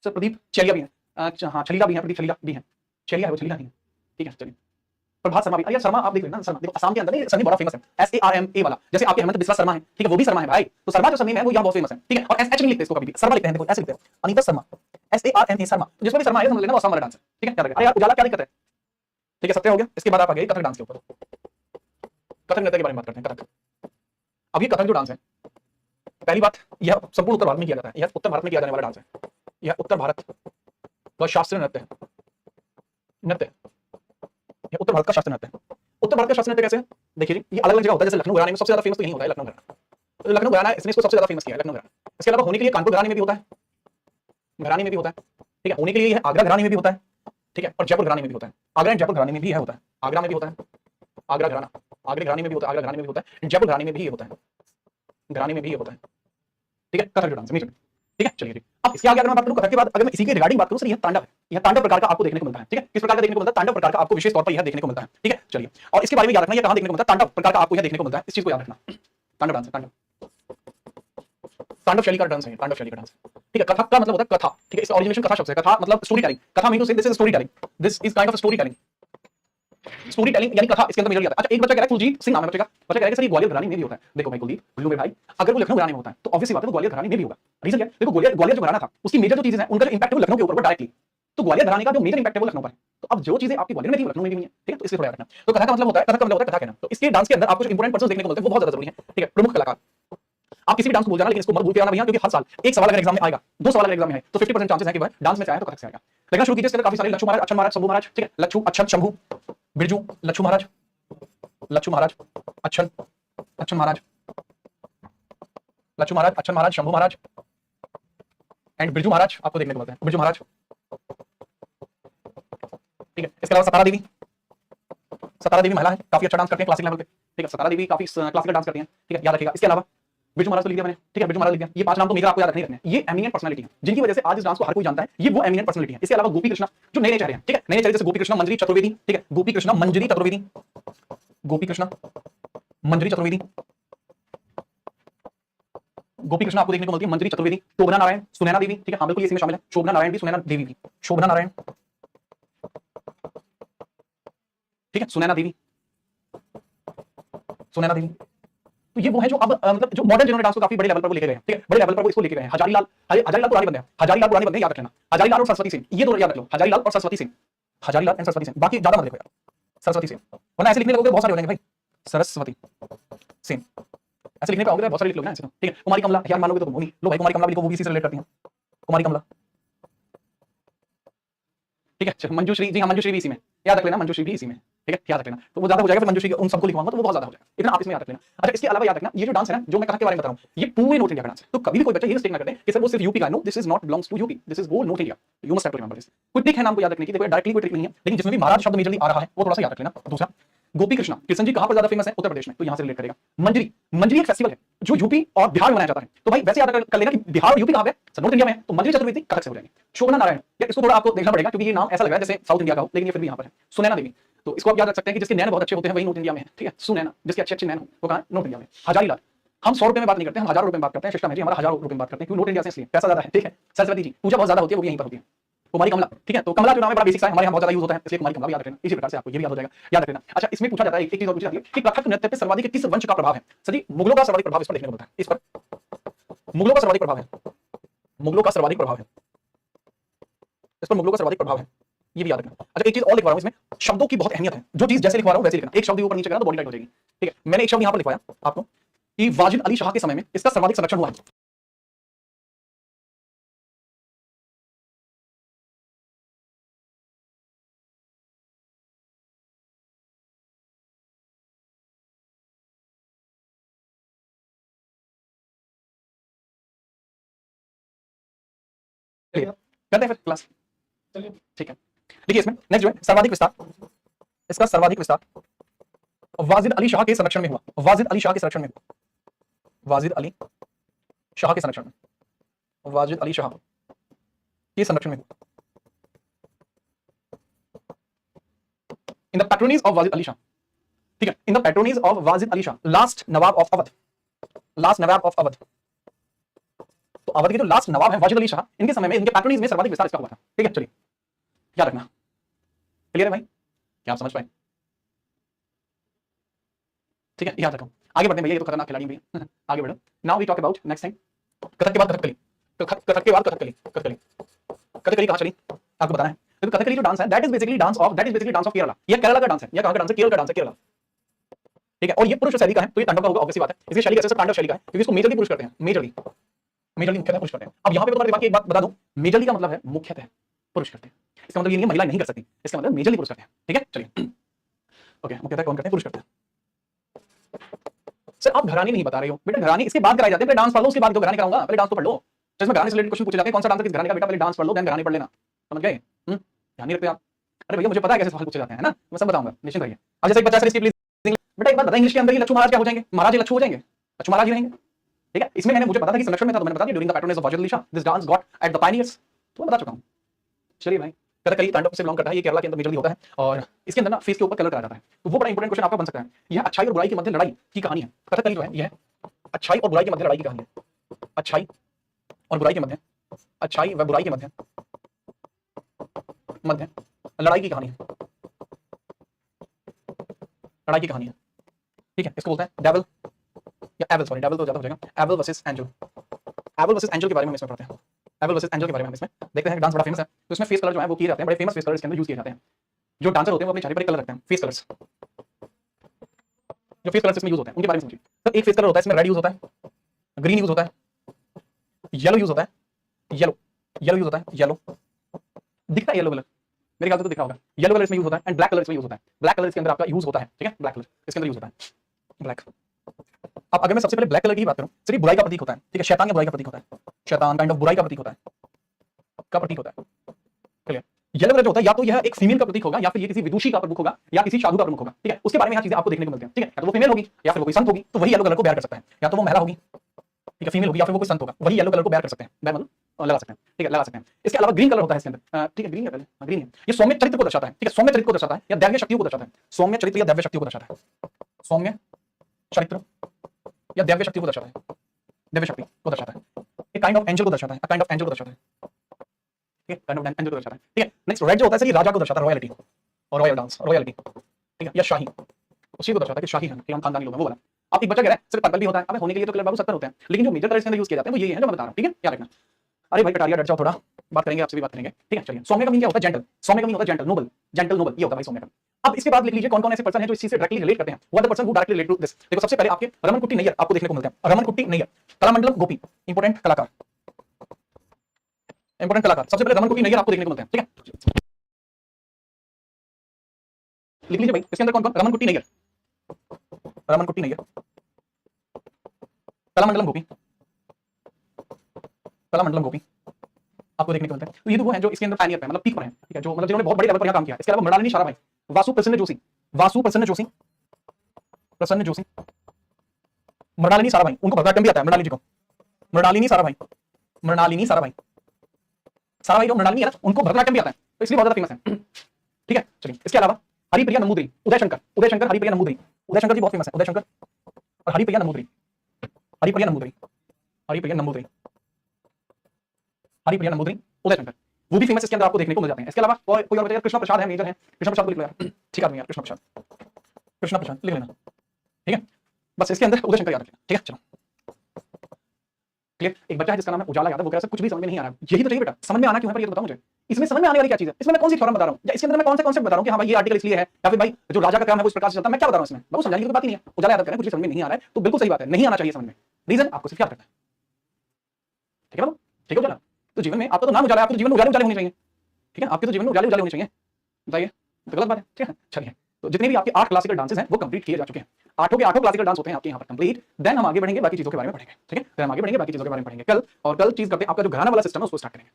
सर प्रदीप चलिया भी है, अच्छा हाँ, छलीला भी है, प्रदीप छलीला भी है, चलिया है वो, छलीला नहीं है, ठीक है, चलिए। प्रभात शर्मा भी, यार शर्मा आप देख लेना, शर्मा देखो असम के अंदर नहीं सरनेम बड़ा फेमस है, SARMA वाला, जैसे आपके हेमंत बिस्वा शर्मा है, ठीक है, वो भी शर्मा है भाई, तो शर्मा जो सरनेम है वो यहाँ बहुत फेमस है, ठीक है, और SH नहीं लिखते इसको कभी भी, शर्मा लिखते हैं, देखो ऐसे लिखते हैं, अनीता शर्मा, SARMA शर्मा, तो जिसमें भी शर्मा है समझ लेना वो असम वाला डांस है, ठीक है, याद रखिए। अरे यार उजाला क्या दिक्कत है, ठीक है, सत्य हो गया। इसके बाद आप आ गए कथक डांस के ऊपर। कथक नृत्य के बारे में बात करते हैं। कथक, अब ये कथक जो डांस है, पहली बात, यह संपूर्ण उत्तर भारत में किया जाता है। यह उत्तर भारत में किया जाने वाला डांस है। यह उत्तर भारत का शास्त्रीय नृत्य है। नृत्य, यह उत्तर भारत का शास्त्रीय नृत्य है। उत्तर भारत का शास्त्रीय नृत्य कैसे है? देखिए जी, ये अलग अलग जगह होता है। जैसे लखनऊ घराने में सबसे ज्यादा फेमस तो यही होता है, लखनऊ घराना। तो लखनऊ घराना इसने इसको सबसे ज्यादा फेमस किया है, लखनऊ घराना। इसके अलावा होने के लिए कानपुर घराने में भी होता है, घराने में भी होता है। ठीक है, होने के लिए यह आगरा घराने में भी होता है। ठीक है, और जयपुर घराने में भी होता है। आगरा एंड जयपुर घराने में भी यह होता है। आगरा में भी होता है, आगरा घराना, आगरे घराने में भी होता है, आगरा घराने में भी होता है, जयपुर घराने में भी ये होता है, घराने में भी ये होता है। ठीक है, कथक जो डांस है। ठीक है, चलिए जी। अब इसके आगे अगर मैं बात करूं कथक के बाद, अगर मैं इसी के रिगार्डिंग बात करूं सर, यह तांडव है। यह तांडव प्रकार का आपको देखने को मिलता है। ठीक है, किस प्रकार का देखने को मिलता है? तांडव प्रकार का आपको विशेष तौर पर यह देखने को मिलता है। ठीक है, चलिए। और इसके बारे में याद रखना, यह कहां देखने को मिलता है? तांडव प्रकार का आपको यह देखने को मिलता है, इस चीज को याद रखना। तांडव डांस है, तांडव, तांडव शैली का डांस है, तांडव शैली का डांस। ठीक है, कथक का मतलब होता है कथा। ठीक है, इसका ओरिजिनेशन कथा शब्द से, कथा मतलब स्टोरी टेलिंग। कथा मीन टू से this is story telling, this is kind of story telling. Story telling यानी कथा, इसके अंदर मेजर आता है। अच्छा, एक बच्चा कह रहा है कुलजीत सिंह नाम है बच्चे का, बच्चा कह रहा है कि सर ये ग्वालियर घराने में भी होता है। देखो भाई कुलदीप, बुल्लू मेरे भाई, अगर वो लखनऊ घराने में होता है तो ऑब्वियसली बात है वो ग्वालियर घराने में भी होगा। रीजन क्या है? देखो ग्वालियर जो घराना था, उसकी मेजर जो चीजें हैं उनका जो इंपैक्ट है वो लखनऊ के ऊपर डायरेक्टली। तो ग्वालियर घराने का जो मेजर इंपैक्ट है वो लखनऊ पर है। तो अब जो चीजें आपकी ग्वालियर में थी लखनऊ में भी है। ठीक है, तो इसलिए थोड़ा याद रखना। तो कथा का मतलब होता है, कथा का मतलब होता है कथा कहना। तो इसके डांस के अंदर आपको जो इंपॉर्टेंट पर्सन देखने को मिलते हैं वो बहुत ज्यादा जरूरी है। ठीक है, प्रमुख कलाकार। आप किसी भी डांस को भूल जाना, लेकिन इसको मत भूल के आना भैया, क्योंकि हर साल एक सवाल अगर एग्जाम में आएगा, दो सवाल अगर एग्जाम में आए तो 50% चांसेस है कि वह डांस में से आए तो कथक से आएगा। देखना शुरू कीजिए। इसके अंदर काफी सारे लच्छू महाराज, अच्छन महाराज, शंभू महाराज। ठीक है, लच्छू, अच्छन, शंभू, बिरजू, लच्छू महाराज, लच्छू महाराज, अच्छन, अच्छन महाराज, लच्छू महाराज, अच्छन महाराज, शंभू महाराज एंड बिरजू महाराज आपको देखने को मिलते हैं। बिरजू महाराज। ठीक है, इसके अलावा सतारा देवी, सतारा देवी महिला है, काफी अच्छा डांस करती है क्लासिक लेवल पे। ठीक है, सतारा देवी काफी क्लासिकल डांस करती हैं। ठीक है, याद रखिएगा। इसके अलावा बिरजू महाराज तो लिख दिया मैंने। ठीक है, बिरजू महाराज लिख दिया। ये 5 नाम तो मेजर आपको याद रखने हैं। ये एमिनेंट पर्सनालिटी है जिनकी वजह से आज इस डांस को हर कोई जानता है। ये वो एमिनेंट पर्सनालिटी है। इसके अलावा गोपी कृष्णा, जो नए नए चेहरे हैं। ठीक है, नए नए चेहरे जैसे गोपी कृष्णा मंजरी चतुर्वेदी। ठीक है, गोपी कृष्णा मंजरी चतुर्वेदी, गोपी कृष्णा मंजरी चतुर्वेदी, गोपी कृष्णा आपको देखने को मिलती है मंजरी चतुर्वेदी। शोभना नारायण, सुनैना देवी। ठीक है, हाँ बिल्कुल ये इसमें शामिल है। शोभना नारायण भी, सुनैना देवी भी। शोभना नारायण, ठीक है, सुनैना देवी, सुनैना देवी। तो ये वो है जो अब मतलब जो मॉडर्न जिन्होंने डांस को काफी बड़े लेवल पर वो लेके गए हैं। ठीक है, बड़े लेवल पर वो इसको लेके गए हैं। हजारी लाल, हजारी लाल पुराने बंदे हैं। हजारी लाल पुराने बंदे याद रखना। हजारी लाल और सरस्वती सिंह, ये दो याद रख लो। हजारी लाल और सरस्वती सिंह, हजारी लाल एंड सरस्वती सिंह। बाकी ज्यादा मत देखो यार, सरस्वती सिंह, वरना ऐसे लिखने लगोगे बहुत सारे हो जाएंगे भाई। सरस्वती सिंह ऐसे लिखने पे आओगे बहुत सारे लिख लोगे ना ऐसे तो। ठीक है, कुमारी कमला यार मानोगे तो तुम नहीं। लो भाई कुमारी कमला भी लिखो, वो भी इसी से रिलेट करती हैं। कुमारी कमला। ठीक है, मंजूश्री जी, हाँ मंजूश्री भी इसी में, याद रख लेना मंजूश्री भी इसी में। ठीक है, याद रख लेना। तो वो ज्यादा हो जाएगा, फिर मंजूश्री उन सबको लिखवाऊंगा तो वो बहुत ज्यादा हो जाएगा। इतना आप इसमें याद रख लेना। अच्छा, इसके अलावा याद रखना ये जो डांस है ना, जो मैं कहा के बारे में बता रहा हूँ, ये पूरे नॉर्थ इंडिया का डांस है। तो कभी भी कोई बच्चा ये मिस्टेक ना करे कि सर वो सिर्फ यूपी का। No, this is not belongs to UP, this is whole North India. You must have to remember this. कोई ट्रिक है नाम को याद रखने की, देखो डायरेक्टली कोई ट्रिक नहीं है, लेकिन जिसमें भी महाराज शब्द मेजरली आ रहा है वो थोड़ा सा याद रख लेना। दूसरा, गोपी कृष्णा, कृष्ण जी कहां पर ज्यादा फेमस है? उत्तर प्रदेश में, तो यहां से रिलेट करेगा। मंजरी, मंजरी एक फेस्टिवल है जो यूपी और बिहार में मनाया जाता है। तो भाई वैसे याद कर लेना कि बिहार और यूपी कहां पे है? सर नॉर्थ इंडिया में है, तो मंजरी चतुर्वेदी कथक से हो जाएंगे। शोभना नारायण, यार इसको थोड़ा आपको देखना पड़ेगा क्योंकि ये नाम ऐसा लग रहा है जैसे साउथ इंडिया का हो, लेकिन ये फिर भी यहां पर है। सुनैना देवी, तो इसको आप याद रख सकते हैं कि जिसके नैन बहुत अच्छे होते हैं वही नॉर्थ इंडिया में है। ठीक है, सुनैना, जिसके अच्छे अच्छे नैन हो वो कहां है? नॉर्थ इंडिया में। हजारी लाल, हम 100 रुपए में बात नहीं करते, हम हजारों रुपए में बात करते हैं। सिस्टम है जी हमारा, हजारों रुपए में बात करते हैं क्योंकि नॉर्थ इंडिया से इसलिए पैसा ज्यादा है। ठीक है, सरस्वती जी पूजा बहुत ज्यादा होती है, वो भी यहीं पर होती है। कुमारी कमला, ठीक है, तो कमला जो नाम है बड़ा बेसिक सा है, हमारे यहाँ बहुत ज्यादा यूज होता है, इसलिए कुमारी कमला भी याद रखना। इसी प्रकार से आपको ये भी याद हो जाएगा, याद रखना। अच्छा, इसमें पूछा जाता है एक चीज और पूछी जाती है कि कथक नृत्य पे सर्वाधिक किस वंश का प्रभाव है? सर जी मुगलों का सर्वाधिक प्रभाव इस पर देखने को मिलता है। इस पर मुगलों का सर्वाधिक प्रभाव है, मुगलों का सर्वाधिक प्रभाव है, इस पर मुगलों का सर्वाधिक प्रभाव है, ये भी याद रखना। अच्छा, एक चीज और लिखवा रहा हूं, इसमें शब्दों की बहुत अहमियत है। जो चीज जैसे लिखवा रहा हूं वैसे लिखना, एक शब्द ऊपर नीचे करना तो बॉडी टाइट हो जाएगी। ठीक है, मैंने एक शब्द यहां पर लिखवाया आपको कि वाजिद अली शाह के समय में इसका सर्वाधिक संरक्षण हुआ है। करते हैं फिर क्लास, चलिए ठीक है। देखिए इसमें नेक्स्ट जो है सर्वाधिक विस्तार, इसका सर्वाधिक विस्तार वाजिद अली शाह के संरक्षण में हुआ। वाजिद अली शाह के संरक्षण में हुआ, वाजिद अली शाह के संरक्षण में, वाजिद अली शाह के संरक्षण में हुआ। In the patronage of Wajid Ali Shah, ठीक है, in the patronage of Wajid Ali Shah, last nawab of Awadh, last nawab of Awadh. तो अवध के जो लास्ट नवाब है वाजिद अली शाह, इनके समय में इनके पैट्रोनीज में सर्वाधिक विस्तार इसका हुआ था। ठीक है, चलिए याद रखना। क्लियर है भाई, क्या आप समझ पाए? ठीक है, याद रखो। आगे बढ़ते हैं भैया, ये तो खतरनाक खिलाड़ी भी है। आगे बढ़ो। Now we talk about next thing, Kathak के बाद कथकली। तो कथक के बाद कथकली, कथकली कथकली कहां चली आपको बताना है। क्योंकि कथकली जो डांस है that is basically dance of Kerala. ये केरला का डांस है, ये कहां का डांस है? केरल का डांस है, केरला। ठीक है, और ये पुरुष शैली का है, तो ये तांडव का होगा, ऑब्वियस सी बात है। इसकी शैली कैसे? तांडव शैली का है, क्योंकि इसको मेजरली पुरुष करते हैं, मेजरली मुख्यतः पुरुष करते हैं। अब यहाँ पे तुम्हारे दिमाग की एक बात बता दूं, मेजरली का मतलब है मुख्यतः पुरुष करते हैं। इसका मतलब ये नहीं है महिला नहीं कर सकती, इसका मतलब मेजरली पुरुष करते हैं। ठीक है, चलिए ओके, मुख्यतः कौन करते हैं? पुरुष करते हैं। सर आप घरानी नहीं बता रहे हो बेटा, घरानी इसके बाद कराए जाते हैं, पहले डांस पढ़ लो, उसके बाद जो घरानी कराऊंगा, पहले डांस तो पढ़ लो। तो इसमें घरानी से रिलेटेड क्वेश्चन पूछे जाते हैं, कौन सा डांस है किस घराने का? बेटा पहले डांस पढ़ लो, देन घरानी पढ़ लेना, समझ गए? ध्यान नहीं रखते आप। अरे भैया मुझे पता है कैसे सवाल पूछे जाते हैं ना, मैं सब बताऊंगा, निश्चिंत रहिए। अब जैसे एक बच्चा प्लीज बेटा एक बात बता, इंग्लिश के अंदर ही लक्ष्मण महाराज क्या हो जाएंगे? महाराज लक्ष्मण हो जाएंगे, लक्ष्मण महाराज ही रहेंगे। ठीक है, इसमें मैंने मुझे पता था कि संरक्षण में था, तो मैंने बता दिया during the patronage of Wajid Ali Shah this dance got at the pioneers, तो मैं बता चुका हूं। चलिए भाई, कथकली तांडव से बिलोंग करता है, ये केरला के अंदर मेजरली होता है, और इसके अंदर ना फेस के ऊपर कलर कराया जाता है, तो वो बड़ा इंपॉर्टेंट क्वेश्चन आपका बन सकता है। यह अच्छाई और बुराई के मध्य लड़ाई की कहानी है। कथकली जो है यह अच्छाई और बुराई के मध्य लड़ाई की कहानी है। अच्छाई और बुराई के मध्य, अच्छाई व बुराई के मध्य लड़ाई की कहानी है, लड़ाई की कहानी है। ठीक है, इसको बोलते हैं डेविल या एविल, सॉरी डेविल तो ज्यादा हो जाएगा, evil versus angel. Evil versus angel के बारे में हम इसमें पढ़ते हैं, एविल वर्सेस एंजल के बारे में हम इसमें देखते हैं। डांस बड़ा फेमस है, तो इसमें फेस कलर जो है वो किए जाते हैं, बड़े फेमस फेस कलर इसके अंदर यूज किए जाते हैं। जो डांसर होते हैं वो अपने चेहरे पर कलर रखते हैं, फेस कलर्स, जो फेस कलर्स इसमें यूज होते हैं उनके बारे में समझिए। तो एक फेस कलर होता है, इसमें रेड यूज होता है, ग्रीन यूज होता है, येलो यूज होता है, येलो यूज होता है, येलो दिखता है, येलो कलर मेरे ख्याल से तो दिखा होगा, येलो कलर इसमें यूज होता है, एंड ब्लैक कलर इसमें यूज होता है। ब्लैक कलर इसके अंदर आपका यूज होता है, ठीक है, ब्लैक कलर इसके अंदर यूज होता है, ब्लैक। अब अगर मैं सबसे पहले ब्लैक कलर की बात करूं, सिर्फ बुराई का प्रतीक होता है, ठीक है, शैतान या बुराई का प्रतीक होता है, शैतान काइंड ऑफ बुराई का प्रतीक होता है, प्रतीक होता है। क्लियर? येलो कलर जो होता है या तो यह एक फीमेल का प्रतीक होगा, या फिर ये किसी विदुषी का प्रमुख होगा, या किसी साधु का प्रमुख होगा। ठीक है, उसके बारे में यहां चीजें आपको देखने को मिलती हैं। ठीक है, या तो वो फीमेल होगी या फिर वो कोई संत होगी, तो वही येलो कलर को बेयर कर सकता है, या तो वो महिला होगी, ठीक है, फीमेल होगी, या फिर वो कोई संत होगा, वही येलो कलर को बेयर कर सकते हैं, बेयर मतलब लगा सकते हैं। ठीक है, लगा सकते हैं। इसके अलावा ग्रीन कलर होता है इसके अंदर, ठीक है, ग्रीन है पहले, ग्रीन है, ये सौम्य चरित्र को दर्शाता है। ठीक है, सौम्य चरित्र को दर्शाता है या दैवीय शक्तियों को दर्शाता है, सौम्य चरित्र या दैवीय शक्तियों को दर्शाता है, सौम्य चरित्र या दैवीय शक्ति को दर्शाता है, दैवीय शक्ति को दर्शाता है, एक काइंड ऑफ एंजल को दर्शाता है, काइंड ऑफ एंजल को दर्शाता है, ठीक है, काइंड ऑफ एंजल को दर्शाता है। ठीक है, नेक्स्ट रेड जो होता है सर, ये राजा को दर्शाता है, रॉयल्टी और रॉयल डांस, रॉयल्टी, ठीक है, या शाही, उसी को दर्शाता है कि शाही है, कि हम खानदानी लोग हैं, वो वाला। अब एक बच्चा कह रहा है सिर्फ पर्पल भी होता है, अब होने के लिए तो कलर बाबू 70 होते हैं, लेकिन जो मेजर कलर इसके अंदर यूज किए जाते हैं वो ये है जो मैं बता रहा हूं। ठीक है, क्या रखना। अरे भाई कटारिया डट जाओ, थोड़ा बात करेंगे, आपसे भी बात करेंगे। ठीक है, चलिए, सौम्य का मीन क्या होता है? जेंटल, सौम्य का मीन होता है जेंटल, नोबल, जेंटल नोबल, ये होता है भाई सौम्य का। अब इसके बाद लिख लीजिए कौन कौन ऐसे पर्सन है जो इस चीज से डायरेक्टली रिलेट करते हैं, वो the person who directly relate to this. देखो सबसे पहले आपके रमन कुट्टी नैयर आपको देखने को मिलते हैं, रमन कुट्टी नैयर, कलामंडलम गोपी, इंपॉर्टेंट कलाकार, इंपॉर्टेंट कलाकार, सबसे पहले रमन कुट्टी नैयर आपको देखने को मिलते हैं। ठीक है, लिख लीजिए भाई इसके अंदर कौन कौन, रमन कुट्टी नैयर, रमन कुट्टी नैयर, कलामंडलम गोपी, कलामंडलम गोपी आपको देखने को मिलता है। तो ये तो वो है जो इसके अंदर पायनियर पे मतलब पीक पर है। ठीक है, जो मतलब जिन्होंने बहुत बड़े लेवल पर काम किया। इसके अलावा मृणालिनी साराभाई, वासु प्रसन्न जोशी, वासु प्रसन्न जोशी, प्रसन्न जोशी, मृणालिनी साराभाई, उनको भरतनाट्यम भी आता है, मृणालिनी जी को, मृणालिनी साराभाई, मृणालिनी साराभाई, साराभाई जो मृणालिनी है ना, उनको भरतनाट्यम भी आता है, तो इसलिए बहुत ज्यादा फेमस है। ठीक है, चलिए, इसके अलावा हरिप्रिया नंबूदरी, उदय शंकर, हरिप्रिया नंबूदरी, उदय शंकर जी बहुत फेमस है, उदय शंकर और हरिप्रिया नंबूदरी, हरिप्रिया नंबूदरी, हरिप्रिया नंबूदरी, हरिप्रिया नंबूदरी, उदय शंकर, वो भी फेमस इसके अंदर आपको देखने को मिल जाते हैं। इसके अलावा कोई और बताइए, कृष्ण प्रसाद है, मेजर है, कृष्ण प्रसाद को लिख लो यार, ठीक आदमी यार, कृष्ण प्रसाद, कृष्ण प्रसाद लिख लेना। ठीक है, बस इसके अंदर उदय शंकर याद रखना। ठीक है, चलो क्लियर। एक बच्चा है जिसका नाम है उजाला यादव, वो कह रहा है कुछ भी समझ में नहीं आ रहा है, यही तो चाहिए बेटा, समझ में आना क्यों है पर ये तो बताओ मुझे, इसमें समझ में आने वाली क्या चीज है, इसमें मैं कौन सी थ्योरम बता रहा हूं, या इसके अंदर मैं कौन से कॉन्सेप्ट बता रहा हूं कि हां भाई ये आर्टिकल इसलिए है, या फिर भाई जो राजा का काम है वो इस प्रकार से चलता है, मैं क्या बता रहा हूं इसमें, बहुत समझाने की तो बात ही नहीं है। उजाला यादव कह रहे हैं कुछ भी समझ में नहीं आ रहा है, तो बिल्कुल सही बात है, नहीं आना चाहिए समझ में, रीजन आपको सिर्फ याद रखना है। ठीक है बाबू, ठीक है उजाला, तो जीवन में आपका तो नाम उजाला है, आपके जीवन में उजाले उजाले होने चाहिए। ठीक है, आपके तो जीवन में उजाले उजाले होने चाहिए, बताइए तो गलत बात है। ठीक है, चलिए, तो जितने भी आपके 8 क्लासिकल डांसेस हैं वो कंप्लीट किए जा चुके हैं, आठों के आठों क्लासिकल डांस होते हैं आपके यहाँ पर कंप्लीट। देन हम आगे बढ़ेंगे, बाकी चीजों के बारे में पढ़ेंगे। ठीक है, फिर हम आगे बढ़ेंगे, बाकी चीजों के बारे में पढ़ेंगे कल, और कल चीज करते हैं आपका जो घराना वाला सिस्टम है उसको स्टार्ट करेंगे।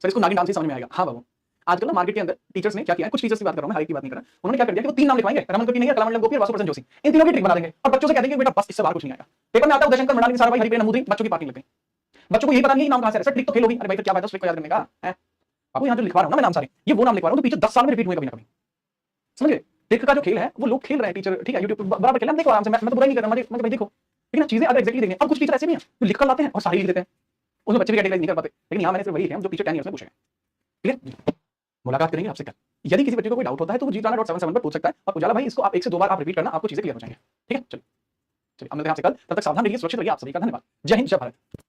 सर इसको नागिन डांस ही समझ में आएगा। हाँ बाबू, आजकल ना मार्केट के अंदर टीचर्स ने क्या किया है, कुछ टीचर्स की बात कर रहा हूं मैं, हाई की बात नहीं कर रहा, उन्होंने क्या कर दिया कि वो 3 नाम लिखवाएंगे, रमन कुट्टी नैयर, कलामंडलम गोपी और वासु प्रसन्न जोशी, इन तीनों की ट्रिक बना देंगे और बच्चों से कह देंगे बेटा बस इससे बाहर कुछ नहीं आएगा। पेपर में आता है उदय शंकर, मृणालिनी साराभाई, हरिप्रिया नंबूदरी, बच्चों की पार्किंग लग गई, बच्चों को यही पता नहीं नाम कहां से है। सर ट्रिक तो फेल होगी। अरे भाई तो क्या बात है ट्रिक को याद करने का है बाबू, यहाँ जो लिखवा रहा हूं ना मैं नाम सारे, ये वो नाम लिखवा रहा हूं तो पीछे 10 साल में रिपीट हुए कभी ना कभी, समझे। ट्रिक का जो खेल है वो लोग खेल रहे हैं टीचर, ठीक है, यूट्यूब बराबर खेल, देखो आराम से, मैं तो बुराई नहीं कर रहा, मतलब भाई देखो, लेकिन ना चीजें अगर एक्जेक्टली देंगे। अब कुछ टीचर ऐसे भी हैं जो लिख कर लाते हैं और सारी लिख देते हैं, उसमें बच्चे भी कैटेगराइज नहीं कर पाते, लेकिन यहाँ मैंने सिर्फ वही लिखे हैं जो टीचर 10 ईयर्स में पूछे। क्लियर, मुलाकात करेंगे आपसे कल। यदि किसी बच्चे को कोई डाउट होता है तो वो जीताना.77 पर पूछ सकता है, और उजाला भाई इसको आप 1 से 2 बार आप रिपीट करना, आपको चीजें क्लियर हो जाएंगे। ठीक है, चलिए अब मिलते हैं आपसे कल, तब तक सावधान रहिए, सुरक्षित रहिए, आप सभी का धन्यवाद। जय हिंद, जय भारत।